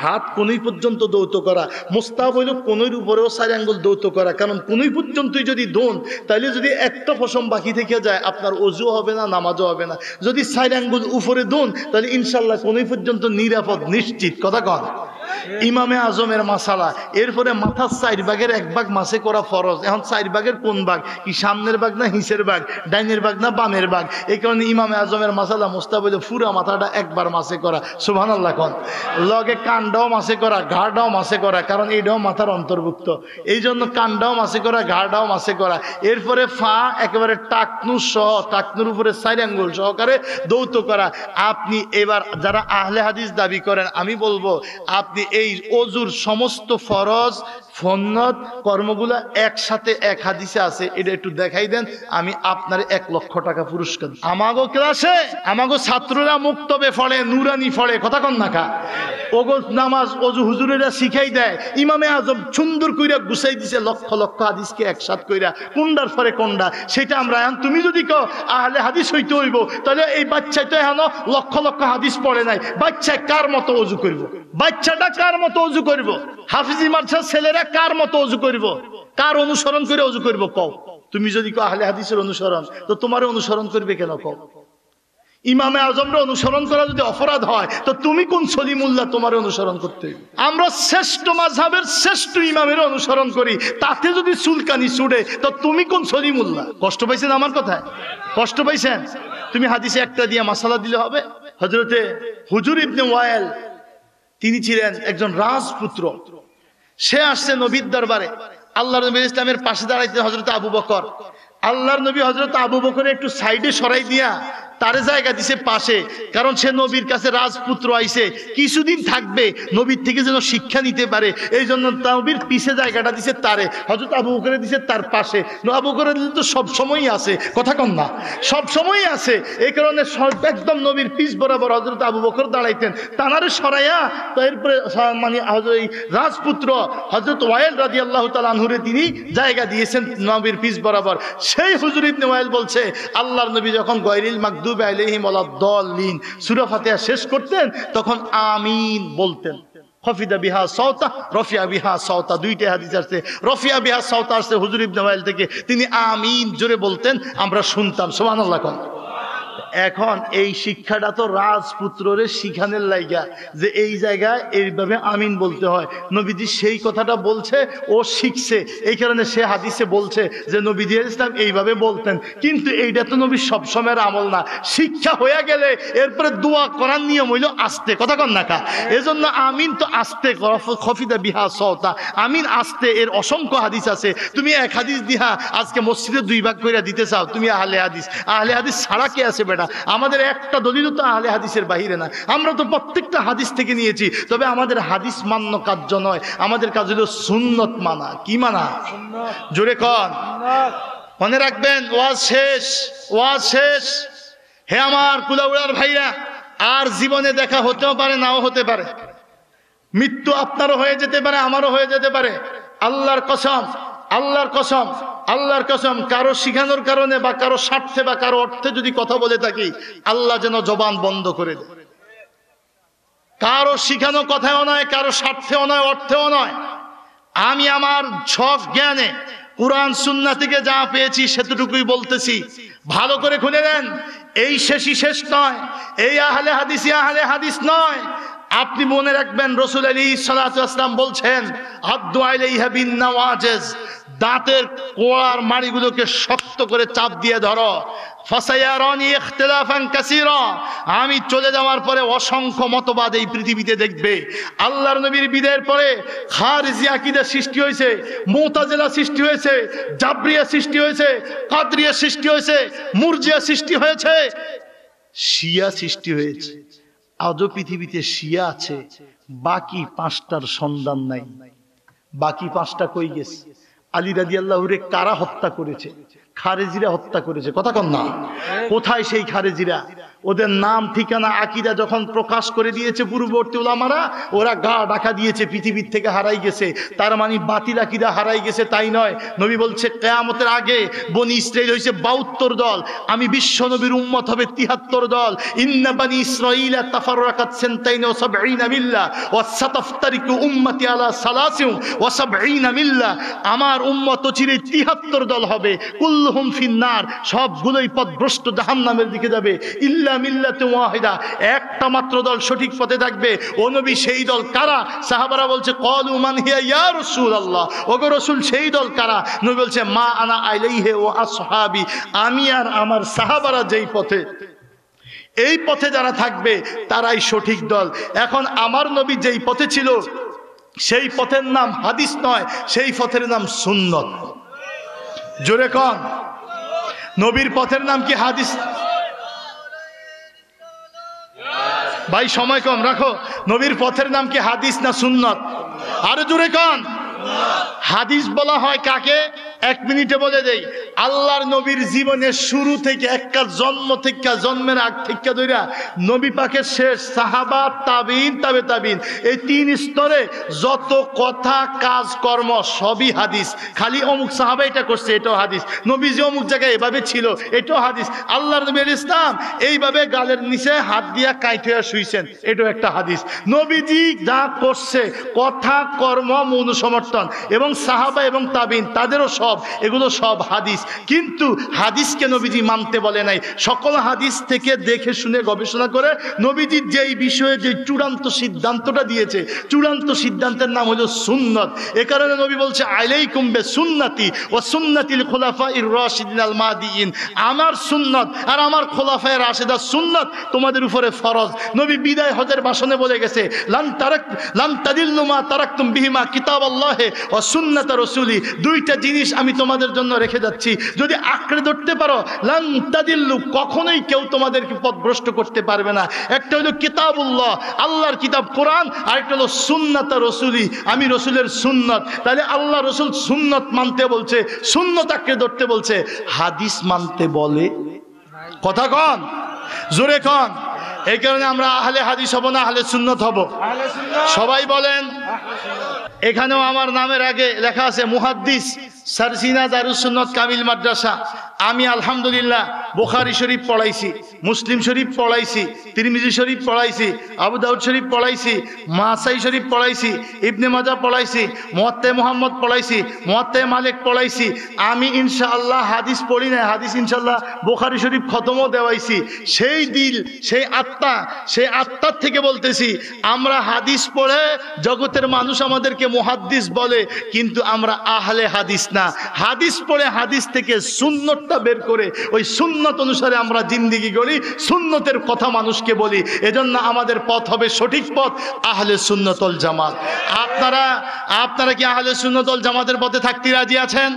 হাত কোনই পর্যন্ত দৌত করা, মুস্তাহাব হইল কোনইর উপরেও 4 আঙ্গুল দৌত করা, কারণ কোনই পর্যন্তই যদি দোন তাহলে যদি একটা পশম বাকি থেকে যায় আপনার অজু হবে না, নামাজও হবে না। যদি 4 আঙ্গুল উপরে দোন তাহলে ইনশাল্লাহ কোনই পর্যন্ত নিরাপদ নিশ্চিত, কথা কন। ইমামে আজমের মাসালা, এরপরে মাথার 4 ভাগের 1 ভাগ মাসে করা ফরজ। এখন 4 ভাগের কোন ভাগ, কি সামনের ভাগ না হিসের ভাগ, ডাইনের ভাগ না বামের ভাগ? এই কারণে ইমামে আজমের মাসালা মুস্তাহাব হইল পুরা মাথাটা 1 বার মাসে করা, সুবহানাল্লাহ কন। লগে কানটাও মাসে করা, ঘাড়টাও মাসে করা, কারণ এইটাও মাথার অন্তর্ভুক্ত, এই জন্য কানটাও মাসে করা, ঘাড়টাও মাসে করা। এরপরে ফা একেবারে টাকনু সহ, টাকনুর উপরে 4 আঙ্গুল সহকারে দৌত করা। আপনি এবার যারা আহলে হাদিস দাবি করেন, আমি বলবো আপনি এই অজুর সমস্ত ফরজ সুন্নাত কর্মগুলা একসাথে এক হাদিসে আছে, এটা একটু দেখাই দেন, আমি আপনার 1 লক্ষ টাকা পুরস্কার। আমাগো ক্লাসে আমাগো ছাত্ররা মুক্তবে ফলে, নুরানি ফলে, কথা কন না কা, ওগো নামাজ অজু হুজুরেরা শিখাই দেয়। ইমামে আজম সুন্দর কইরা গুছাই দিছে লক্ষ লক্ষ হাদিসকে একসাথ কইরা, কোনটার পরে কোনটা সেটা আমরা। এখন তুমি যদি কও আহলে হাদিস হইতে হইব, তাহলে এই বাচ্চাই তো এখন লক্ষ লক্ষ হাদিস পড়ে নাই, বাচ্চা কার মতো অজু করব? বাচ্চাটা কার মতো অজু করব? হাফিজি মাদ্রাসার ছেলেরা কার মতো অজু করব? কার অনুসরণ করে অজু করব কও? তুমি যদি কও আহলে হাদিসের অনুসরণ, তো তোমার অনুসরণ করবে কেন কও? ইমামে আজমরা অনুসরণ করা যদি অপরাধ হয়, তো তুমি কোন সলিমুল্লাহ তোমার অনুসরণ করতে? আমরা শ্রেষ্ঠ মাযহাবের শ্রেষ্ঠ ইমামের অনুসরণ করি, তাতে যদি চুলকানি ছুড়ে, তো তুমি কোন সলিমুল্লাহ? কষ্ট পাইছেন আমার কথায়? কষ্ট পাইছেন? তুমি হাদিসে একটা দিয়ে মাসালা দিলে হবে? হযরতে হুজুর ইবনে ওয়াইল, তিনি ছিলেন একজন রাজপুত্র। সে আসছে নবীর দরবারে, আল্লাহর নবী ইসলামের পাশে দাঁড়াইতে হযরত আবু বকর। আল্লাহর নবী হযরত আবু বকরের একটু সাইডে সরাই দিয়া তারে জায়গা দিছে পাশে, কারণ সে নবীর কাছে রাজপুত্র আইছে, কিছুদিন থাকবে, নবীর থেকে যেন শিক্ষা নিতে পারে, এই জন্য নবীর পিছে জায়গাটা দিছে তারে, হযরত আবু বকরে দিছে তার পাশে। আবু বকর তো সব সময়ই আছে, কথা কন না, সব সময়ই আছে, এই কারণে একদম নবীর পিছ বরাবর হযরত আবু বকর দাঁড়াইতেন। তানারে সরাইয়া তারপরে মানে রাজপুত্র হযরত ওয়াইল রাদিয়াল্লাহু তাআলা আনহুরে তিনি জায়গা দিয়েছেন নবীর পিছ বরাবর। সেই হুজুর ইবনে ওয়াইল বলছে, আল্লাহর নবী যখন গায়রিল মাগদুবি আলাইহিম ওয়ালাদ-দাল্লিন সূরা ফাতিহা শেষ করতেন, তখন আমিন বলতেন। খফিদা বিহা সাওতা, রফিয়া বিহা সাওতা, দুইটা হাদিস আছে। রফিয়া বিহা সাওতা আছে হুজুর ইবনে ওয়াইল থেকে, তিনি আমিন জোরে বলতেন, আমরা শুনতাম। সুবহানাল্লাহ কোন। এখন এই শিক্ষাটা তো রাজপুত্রের শিখানের লাইগা যে এই জায়গায় এইভাবে আমিন বলতে হয়। নবীজি সেই কথাটা বলছে, ও শিখছে, এই কারণে সে হাদিসে বলছে যে নবীজি ইসলাম এইভাবে বলতেন। কিন্তু এইটা তো নবী সবসময়ের আমল না। শিক্ষা হয়ে গেলে এরপরে দোয়া করার নিয়ম হইল আস্তে, কথা কন না কা। এজন্য আমিন তো আস্তে, খফিদা বিহা সওতা, আমিন আস্তে। এর অসংখ্য হাদিস আছে। তুমি এক হাদিস দিহা আজকে মসজিদে 2 ভাগ করে দিতে চাও, তুমি আহলে হাদিস। আহলে হাদিস ছাড়া কে আছে বেটা? আমাদের একটা দলিল তো আহলে হাদিসের বাহিরে না। আমরা তো প্রত্যেকটা হাদিস থেকে নিয়েছি। তবে আমাদের হাদিস মান্য কার্য নয়, আমাদের কাজ হলো সুন্নত মানা। কি মানা? জোরে কন। মনে রাখবেন, ওয়াজ শেষ, ওয়াজ শেষ। হে আমার কুলাউড়ার ভাইরা, আর জীবনে দেখা হতেও পারে, নাও হতে পারে। মৃত্যু আপনারও হয়ে যেতে পারে, আমারও হয়ে যেতে পারে। আল্লাহর কসম, আল্লাহর কসম, আল্লাহর কসম, কারো শিখানোর কারণে বা কারো স্বার্থে বা কারো অর্থে যদি কথা বলে থাকি, আল্লাহ যেন জবান বন্ধ করে দেয়। কারো শিখানো কথাও নয়, কারো স্বার্থেও নয়, অর্থেও নয়। আমি আমার সব জ্ঞানে কুরআন সুন্নাহ থেকে যা পেয়েছি সেতটুকুই বলতেছি। ভালো করে খুলে নেন। এই শেষই শেষ নয়, এই আহলে হাদিসই আহলে হাদিস নয়। আপনি মনে রাখবেন, রাসূল আলাইহিস সালাতু ওয়াস সালাম বলছেন, আদ্দু আলাইহা বিন নওয়াজিজ, দাঁতের কোড়ার মাড়িগুলোকে শক্ত করে চাপ দিয়ে ধরো। ফাসায়ারানি ইখতিলাফান কাসীরা, আমি চলে যাওয়ার পরে অসংখ্য মতবাদ এই পৃথিবীতে দেখবে। আল্লাহর নবীর বিদায়ের পরে খারিজি আকীদা সৃষ্টি হয়েছে, মুতাজিলা সৃষ্টি হয়েছে, জাবরিয়া সৃষ্টি হয়েছে, কাদরিয়া সৃষ্টি হয়েছে, মুরজিয়া সৃষ্টি হয়েছে, শিয়া সৃষ্টি হয়েছে। আজও পৃথিবীতে শিয়া আছে, বাকি 5টার সন্ধান নাই। বাকি 5টা কই গেছে? আলী রাদিয়াল্লাহুরে কারা হত্যা করেছে? খারেজিরা হত্যা করেছে, কথা কন না। কোথায় সেই খারেজিরা? ওদের নাম ঠিকানা আকীদা যখন প্রকাশ করে দিয়েছে পূর্ববর্তী উলামারা, ওরা গা ঢাকা দিয়েছে, পৃথিবীর থেকে হারাই গেছে। তার মানে বাতিল আকীদা হারাই গেছে তাই নয়। নবী বলছে কিয়ামতের আগে বনি ইসরাইল হইছে 72 দল, আমি বিশ্ব নবীর উম্মত হবে 73 দল। ইন্না বনি ইসরাইলা তাফাররাকাত সানতাইন ওয়া সাবঈনা মিল্লা ওয়া সাতাফতারিকু উম্মতি আলা সালাসিন ওয়া সাবঈনা মিল্লা, আমার উম্মত চিরে 73 দল হবে। কুল্লুহুম ফিন্নার, সবগুলোই পথভ্রষ্ট জাহান্নামের দিকে যাবে। ইল্লা মিল্লাতু ওয়াহিদা, একটা মাত্র দল সঠিক পথে থাকবে। ও নবী, সেই দল কারা? সাহাবারা বলছে ক্বালু মান হিয়া ইয়া রাসূলুল্লাহ, ওগো রাসূল সেই দল কারা? নবী বলছে মা আনা আলাইহি ওয়া আসহাবি, আমি আর আমার সাহাবারা যেই পথে, এই পথে যারা থাকবে তারাই সঠিক দল। এখন আমার নবী যেই পথে ছিল সেই পথের নাম হাদিস নয়, সেই পথের নাম সুন্নত। জোরে কন। নবীর পথের নাম কি হাদিস? ভাই সময় কম, রাখো। নবীর পথের নাম কি হাদিস না সুন্নত? আরো জোরে কন। হাদিস বলা হয় কাকে? 1 মিনিটে বলে দেই। আল্লাহর নবীর জীবনের শুরু থেকে, একটা জন্ম থেকে, জন্মের আগ থেকে ধইরা নবী পাকের শেষ, সাহাবা, তাবিঈন, তাবে তাবিঈন, এই 3 স্তরে যত কথা কাজ কর্ম সবই হাদিস। খালি অমুক সাহাবা এটা করছে, এটাও হাদিস। নবীজি অমুক জায়গায় এভাবে ছিল, এটাও হাদিস। আল্লাহর নবী ইসলাম এইভাবে গালের নিচে হাত দিয়া কাইট হয়ে শুইছেন, এটাও একটা হাদিস। নবীজি যা করছে কথা কর্ম মনুসমর্থন, এবং সাহাবা এবং তাবিঈন তাদেরও সব, এগুলো সব হাদিস। কিন্তু হাদিসকে নবীজি মানতে বলে নাই। সকল হাদিস থেকে দেখে শুনে গবেষণা করে নবীজি যেই বিষয়ে যে চূড়ান্ত সিদ্ধান্তটা দিয়েছে, চূড়ান্ত সিদ্ধান্তের নাম হলো সুন্নত। এ কারণে নবী বলছে আলাইকুম বিসুন্নতি ওয়া সুন্নাতিল খুলাফাইর রাশিদিন আল মাহদিয়িন, আমার সুন্নত আর আমার খোলাফায়ে রাশিদার সুন্নত তোমাদের উপরে ফরজ। নবী বিদায় হজের ভাষণে বলে গেছে লান তাদিল্লু মা তারাকতুম বিহিমা কিতাবাল্লাহি ওয়া সুন্নাত রাসূলি, 2টা জিনিস আমি তোমাদের জন্য রেখে যাচ্ছি, যদি আঁকড়ে ধরতে পারো লান তাদিল্লু, কখনোই কেউ তোমাদেরকে পথভ্রষ্ট করতে পারবে না। একটা হলো কিতাবুল্লাহ, আল্লাহর কিতাব কোরআন, আর একটা হলো সুন্নাত রাসূলি, আমি রাসূলের সুন্নত। তাহলে আল্লাহ রাসূল সুন্নত মানতে বলছে, সুন্নত আঁকড়ে ধরতে বলছে, হাদিস মানতে বলে। কথা কন, জোরে কন। এই কারণে আমরা আহলে হাদিস হব না আহলে সুন্নত হব? সবাই বলেন। এখানেও আমার নামের আগে লেখা আছে মুহাদ্দিস সারসিনা দারুস সুন্নাত কামিল মাদ্রাসা। আমি আলহামদুলিল্লাহ বুখারী শরীফ পড়াইছি, মুসলিম শরীফ পড়াইছি, তিরমিজি শরীফ পড়াইছি, আবু দাউদ শরীফ পড়াইছি, নাসাই শরীফ পড়াইছি, ইবনে মাজাহ পড়াইছি, মুওয়াত্তা মুহাম্মদ পড়াইছি, মুওয়াত্তা মালিক পড়াইছি। আমি ইনশাআল্লাহ হাদিস পড়ি না, হাদিস ইনশাআল্লাহ বুখারী শরীফ খতমও দেওয়াইছি। সেই দিল, সেই আত্মা, সেই আত্মার থেকে বলতেছি, আমরা হাদিস পড়ে জগতের মানুষ আমাদেরকে মুহাদ্দিস বলে, কিন্তু আমরা আহলে হাদিস না। হাদিস পড়ে হাদিস থেকে সুন্নতটা বের করে ওই সুন্নত অনুসারে আমরা জিন্দেগি গড়ি, সুন্নতের কথা মানুষকে বলি। এজন্য আমাদের পথ হবে সঠিক পথ, আহলে সুন্নাত ওয়াল জামাত। আপনারা কি আহলে সুন্নাত ওয়াল জামাতের পথে থাকতে রাজি আছেন?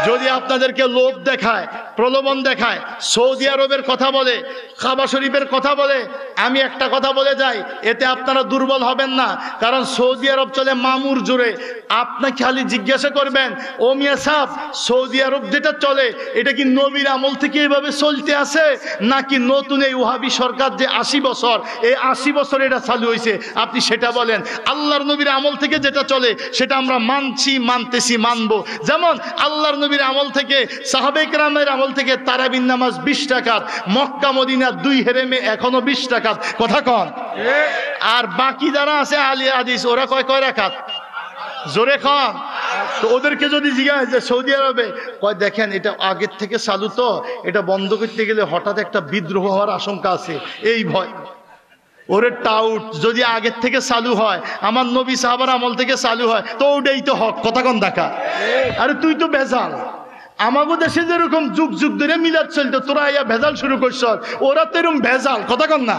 যদি আপনাদেরকে লোভ দেখায়, প্রলোভন দেখায়, সৌদি আরবের কথা বলে, কাবা শরীফের কথা বলে, আমি একটা কথা বলে যাই, এতে আপনারা দুর্বল হবেন না। কারণ সৌদি আরব চলে মামুর জোরে। আপনাকে খালি জিজ্ঞাসা করবেন, ও মিয়া সাহেব, সৌদি আরব যেটা চলে এটা কি নবীর আমল থেকে এভাবে চলতে আছে, নাকি নতুন এই ওয়াহাবি সরকার যে 80 বছর, এই 80 বছর এটা চালু হয়েছে? আপনি সেটা বলেন। আল্লাহর নবীর আমল থেকে যেটা চলে সেটা আমরা মানছি, মানতেছি, মানবো। যেমন আল্লাহর নবীর আমল থেকে, সাহাবে কেরামের আমল থেকে তারাবির নামাজ 20 টাকাত, মক্কা মদিনা 2 হেরেমে এখনো 20 টাকাত। কথা কন। আর বাকি যারা আছে আহলে হাদিস, ওরা কয় রাকাত? জোরে খান। তো ওদেরকে যদি জিজ্ঞাসা যে সৌদি আরবে, কয় দেখেন এটা আগের থেকে চালু, তো এটা বন্ধ করতে গেলে হঠাৎ একটা বিদ্রোহ হওয়ার আশঙ্কা আছে, এই ভয়। ওরে টাউট, যদি আগের থেকে চালু হয়, আমার নবী সাহাবার আমল থেকে চালু হয়, তো ওটাই তো হক। কথা কন দেখা। আরে তুই তো বেজাল। আমাগো দেশে যেরকম যুগ যুগ ধরে মিলাদ চলতো, তোরা ইয়া ভেজাল শুরু করছ, ওরা তো এরকম ভেজাল। কথা কন না।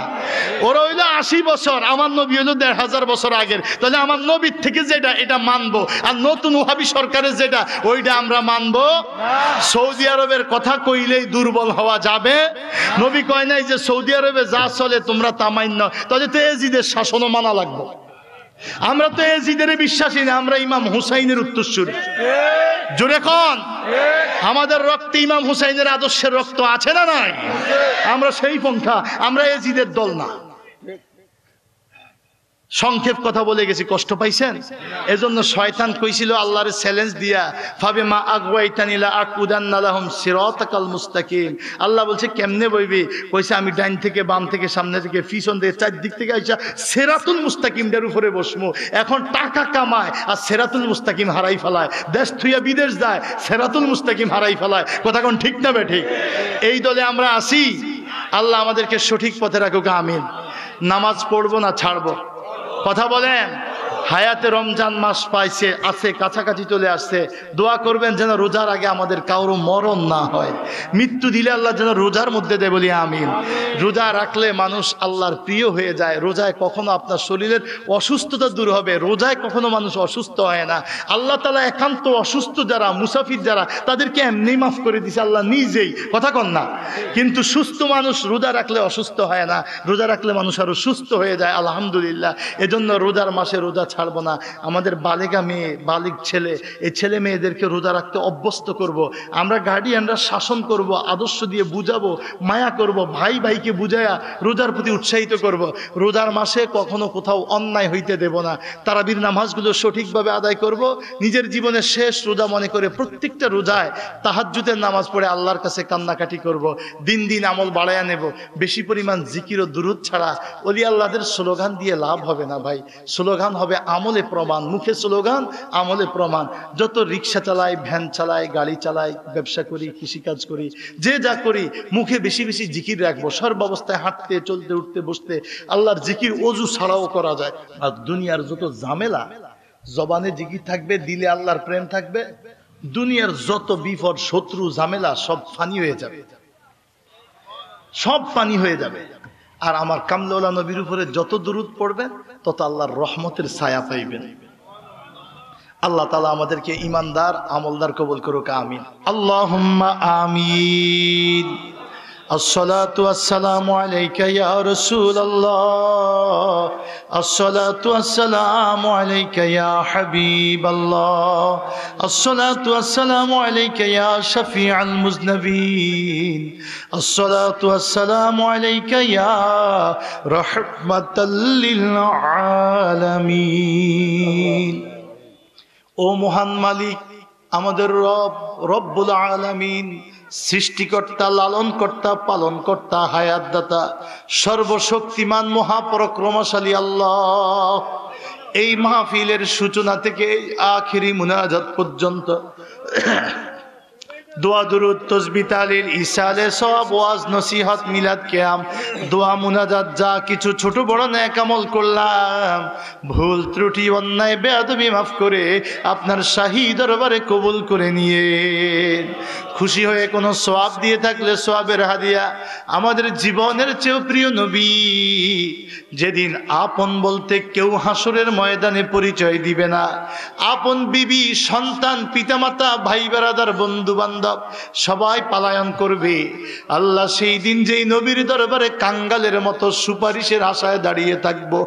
ওরা হইলো 80 বছর, আমার নবী হইলো 1500 বছর আগের। তাহলে আমার নবীর থেকে যেটা, এটা মানবো, আর নতুন ওয়াহাবি সরকারের যেটা, ওইটা আমরা মানবো। সৌদি আরবের কথা কইলেই দুর্বল হওয়া যাবে? নবী কয় নাই যে সৌদি আরবে যা চলে তোমরা তা মান্য? তাহলে তো এজিদের শাসনও মানা লাগবে। আমরা তো এজিদের বিশ্বাসী না, আমরা ইমাম হুসাইনের উত্তরসূরি। জোরে কোন। আমাদের রক্তে ইমাম হুসাইনের আদর্শের রক্ত আছে না নাই? আমরা সেই পন্থা, আমরা এজিদের দল না। সংক্ষেপ কথা বলে গেছি, কষ্ট পাইছেন? এজন্য শয়তান কইছিল আল্লাহর চ্যালেঞ্জ দিয়া, ফাবে মা আগওয়াইতানি লা আকুদান্না লাহুম সিরাতাকাল মুস্তাকিম। আল্লাহ বলছে কেমনে বইবি? কইছে আমি ডাইন থেকে, বাম থেকে, সামনে থেকে, পিছন থেকে, চারদিক থেকে আইসা সিরাতুল মুস্তাকিমটার উপরে বসমু। এখন টাকা কামায় আর সিরাতুল মুস্তাকিম হারাই ফেলায়, দেশ থুইয়া বিদেশ যায়, সিরাতুল মুস্তাকিম হারাই ফেলায়। কথা কোন ঠিক না বেঠিক? এই দলে আমরা আছি। আল্লাহ আমাদেরকে সঠিক পথে রাখুক, আমিন। নামাজ পড়বো না ছাড়বো? কথা বলেন। হায়াতে রমজান মাস পাইছে, আছে, কাছাকাছি চলে আসছে। দোয়া করবেন যেন রোজার আগে আমাদের কারো মরণ না হয়। মৃত্যু দিলে আল্লাহ যেন রোজার মধ্যে দেয়, বলি আমিন। রোজা রাখলে মানুষ আল্লাহর প্রিয় হয়ে যায়। রোজায় কখনো আপনার শরীরের অসুস্থতা দূর হবে, রোজায় কখনো মানুষ অসুস্থ হয় না। আল্লাহ তাআলা একান্ত অসুস্থ যারা, মুসাফির যারা, তাদেরকে এমনি মাফ করে দিছে আল্লাহ নিজেই। কথা কন না। কিন্তু সুস্থ মানুষ রোজা রাখলে অসুস্থ হয় না, রোজা রাখলে মানুষ আরো সুস্থ হয়ে যায়, আলহামদুলিল্লাহ। এজন্য রোজার মাসে রোজা ছাড়বো না। আমাদের বালিকা মেয়ে, বালিক ছেলে, এই ছেলে মেয়েদেরকে রোজা রাখতে অভ্যস্ত করব। আমরা গার্ডিয়ানরা শাসন করব, আদর্শ দিয়ে বুঝাবো, মায়া করব, ভাই ভাইকে বুঝায়া রোজার প্রতি উৎসাহিত করব। রোজার মাসে কখনো কোথাও অন্যায় হইতে দেব না। তারাবির নামাজগুলো সঠিকভাবে আদায় করব। নিজের জীবনের শেষ রোজা মনে করে প্রত্যেকটা রোজায় তাহাজ্জুদের নামাজ পড়ে আল্লাহর কাছে কান্নাকাটি করব। দিন দিন আমল বাড়ায়া নেব। বেশি পরিমাণ জিকির ও দুরূদ ছাড়া ওলি আল্লাহদের স্লোগান দিয়ে লাভ হবে না ভাই। স্লোগান হবে আমলে প্রমাণ। মুখে স্লোগান, আমলে প্রমাণ। যত রিক্সা চালাই, ভ্যান চালাই, গাড়ি চালাই, ব্যবসা করি, কৃষিকাজ করি, যে যা করি, মুখে বেশি বেশি জিকির রাখবো। সর্বাবস্থায় হাঁটতে, চলতে, উঠতে, বসতে আল্লাহর জিকির ওযু ছাড়াও করা যায়। আর দুনিয়ার যত ঝামেলা, জবানে জিকির থাকবে, দিলে আল্লাহর প্রেম থাকবে, দুনিয়ার যত বিপদ, শত্রু, ঝামেলা সব ফানি হয়ে যাবে, সব ফানি হয়ে যাবে। আর আমার কামলিওয়ালা নবীর উপরে যত দুরূদ পড়বেন তত আল্লাহর রহমতের ছায়া পাইবেন। আল্লাহ তাআলা আমাদেরকে ঈমানদার, আমলদার কবুল করুক, আমিন। আল্লাহুম্মা আমিন। الصلاة والسلام عليك يا رسول الله الصلاة والسلام عليك يا حبيب الله الصلاة والسلام عليك يا شفيع المذنبين الصلاة والسلام عليك يا رحمة للعالمين ও মহান মালিক আমাদের রব রব্বুল আলামিন সৃষ্টিকর্তা লালনকর্তা পালনকর্তা হায়াতদাতা সর্বশক্তিমান মহাপরাক্রমশালী আল্লাহ এই মাহফিলের সূচনা থেকে আখিরি মুনাজাত পর্যন্ত দোয়া দুরুদ তাসবিহ তাহলিল ইসালে সওয়াব ওয়াজ নসিহত মিলাদ কিয়াম দোয়া মুনাজাত যা কিছু ছোট বড় নেক আমল করলাম ভুল ত্রুটি অন্যায় বেয়াদবি মাফ করে আপনার শাহী দরবারে কবুল করে নিয়ে খুশি হয়ে কোনো সওয়াব দিয়ে থাকলে সওয়াবের হাদিয়া আমাদের জীবনের চেয়েও প্রিয় নবী যেদিন আপন বলতে কেউ হাসরের ময়দানে পরিচয় দিবে না আপন বিবি সন্তান পিতামাতা ভাই বেরাদার বন্ধু বান্ধব সবাই পালায়ন করবে আল্লাহ সেই দিন যেই নবীর দরবারে কাঙ্গালের মতো সুপারিশের আশায় দাঁড়িয়ে থাকবো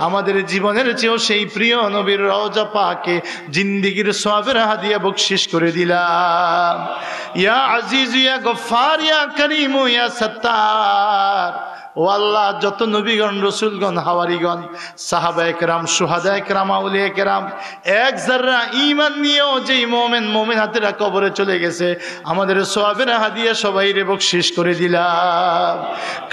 আমাদের জীবনের চেয়েও সেই প্রিয় নবীর রওজা পাকে জিন্দেগীর সওয়াবের হাদিয়া বকশিশ করে দিলাম ইয়া আজিজ ইয়া গফফার ইয়া করিম ইয়া সত্তার ও আল্লাহ যত নবীগণ রসুলগণ হাওয়ারিগণ সাহাবায়ে কেরাম শুহাদায়ে কেরাম আউলিয়ায়ে কেরাম এক যারা ঈমান নিয়েও যেই মুমিন মুমিনাতেরা কবরে চলে গেছে আমাদের সওয়াবের হাদিয়া সবাইরে বকশিশ করে দিলাম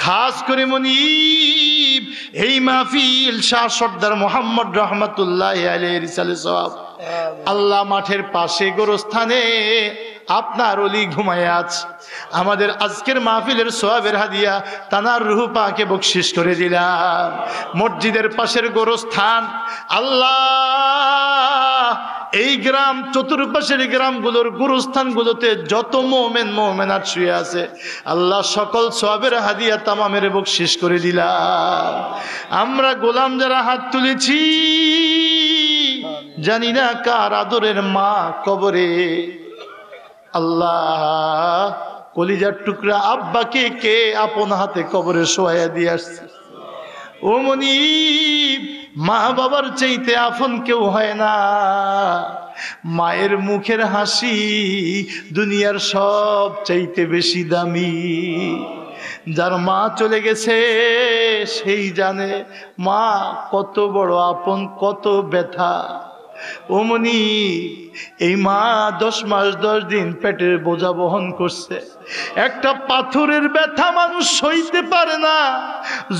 খাস করে মুনিব এই মাহফিল শাহ সর্দার মোহাম্মদ রহমাতুল্লাহি আলাইহি রিসালে সওয়াব আল্লাহ মাঠের পাশে গোরস্থানে আপনার ওলি ঘুমায় আছে আমাদের আজকের মাহফিলের সওয়াবের হাদিয়া তানার রূহ পাকে বকশিশ করে দিলাম মসজিদের পাশের গোরস্থান আল্লাহ এই গ্রাম চতুর্পাশের গ্রামগুলোর গোরস্থানগুলোতে যত মুমিন মুমিনাত শুয়ে আছে আল্লাহ সকল সওয়াবের হাদিয়া তামামের বকশিশ করে দিলাম আমরা গোলাম যারা হাত তুলেছি জানি না কার আদরের মা কবরে আল্লাহ কলিজার টুকরা আব্বাকে কে আপন হাতে কবরে শোয়া দিয়ে আসছে ও মনিব মা বাবার চাইতে আপন কেউ হয় না মায়ের মুখের হাসি দুনিয়ার সব চাইতে বেশি দামি যার মা চলে গেছে সেই জানে মা কত বড় আপন কত ব্যথা ওমনি এই মা 10 মাস 10 দিন পেটের বোঝা বহন করছে একটা পাথরের ব্যথা মানুষ সইতে পারে না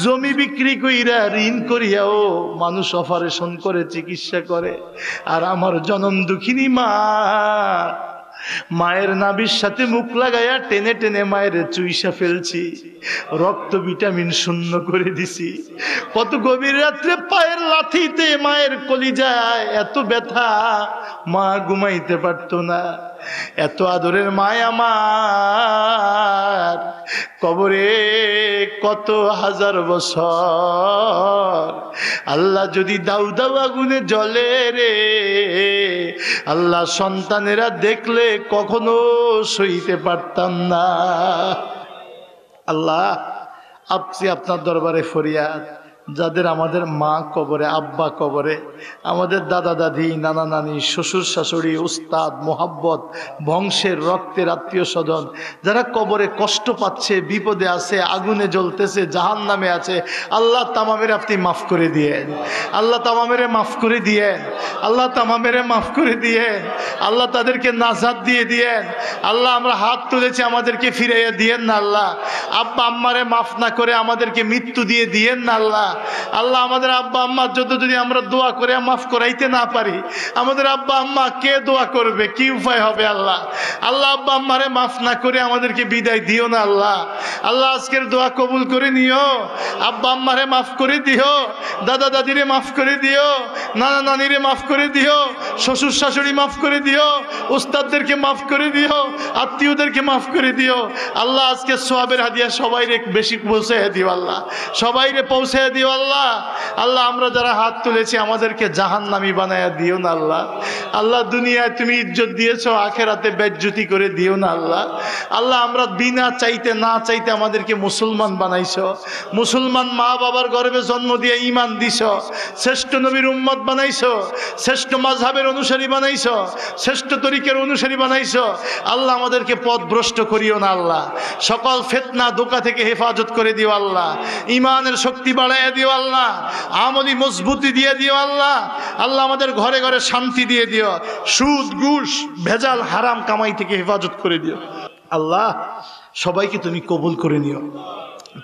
জমি বিক্রি কইরা ঋণ করিয়াও মানুষ অপারেশন করে চিকিৎসা করে আর আমার জনম দুঃখিনী মা মায়ের নাভির সাথে মুখ লাগাইয়া টেনে টেনে মায়ের চুইসা ফেলছি রক্ত ভিটামিন শূন্য করে দিছি কত গভীর রাত্রে পায়ের লাথিতে মায়ের কলিজায় এত ব্যথা মা ঘুমাইতে পারতো না এত আদরের মায় আমার কবরে কত হাজার বছর আল্লাহ যদি দাউ দাউ আগুনে জ্বলে রে আল্লাহ সন্তানেরা দেখলে কখনো সইতে পারতাম না আল্লাহ আপনি আপনার দরবারে ফরিয়াদ যাদের আমাদের মা কবরে আব্বা কবরে আমাদের দাদা দাদি নানা নানি শ্বশুর শাশুড়ি উস্তাদ মোহাব্বত বংশের রক্তের আত্মীয় স্বজন যারা কবরে কষ্ট পাচ্ছে বিপদে আছে আগুনে জ্বলতেছে জাহান্নামে আছে আল্লাহ তামামের আপনি মাফ করে দিয়েন আল্লাহ তামামেরে মাফ করে দিয়েন আল্লাহ তামামেরে মাফ করে দিয়েন আল্লাহ তাদেরকে নাজাত দিয়ে দিয়েন আল্লাহ আমরা হাত তুলেছি আমাদেরকে ফিরাইয়া দিয়েন না আল্লাহ আব্বা আম্মারে মাফ না করে আমাদেরকে মৃত্যু দিয়ে দিয়েন না আল্লাহ আল্লাহ আমাদের আব্বা আম্মার যত যদি আমরা দোয়া করে মাফ করাইতে না পারি আমাদের আব্বা আম্মা কে দোয়া করবে কি উপায় হবে আল্লাহ আল্লাহ আব্বা আম্মারে মাফ না করে আমাদেরকে বিদায় দিও না আল্লাহ আল্লাহ আজকের দোয়া কবুল করে নিও আব্বা আম্মারে মাফ করে দিও দাদা দাদিরে মাফ করে দিও নানা নানিরে মাফ করে দিও শ্বশুর শাশুড়ি মাফ করে দিও উস্তাদদেরকে মাফ করে দিও আত্মীয়দেরকে মাফ করে দিও আল্লাহ আজকে সওয়াবের হাদিয়া সবাইরে বেশি পৌঁছে দিও আল্লাহ সবাইরে পৌঁছে দিও দিও আল্লাহ। আল্লাহ আমরা যারা হাত তুলেছি আমাদেরকে জাহান্নামী বানায়া দিও না আল্লাহ। আল্লাহ দুনিয়ায় তুমি ইজ্জত দিয়েছো, আখেরাতে বেজ্জতি করে দিও না আল্লাহ। আল্লাহ আমরা বিনা চাইতে না চাইতে আমাদেরকে মুসলমান বানাইছো, মুসলমান মা বাবার গর্ভে জন্ম দিয়ে ঈমান দিছো, শ্রেষ্ঠ নবীর উম্মত বানাইছো, শ্রেষ্ঠ মাযহাবের অনুসারী বানাইছো, শ্রেষ্ঠ তরিকের অনুসারী বানাইছো। আল্লাহ আমাদেরকে পথভ্রষ্ট করিও না আল্লাহ। সকল ফিতনা ধোঁকা থেকে হেফাজত করে দিও আল্লাহ। ঈমানের শক্তি বাড়াইয়া দিও আল্লাহ। আমলি মজবুতি দিয়ে দিও আল্লাহ। আল্লাহ আমাদের ঘরে ঘরে শান্তি দিয়ে দিও। সুদ ঘুষ ভেজাল হারাম কামাই থেকে হেফাজত করে দিও আল্লাহ। সবাইকে তুমি কবুল করে নিও।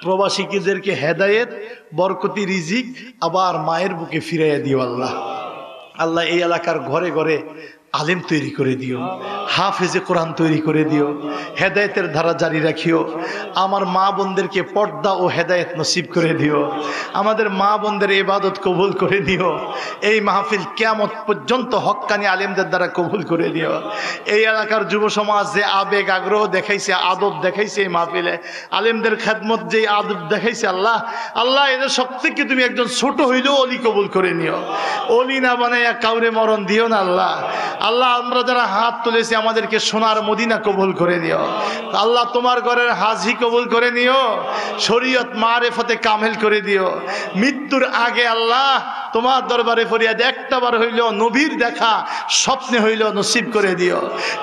প্রবাসীদেরকে হেদায়েত, বরকতি, রিজিক আবার মায়ের বুকে ফিরাইয়া দিও আল্লাহ। আল্লাহ এই এলাকার ঘরে ঘরে আলেম তৈরি করে দিও, হাফেজে কোরআন তৈরি করে দিও, হেদায়েতের ধারা জারি রাখিও। আমার মা বোনদেরকে পর্দা ও হেদায়েত নসিব করে দিও। আমাদের মা বোনদের ইবাদত কবুল করে দিও। এই মাহফিল কিয়ামত পর্যন্ত হক্কানি আলেমদের দ্বারা কবুল করে দিও। এই এলাকার যুব সমাজ যে আবেগ আগ্রহ দেখাইছে, আদব দেখাইছে এই মাহফিলে, আলেমদের খেদমত যে আদব দেখাইছে আল্লাহ, আল্লাহ এদের সব থেকে তুমি একজন ছোট হইলেও অলি কবুল করে নিও। অলি না বানাইয়া কাউরে মরণ দিও না আল্লাহ। আল্লাহ আমরা যারা হাত তুলেছি আমাদেরকে সোনার মদিনা কবুল করে নিও আল্লাহ। তোমার ঘরের হাজি কবুল করে নিও। শরীয়ত মারেফতে কামেল করে দিও। মৃত্যুর আগে আল্লাহ তোমার দরবারে ফরিয়াদ একটাবার হইল নবীর দেখা স্বপ্নে হইল নসিব করে দিও।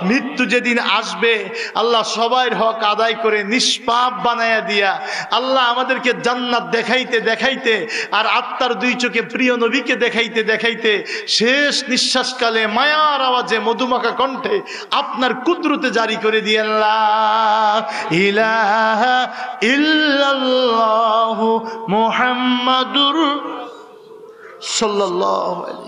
মৃত্যু যেদিন আসবে আল্লাহ সবার হক আদায় করে নিষ্পাপ বানায়া দিয়া আল্লাহ আমাদেরকে জান্নাত দেখাইতে দেখাইতে আর আত্মার দুই চোখে প্রিয় নবীকে দেখাইতে দেখাইতে শেষ নিঃশ্বাসকালে মায়ার আওয়াজে মধুমাখা কণ্ঠে আপনার কুদরতে জারি করে দিয়ে আল্লাহ ইলাহা ইল্লাল্লাহু মুহাম্মাদুর সাল্লাল্লাহু আলাইহি